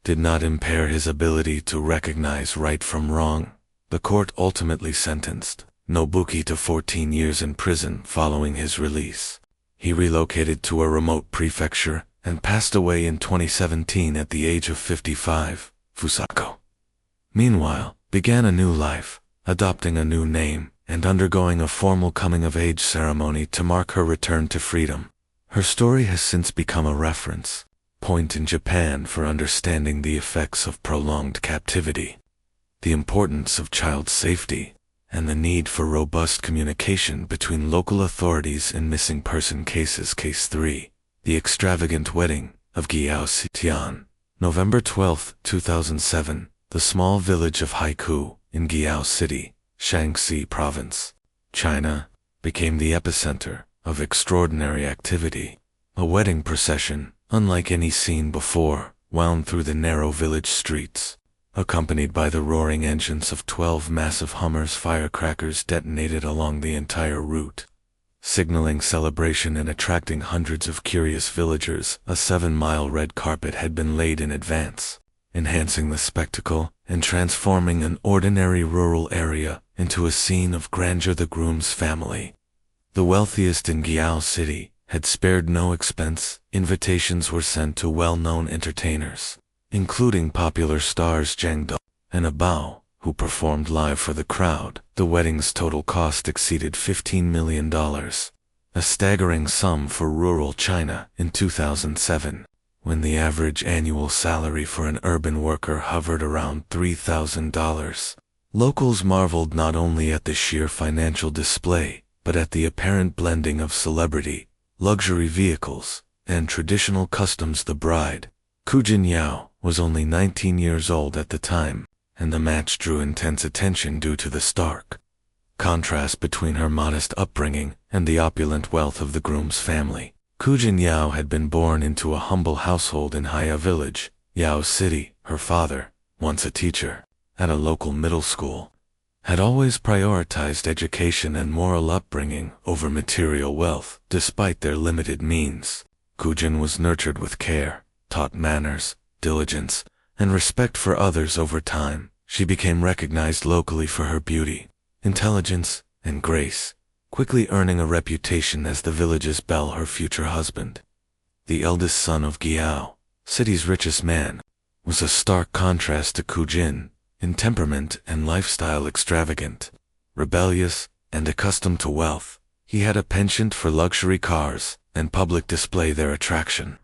did not impair his ability to recognize right from wrong. The court ultimately sentenced Nobuki to 14 years in prison following his release. He relocated to a remote prefecture and passed away in 2017 at the age of 55. Fusako, meanwhile, began a new life, adopting a new name and undergoing a formal coming-of-age ceremony to mark her return to freedom. Her story has since become a reference point in Japan for understanding the effects of prolonged captivity, the importance of child safety, and the need for robust communication between local authorities in missing person cases. Case 3. The Extravagant Wedding of Gyao Tian. November 12, 2007, the small village of Haikou in Gyao City, Shaanxi Province, China, became the epicenter of extraordinary activity. A wedding procession, unlike any seen before, wound through the narrow village streets. Accompanied by the roaring engines of 12 massive Hummers, firecrackers detonated along the entire route, signaling celebration and attracting hundreds of curious villagers. A 7-mile red carpet had been laid in advance, enhancing the spectacle and transforming an ordinary rural area into a scene of grandeur. The groom's family, the wealthiest in Gyao City, had spared no expense. Invitations were sent to well-known entertainers, including popular stars Zhang De and Abao, who performed live for the crowd. The wedding's total cost exceeded $15 million, a staggering sum for rural China in 2007, when the average annual salary for an urban worker hovered around $3,000. Locals marveled not only at the sheer financial display, but at the apparent blending of celebrity, luxury vehicles, and traditional customs. The bride, Ku Jinyao, was only 19 years old at the time, and the match drew intense attention due to the stark contrast between her modest upbringing and the opulent wealth of the groom's family. Ku Jinyao had been born into a humble household in Haya Village, Yao City. Her father, once a teacher at a local middle school, had always prioritized education and moral upbringing over material wealth. Despite their limited means, Kujin was nurtured with care, taught manners, diligence, and respect for others. Over time, she became recognized locally for her beauty, intelligence, and grace, quickly earning a reputation as the village's belle. Her future husband, the eldest son of Gyao, city's richest man, was a stark contrast to Kujin. In temperament and lifestyle extravagant, rebellious, and accustomed to wealth, he had a penchant for luxury cars and public display. Their attraction,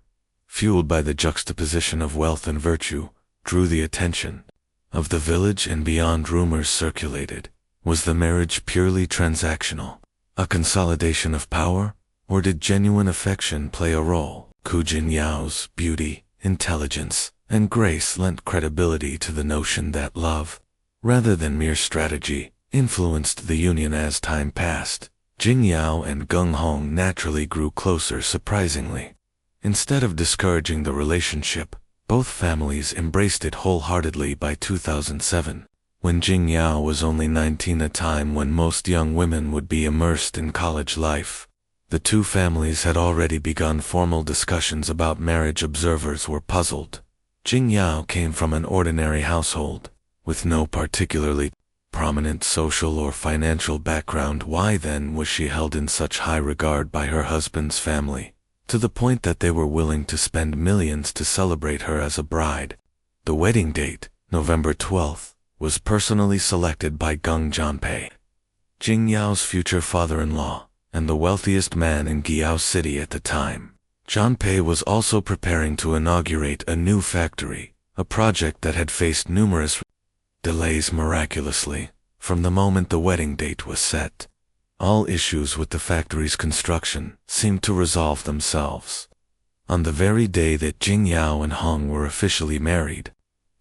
fueled by the juxtaposition of wealth and virtue, drew the attention of the village and beyond. Rumors circulated. Was the marriage purely transactional, a consolidation of power, or did genuine affection play a role? Ku Jinyao's beauty, intelligence, and grace lent credibility to the notion that love, rather than mere strategy, influenced the union. As time passed, Jingyao and Gung Hong naturally grew closer. Surprisingly, instead of discouraging the relationship, both families embraced it wholeheartedly. By 2007, when Jingyao was only 19, a time when most young women would be immersed in college life, the two families had already begun formal discussions about marriage. Observers were puzzled. Jingyao came from an ordinary household, with no particularly prominent social or financial background. Why then was she held in such high regard by her husband's family, to the point that they were willing to spend millions to celebrate her as a bride? The wedding date, November 12th, was personally selected by Gung Janpei, Jingyao's future father-in-law, and the wealthiest man in Gyao City at the time. Janpei was also preparing to inaugurate a new factory, a project that had faced numerous delays. Miraculously, from the moment the wedding date was set, all issues with the factory's construction seemed to resolve themselves. on the very day that Jing Yao and Hong were officially married.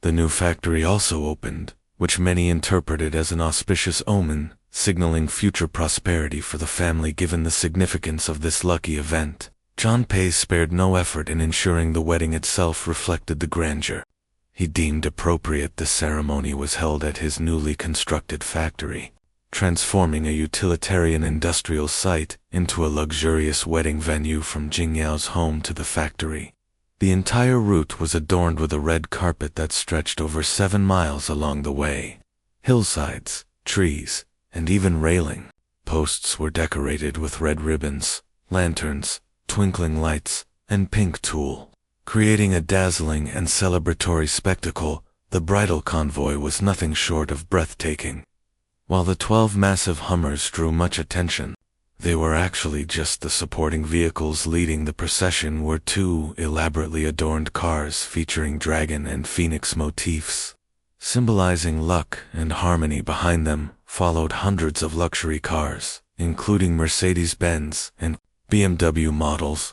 The new factory also opened, which many interpreted as an auspicious omen, signaling future prosperity for the family given the significance of this lucky event. John Pei spared no effort in ensuring the wedding itself reflected the grandeur. He deemed appropriate the ceremony was held at his newly constructed factory, transforming a utilitarian industrial site into a luxurious wedding venue from Jing Yao's home to the factory. The entire route was adorned with a red carpet that stretched over 7 miles along the way. Hillsides, trees, and even railing posts were decorated with red ribbons, lanterns, twinkling lights, and pink tulle. Creating a dazzling and celebratory spectacle, the bridal convoy was nothing short of breathtaking. While the 12 massive Hummers drew much attention, they were actually just the supporting vehicles. Leading the procession were 2 elaborately adorned cars featuring dragon and phoenix motifs. Symbolizing luck and harmony. Behind them followed hundreds of luxury cars, including Mercedes-Benz and BMW models,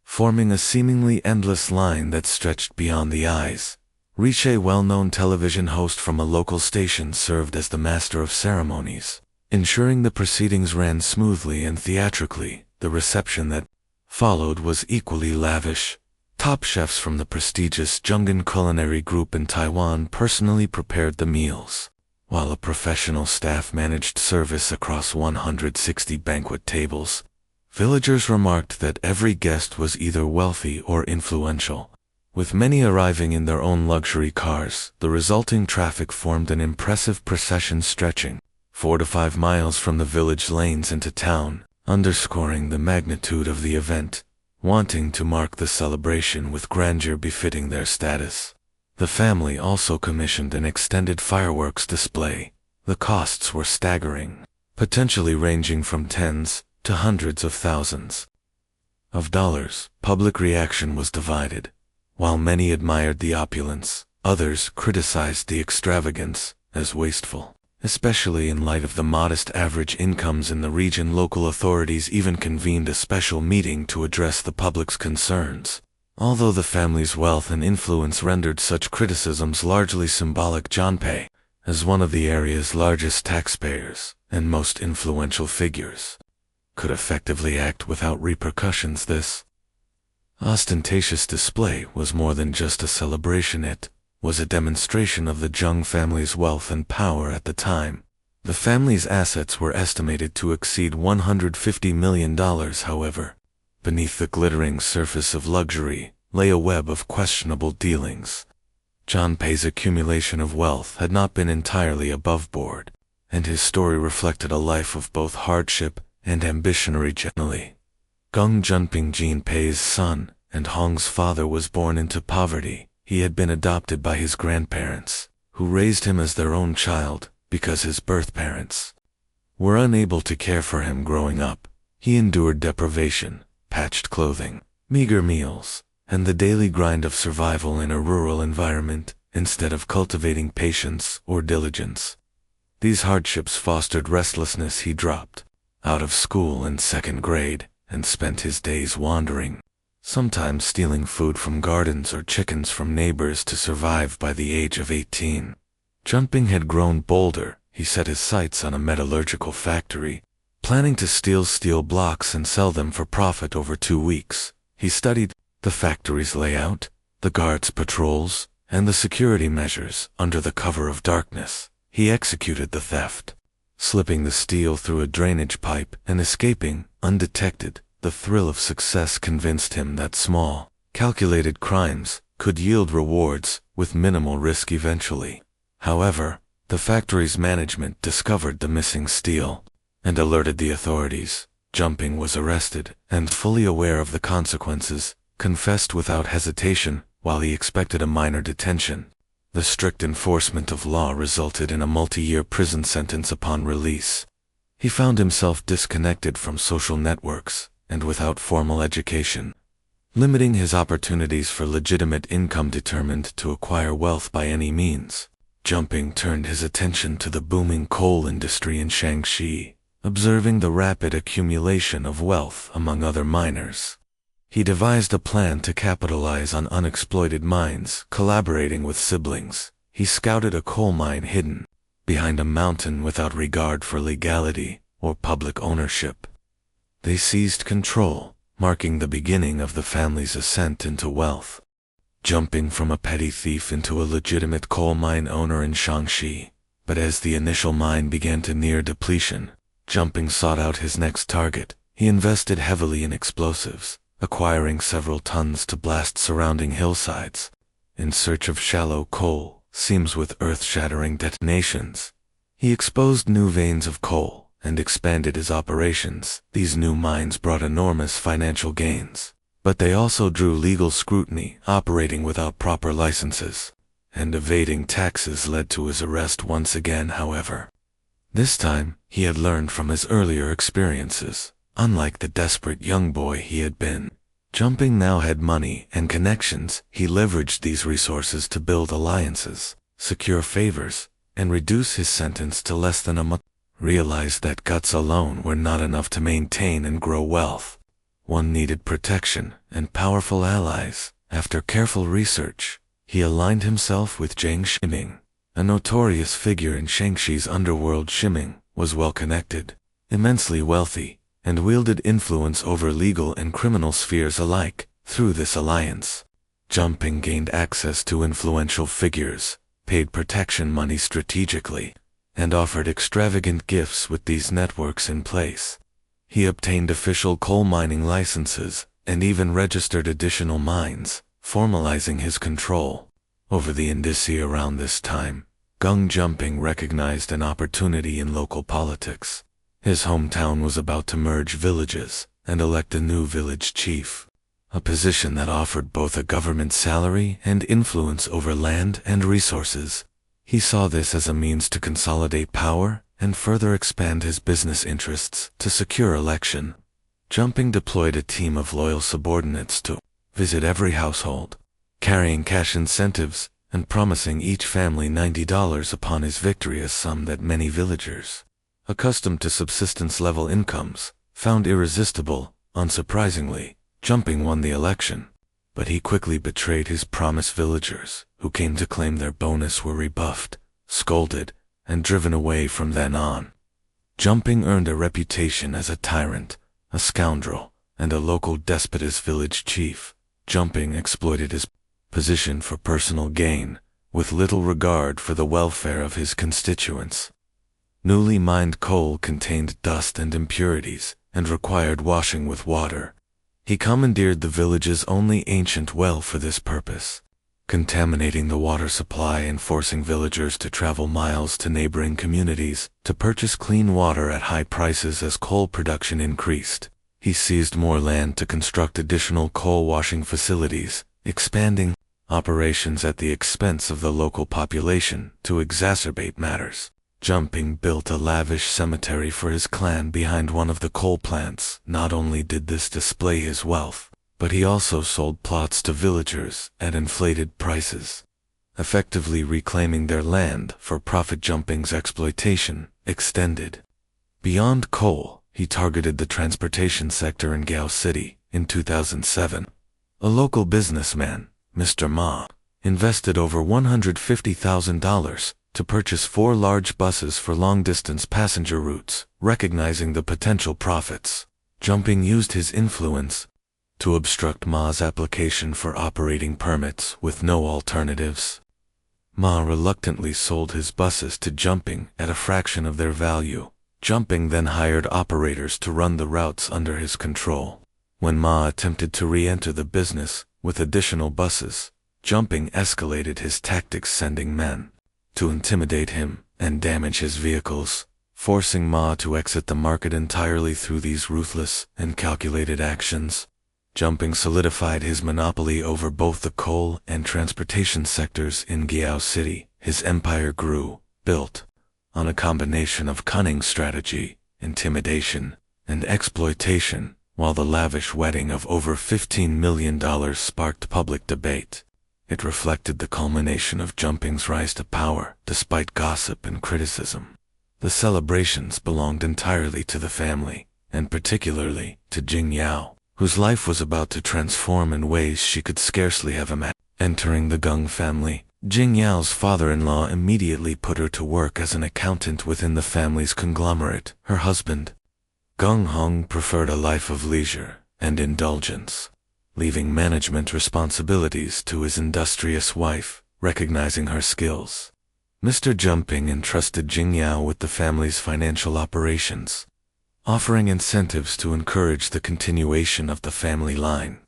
forming a seemingly endless line that stretched beyond the eyes. Riche, well-known television host from a local station, served as the master of ceremonies, ensuring the proceedings ran smoothly and theatrically. The reception that followed was equally lavish. Top chefs from the prestigious Zhonggan Culinary Group in Taiwan personally prepared the meals, while a professional staff managed service across 160 banquet tables. Villagers remarked that every guest was either wealthy or influential. With many arriving in their own luxury cars, the resulting traffic formed an impressive procession stretching 4 to 5 miles from the village lanes into town, underscoring the magnitude of the event, wanting to mark the celebration with grandeur befitting their status. The family also commissioned an extended fireworks display. The costs were staggering, potentially ranging from tens to hundreds of thousands of dollars. Public reaction was divided. While many admired the opulence, others criticized the extravagance as wasteful, especially in light of the modest average incomes in the region. Local authorities even convened a special meeting to address the public's concerns. Although the family's wealth and influence rendered such criticisms largely symbolic, John Pei, as one of the area's largest taxpayers and most influential figures, could effectively act without repercussions. This ostentatious display was more than just a celebration. It was a demonstration of the Zheng family's wealth and power at the time. The family's assets were estimated to exceed $150 million. However, beneath the glittering surface of luxury lay a web of questionable dealings. John Pei's accumulation of wealth had not been entirely above board, and his story reflected a life of both hardship and ambition. Originally, Geng Junping, Jin Pei's son and Hong's father, was born into poverty. He had been adopted by his grandparents, who raised him as their own child because his birth parents were unable to care for him growing up. He endured deprivation, patched clothing, meager meals, and the daily grind of survival in a rural environment instead of cultivating patience or diligence. These hardships fostered restlessness. He dropped out of school in 2nd grade and spent his days wandering, sometimes stealing food from gardens or chickens from neighbors to survive. By the age of 18, Junping had grown bolder. He set his sights on a metallurgical factory, planning to steal steel blocks and sell them for profit. Over 2 weeks, he studied the factory's layout, the guards' patrols, and the security measures. Under the cover of darkness, he executed the theft, slipping the steel through a drainage pipe and escaping undetected. The thrill of success convinced him that small, calculated crimes could yield rewards with minimal risk eventually. However, the factory's management discovered the missing steel and alerted the authorities. Junping was arrested and, fully aware of the consequences, confessed without hesitation. While he expected a minor detention, the strict enforcement of law resulted in a multi-year prison sentence. Upon release, he found himself disconnected from social networks and without formal education, limiting his opportunities for legitimate income. Determined to acquire wealth by any means, Junping turned his attention to the booming coal industry in Shaanxi. Observing the rapid accumulation of wealth among other miners, He devised a plan to capitalize on unexploited mines, collaborating with siblings. He scouted a coal mine hidden behind a mountain without regard for legality or public ownership. They seized control, marking the beginning of the family's ascent into wealth. Jumping from a petty thief into a legitimate coal mine owner in Shaanxi. But as the initial mine began to near depletion, Jumping sought out his next target. He invested heavily in explosives, acquiring several tons to blast surrounding hillsides, in search of shallow coal seams with earth-shattering detonations. He exposed new veins of coal and expanded his operations. These new mines brought enormous financial gains, but they also drew legal scrutiny. Operating without proper licenses and evading taxes led to his arrest once again, however. This time, he had learned from his earlier experiences. Unlike the desperate young boy he had been, Jumping now had money and connections. He leveraged these resources to build alliances, secure favors, and reduce his sentence to less than a month. Realized that guts alone were not enough to maintain and grow wealth. One needed protection and powerful allies. After careful research, he aligned himself with Zhang Ximing, a notorious figure in Shaanxi's underworld. Ximing was well-connected, immensely wealthy, and wielded influence over legal and criminal spheres alike. Through this alliance, Jumping gained access to influential figures, paid protection money strategically, and offered extravagant gifts. With these networks in place, he obtained official coal mining licenses and even registered additional mines, formalizing his control over the industry. Around this time, Jumping recognized an opportunity in local politics. His hometown was about to merge villages and elect a new village chief, a position that offered both a government salary and influence over land and resources. He saw this as a means to consolidate power and further expand his business interests. To secure election, Jumping deployed a team of loyal subordinates to visit every household, carrying cash incentives and promising each family $90 upon his victory, a sum that many villagers, accustomed to subsistence-level incomes, found irresistible. Unsurprisingly, Jumping won the election, but he quickly betrayed his promise. Villagers who came to claim their bonus were rebuffed, scolded, and driven away. From then on, Jumping earned a reputation as a tyrant, a scoundrel, and a local despot. As village chief, Jumping exploited his position for personal gain, with little regard for the welfare of his constituents. Newly mined coal contained dust and impurities, and required washing with water. He commandeered the village's only ancient well for this purpose, contaminating the water supply and forcing villagers to travel miles to neighboring communities to purchase clean water at high prices. As coal production increased, he seized more land to construct additional coal washing facilities, expanding operations at the expense of the local population. To exacerbate matters, Jumping built a lavish cemetery for his clan behind one of the coal plants. Not only did this display his wealth, but he also sold plots to villagers at inflated prices, effectively reclaiming their land for profit. Jumping's exploitation extended beyond coal. He targeted the transportation sector in Gao City. In 2007, a local businessman, Mr. Ma, invested over $150,000 to purchase 4 large buses for long-distance passenger routes. Recognizing the potential profits, Jumping used his influence to obstruct Ma's application for operating permits. With no alternatives, Ma reluctantly sold his buses to Jumping at a fraction of their value. Jumping then hired operators to run the routes under his control. When Ma attempted to re-enter the business with additional buses, Jumping escalated his tactics, sending men to intimidate him and damage his vehicles, forcing Ma to exit the market entirely. Through these ruthless and calculated actions, Jumping solidified his monopoly over both the coal and transportation sectors in Gao City. His empire grew, built on a combination of cunning strategy, intimidation, and exploitation. While the lavish wedding of over $15 million sparked public debate, it reflected the culmination of Jumping's rise to power. Despite gossip and criticism, the celebrations belonged entirely to the family, and particularly to Jing Yao. whose life was about to transform in ways she could scarcely have imagined. Entering the Gung family, Jing Yao's father-in-law immediately put her to work as an accountant within the family's conglomerate. Her husband, Gung Hong, preferred a life of leisure and indulgence, leaving management responsibilities to his industrious wife. Recognizing her skills, Mr. Jumping entrusted Jing Yao with the family's financial operations, offering incentives to encourage the continuation of the family line.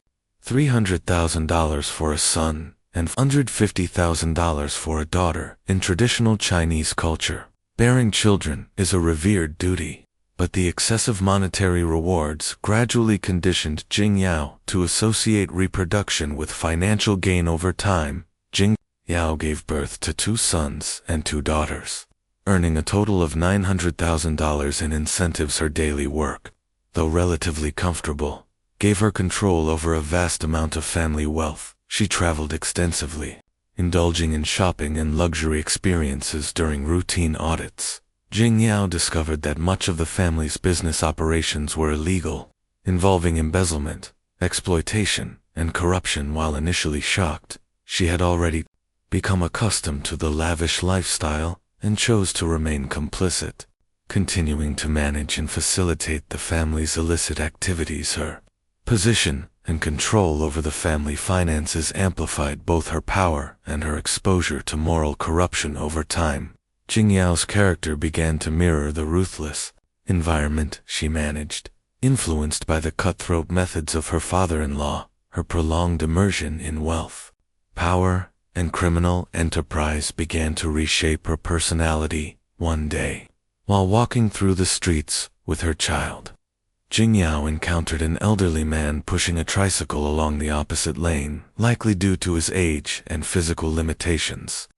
$300,000 for a son and $150,000 for a daughter. In traditional Chinese culture, bearing children is a revered duty, but the excessive monetary rewards gradually conditioned Jing Yao to associate reproduction with financial gain over time. Jing Yao gave birth to 2 sons and 2 daughters, earning a total of $900,000 in incentives. Her daily work, though relatively comfortable, gave her control over a vast amount of family wealth. She traveled extensively, indulging in shopping and luxury experiences during routine audits. Jing Yao discovered that much of the family's business operations were illegal, involving embezzlement, exploitation, and corruption. While initially shocked, she had already become accustomed to the lavish lifestyle and chose to remain complicit, continuing to manage and facilitate the family's illicit activities. Her position and control over the family finances amplified both her power and her exposure to moral corruption over time. Jing Yao's character began to mirror the ruthless environment she managed, influenced by the cutthroat methods of her father-in-law. Her prolonged immersion in wealth, power, and criminal enterprise began to reshape her personality. One day, while walking through the streets with her child, Jing Yao encountered an elderly man pushing a tricycle along the opposite lane, likely due to his age and physical limitations.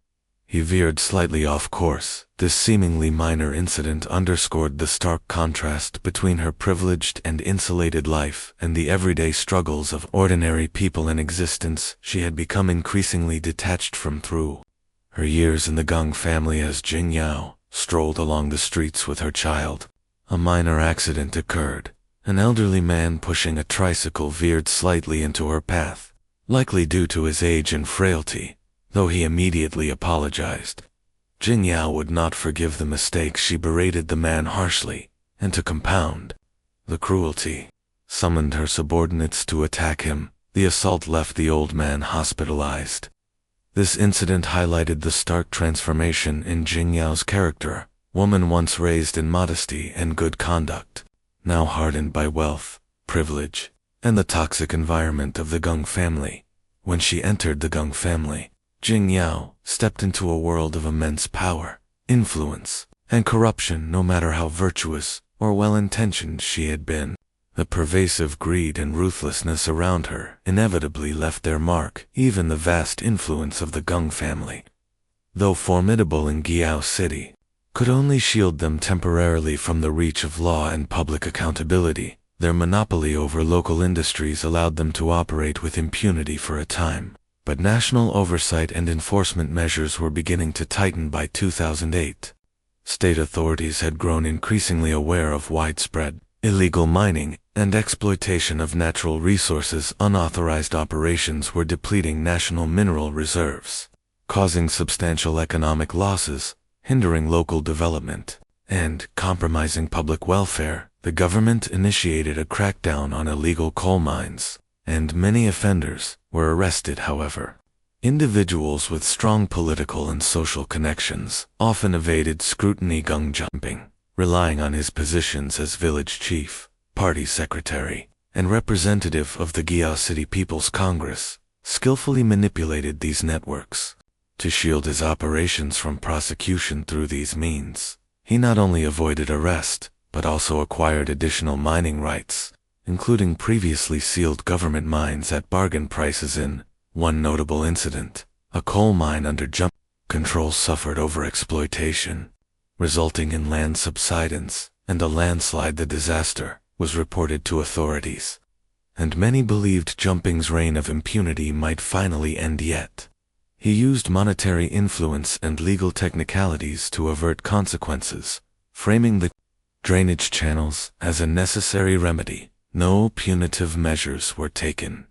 He veered slightly off course. This seemingly minor incident underscored the stark contrast between her privileged and insulated life and the everyday struggles of ordinary people. In existence she had become increasingly detached from. Through her years in the Gung family, as Jing Yao strolled along the streets with her child, a minor accident occurred. An elderly man pushing a tricycle veered slightly into her path, likely due to his age and frailty. Though he immediately apologized, Jing Yao would not forgive the mistake. She berated the man harshly, and to compound the cruelty, summoned her subordinates to attack him. The assault left the old man hospitalized. This incident highlighted the stark transformation in Jing Yao's character. Woman once raised in modesty and good conduct, now hardened by wealth, privilege, and the toxic environment of the Gung family. When she entered the Gung family, Jing Yao stepped into a world of immense power, influence, and corruption. No matter how virtuous or well-intentioned she had been, the pervasive greed and ruthlessness around her inevitably left their mark. Even the vast influence of the Gung family, though formidable in Giao City, could only shield them temporarily from the reach of law and public accountability. Their monopoly over local industries allowed them to operate with impunity for a time, but national oversight and enforcement measures were beginning to tighten. By 2008, state authorities had grown increasingly aware of widespread illegal mining and exploitation of natural resources. Unauthorized operations were depleting national mineral reserves, causing substantial economic losses, hindering local development, and compromising public welfare. The government initiated a crackdown on illegal coal mines, and many offenders were arrested. However, individuals with strong political and social connections often evaded scrutiny. Gung Jumping, relying on his positions as village chief, party secretary, and representative of the Giao City People's Congress, skillfully manipulated these networks to shield his operations from prosecution. Through these means, he not only avoided arrest, but also acquired additional mining rights, including previously sealed government mines at bargain prices. In one notable incident, a coal mine under Jump control suffered overexploitation, resulting in land subsidence and a landslide. The disaster was reported to authorities, and many believed Jumping's reign of impunity might finally end. Yet, he used monetary influence and legal technicalities to avert consequences, framing the drainage channels as a necessary remedy, No punitive measures were taken,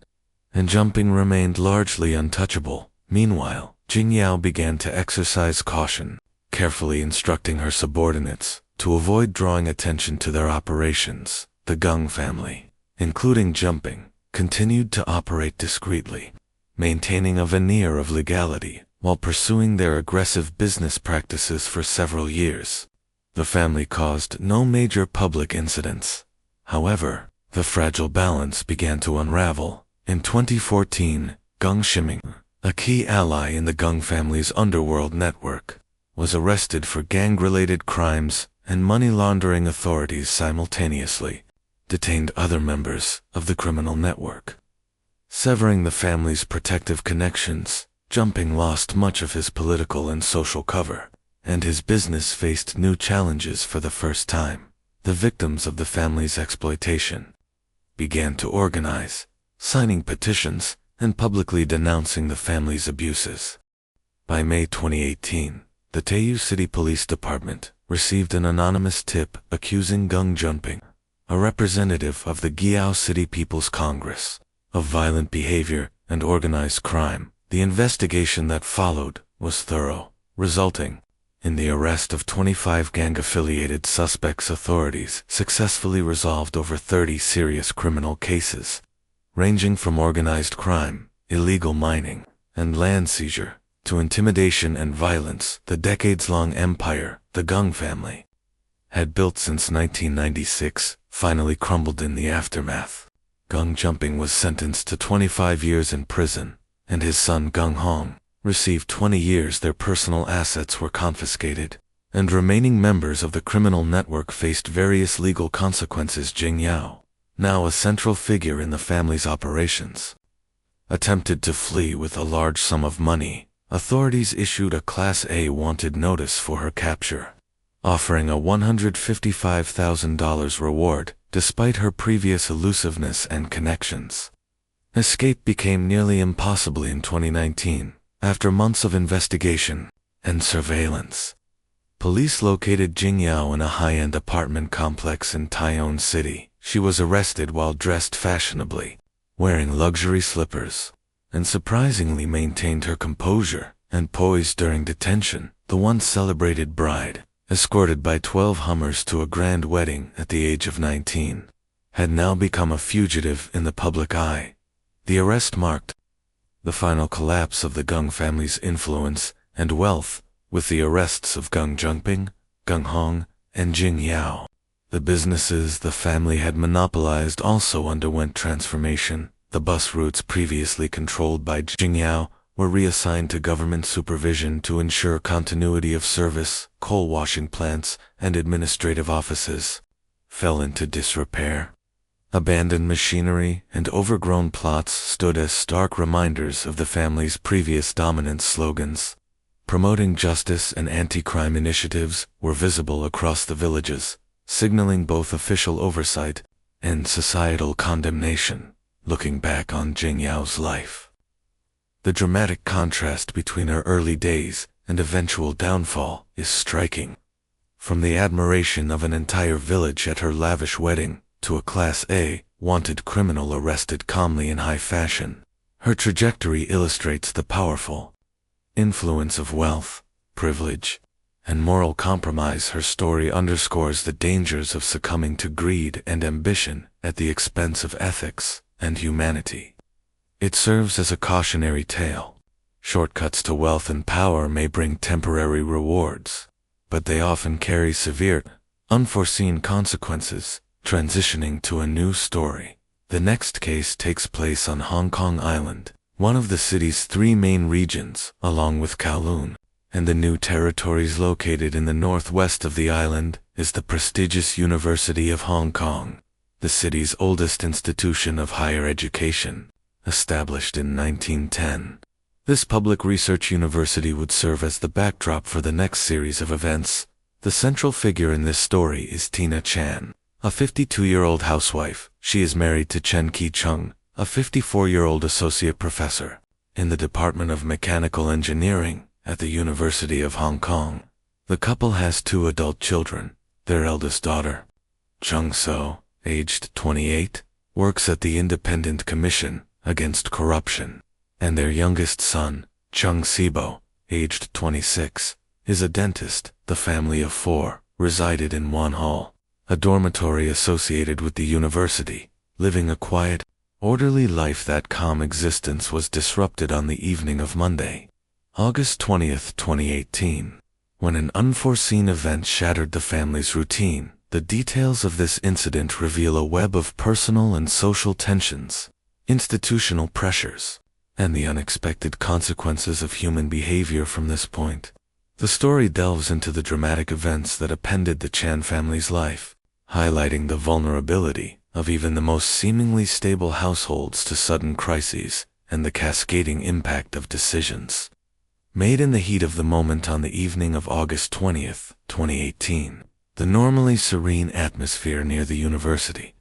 and jumping remained largely untouchable. Meanwhile, Jingyao began to exercise caution, carefully instructing her subordinates to avoid drawing attention to their operations. The Gung family, including jumping, continued to operate discreetly, maintaining a veneer of legality while pursuing their aggressive business practices for several years. The family caused no major public incidents. However, the fragile balance began to unravel. In 2014, Gung Shiming, a key ally in the Gung family's underworld network, was arrested for gang-related crimes and money laundering. Authorities simultaneously detained other members of the criminal network. Severing the family's protective connections, Jumping lost much of his political and social cover, and his business faced new challenges for the first time. The victims of the family's exploitation began to organize, signing petitions and publicly denouncing the family's abuses. By May 2018, the Taeyu City Police Department received an anonymous tip accusing Gung Jumping, a representative of the Gyeao City People's Congress, of violent behavior and organized crime. The investigation that followed was thorough, resulting in the arrest of 25 gang-affiliated suspects. Authorities successfully resolved over 30 serious criminal cases, ranging from organized crime, illegal mining, and land seizure, to intimidation and violence. The decades-long empire the Gung family had built since 1996 finally crumbled in the aftermath. Gung Jumping was sentenced to 25 years in prison, and his son Gung Hong received 20 years. Their personal assets were confiscated, and remaining members of the criminal network faced various legal consequences. Jingyao, now a central figure in the family's operations, attempted to flee with a large sum of money. Authorities issued a Class A wanted notice for her capture, offering a $155,000 reward despite her previous elusiveness and connections. Escape became nearly impossible in 2019, after months of investigation and surveillance. Police located Jingyao in a high-end apartment complex in Taeyon City. She was arrested while dressed fashionably, wearing luxury slippers, and surprisingly maintained her composure and poise during detention. The once celebrated bride, escorted by 12 Hummers to a grand wedding at the age of 19, had now become a fugitive in the public eye. The arrest marked the final collapse of the Gung family's influence and wealth, with the arrests of Gung Jumping, Gung Hong, and Jingyao. The businesses the family had monopolized also underwent transformation. The bus routes previously controlled by Jingyao were reassigned to government supervision to ensure continuity of service. Coal washing plants and administrative offices fell into disrepair. Abandoned machinery and overgrown plots stood as stark reminders of the family's previous dominant slogans. Promoting justice and anti-crime initiatives were visible across the villages, signaling both official oversight and societal condemnation. Looking back on Jingyao's life, the dramatic contrast between her early days and eventual downfall is striking. From the admiration of an entire village at her lavish wedding to a Class A wanted criminal arrested calmly in high fashion, her trajectory illustrates the powerful influence of wealth, privilege, and moral compromise. Her story underscores the dangers of succumbing to greed and ambition at the expense of ethics and humanity. It serves as a cautionary tale. Shortcuts to wealth and power may bring temporary rewards, but they often carry severe, unforeseen consequences. Transitioning to a new story. The next case takes place on Hong Kong Island, one of the city's 3 main regions, along with Kowloon, and the new territories located in the northwest of the island is the prestigious University of Hong Kong, the city's oldest institution of higher education, established in 1910. This public research university would serve as the backdrop for the next series of events. The central figure in this story is Tina Chan, a 52-year-old housewife. She is married to Chen Ki-chung, a 54-year-old associate professor in the Department of Mechanical Engineering at the University of Hong Kong. The couple has 2 adult children. Their eldest daughter, Chung So, aged 28, works at the Independent Commission Against Corruption, and their youngest son, Chung Sibo, aged 26, is a dentist. The family of 4 resided in Wonhall, a dormitory associated with the university, living a quiet, orderly life. That calm existence was disrupted on the evening of Monday, August 20th, 2018, when an unforeseen event shattered the family's routine. The details of this incident reveal a web of personal and social tensions, institutional pressures, and the unexpected consequences of human behavior from this point. The story delves into the dramatic events that appended the Chan family's life, highlighting the vulnerability of even the most seemingly stable households to sudden crises and the cascading impact of decisions made in the heat of the moment. On the evening of August 20th, 2018, the normally serene atmosphere near the University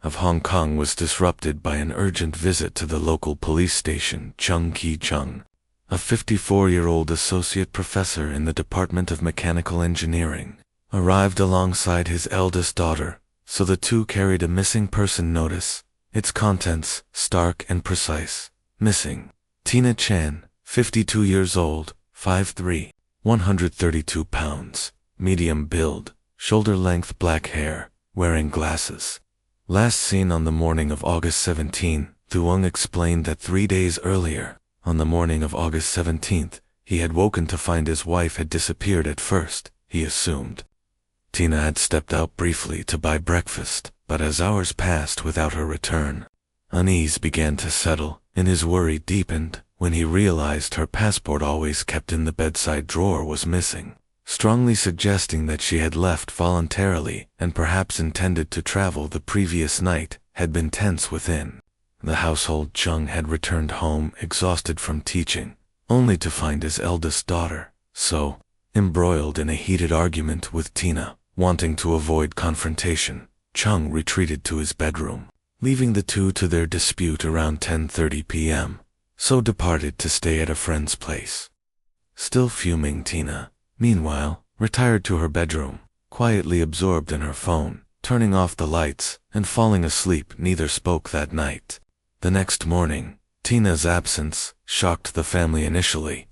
of Hong Kong was disrupted by an urgent visit to the local police station. Chung Ki-chung, a 54-year-old associate professor in the Department of Mechanical Engineering, arrived alongside his eldest daughter, so the two carried a missing person notice, its contents stark and precise. Missing Tina Chan, 52 years old, 5'3", 132 pounds, medium build, shoulder-length black hair, wearing glasses. Last seen on the morning of August 17, Thuong explained that 3 days earlier, on the morning of August 17th, he had woken to find his wife had disappeared. At first, he assumed Tina had stepped out briefly to buy breakfast, but as hours passed without her return, unease began to settle, and his worry deepened when he realized her passport, always kept in the bedside drawer, was missing, strongly suggesting that she had left voluntarily and perhaps intended to travel the previous night. Had been tense within the household. Chung had returned home exhausted from teaching, only to find his eldest daughter so embroiled in a heated argument with Tina. Wanting to avoid confrontation, Chung retreated to his bedroom, leaving the two to their dispute around 10:30 p.m., so departed to stay at a friend's place. Still fuming, Tina, meanwhile, retired to her bedroom, quietly absorbed in her phone, turning off the lights and falling asleep. Neither spoke that night. The next morning, Tina's absence shocked the family initially.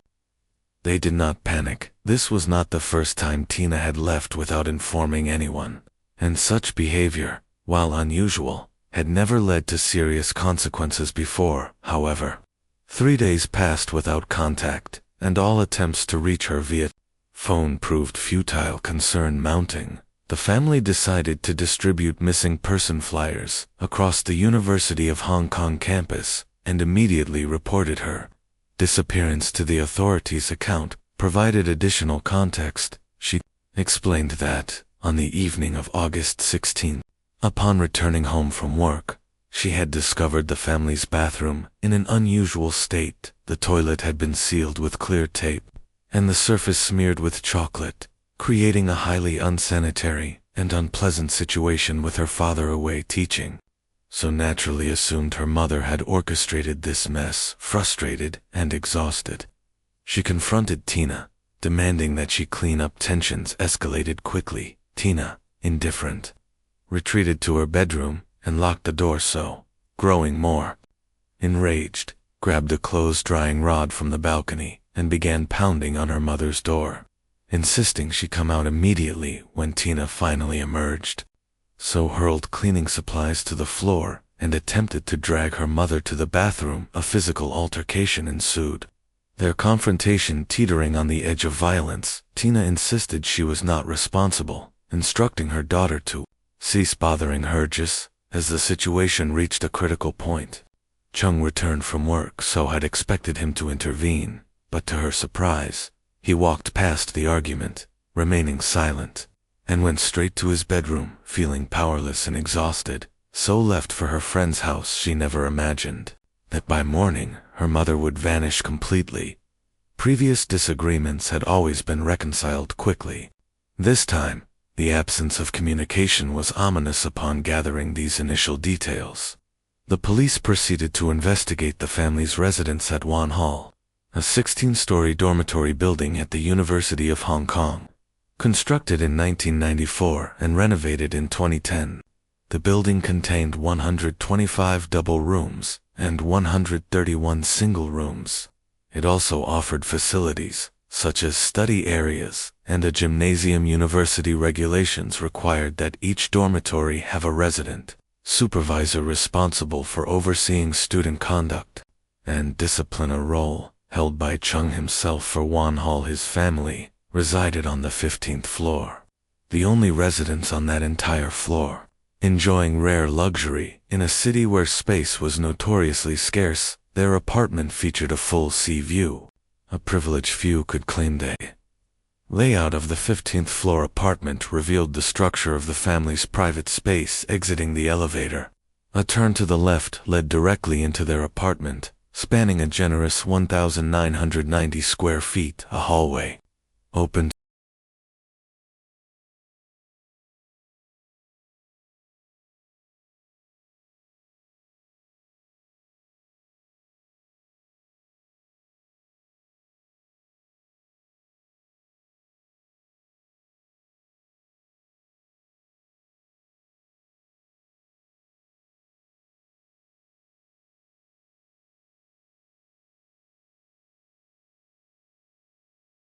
They did not panic. This was not the first time Tina had left without informing anyone, and such behavior, while unusual, had never led to serious consequences before. However, 3 days passed without contact, and all attempts to reach her via phone proved futile. Concern mounting, the family decided to distribute missing person flyers across the University of Hong Kong campus and immediately reported her disappearance to the authorities. Account provided additional context. She explained that, on the evening of August 16, upon returning home from work, she had discovered the family's bathroom in an unusual state. The toilet had been sealed with clear tape, and the surface smeared with chocolate, creating a highly unsanitary and unpleasant situation with her father away teaching. So naturally assumed her mother had orchestrated this mess. Frustrated and exhausted, she confronted Tina, demanding that she clean up. Tensions escalated quickly. Tina, indifferent, retreated to her bedroom and locked the door. So, growing more enraged, grabbed a clothes-drying rod from the balcony and began pounding on her mother's door, insisting she come out immediately. When Tina finally emerged, so hurled cleaning supplies to the floor and attempted to drag her mother to the bathroom. A physical altercation ensued, their confrontation teetering on the edge of violence. Tina insisted she was not responsible, instructing her daughter to cease bothering her. Just as the situation reached a critical point, Chung returned from work, so had expected him to intervene, but to her surprise, he walked past the argument, remaining silent, and went straight to his bedroom, feeling powerless and exhausted. So left for her friend's house. She never imagined that by morning her mother would vanish completely. Previous disagreements had always been reconciled quickly. This time, the absence of communication was ominous. Upon gathering these initial details, the police proceeded to investigate the family's residence at Wan Hall, a 16-story dormitory building at the University of Hong Kong. Constructed in 1994 and renovated in 2010, The building contained 125 double rooms and 131 single rooms. It also offered facilities, such as study areas and a gymnasium. University regulations required that each dormitory have a resident supervisor responsible for overseeing student conduct and discipline, a role held by Chung himself. For Wan Hall, his family resided on the 15th floor, the only residence on that entire floor. Enjoying rare luxury in a city where space was notoriously scarce, their apartment featured a full sea view. A privileged few could claim the layout of the 15th floor apartment revealed the structure of the family's private space. Exiting the elevator, a turn to the left led directly into their apartment, spanning a generous 1,990 square feet. A hallway opened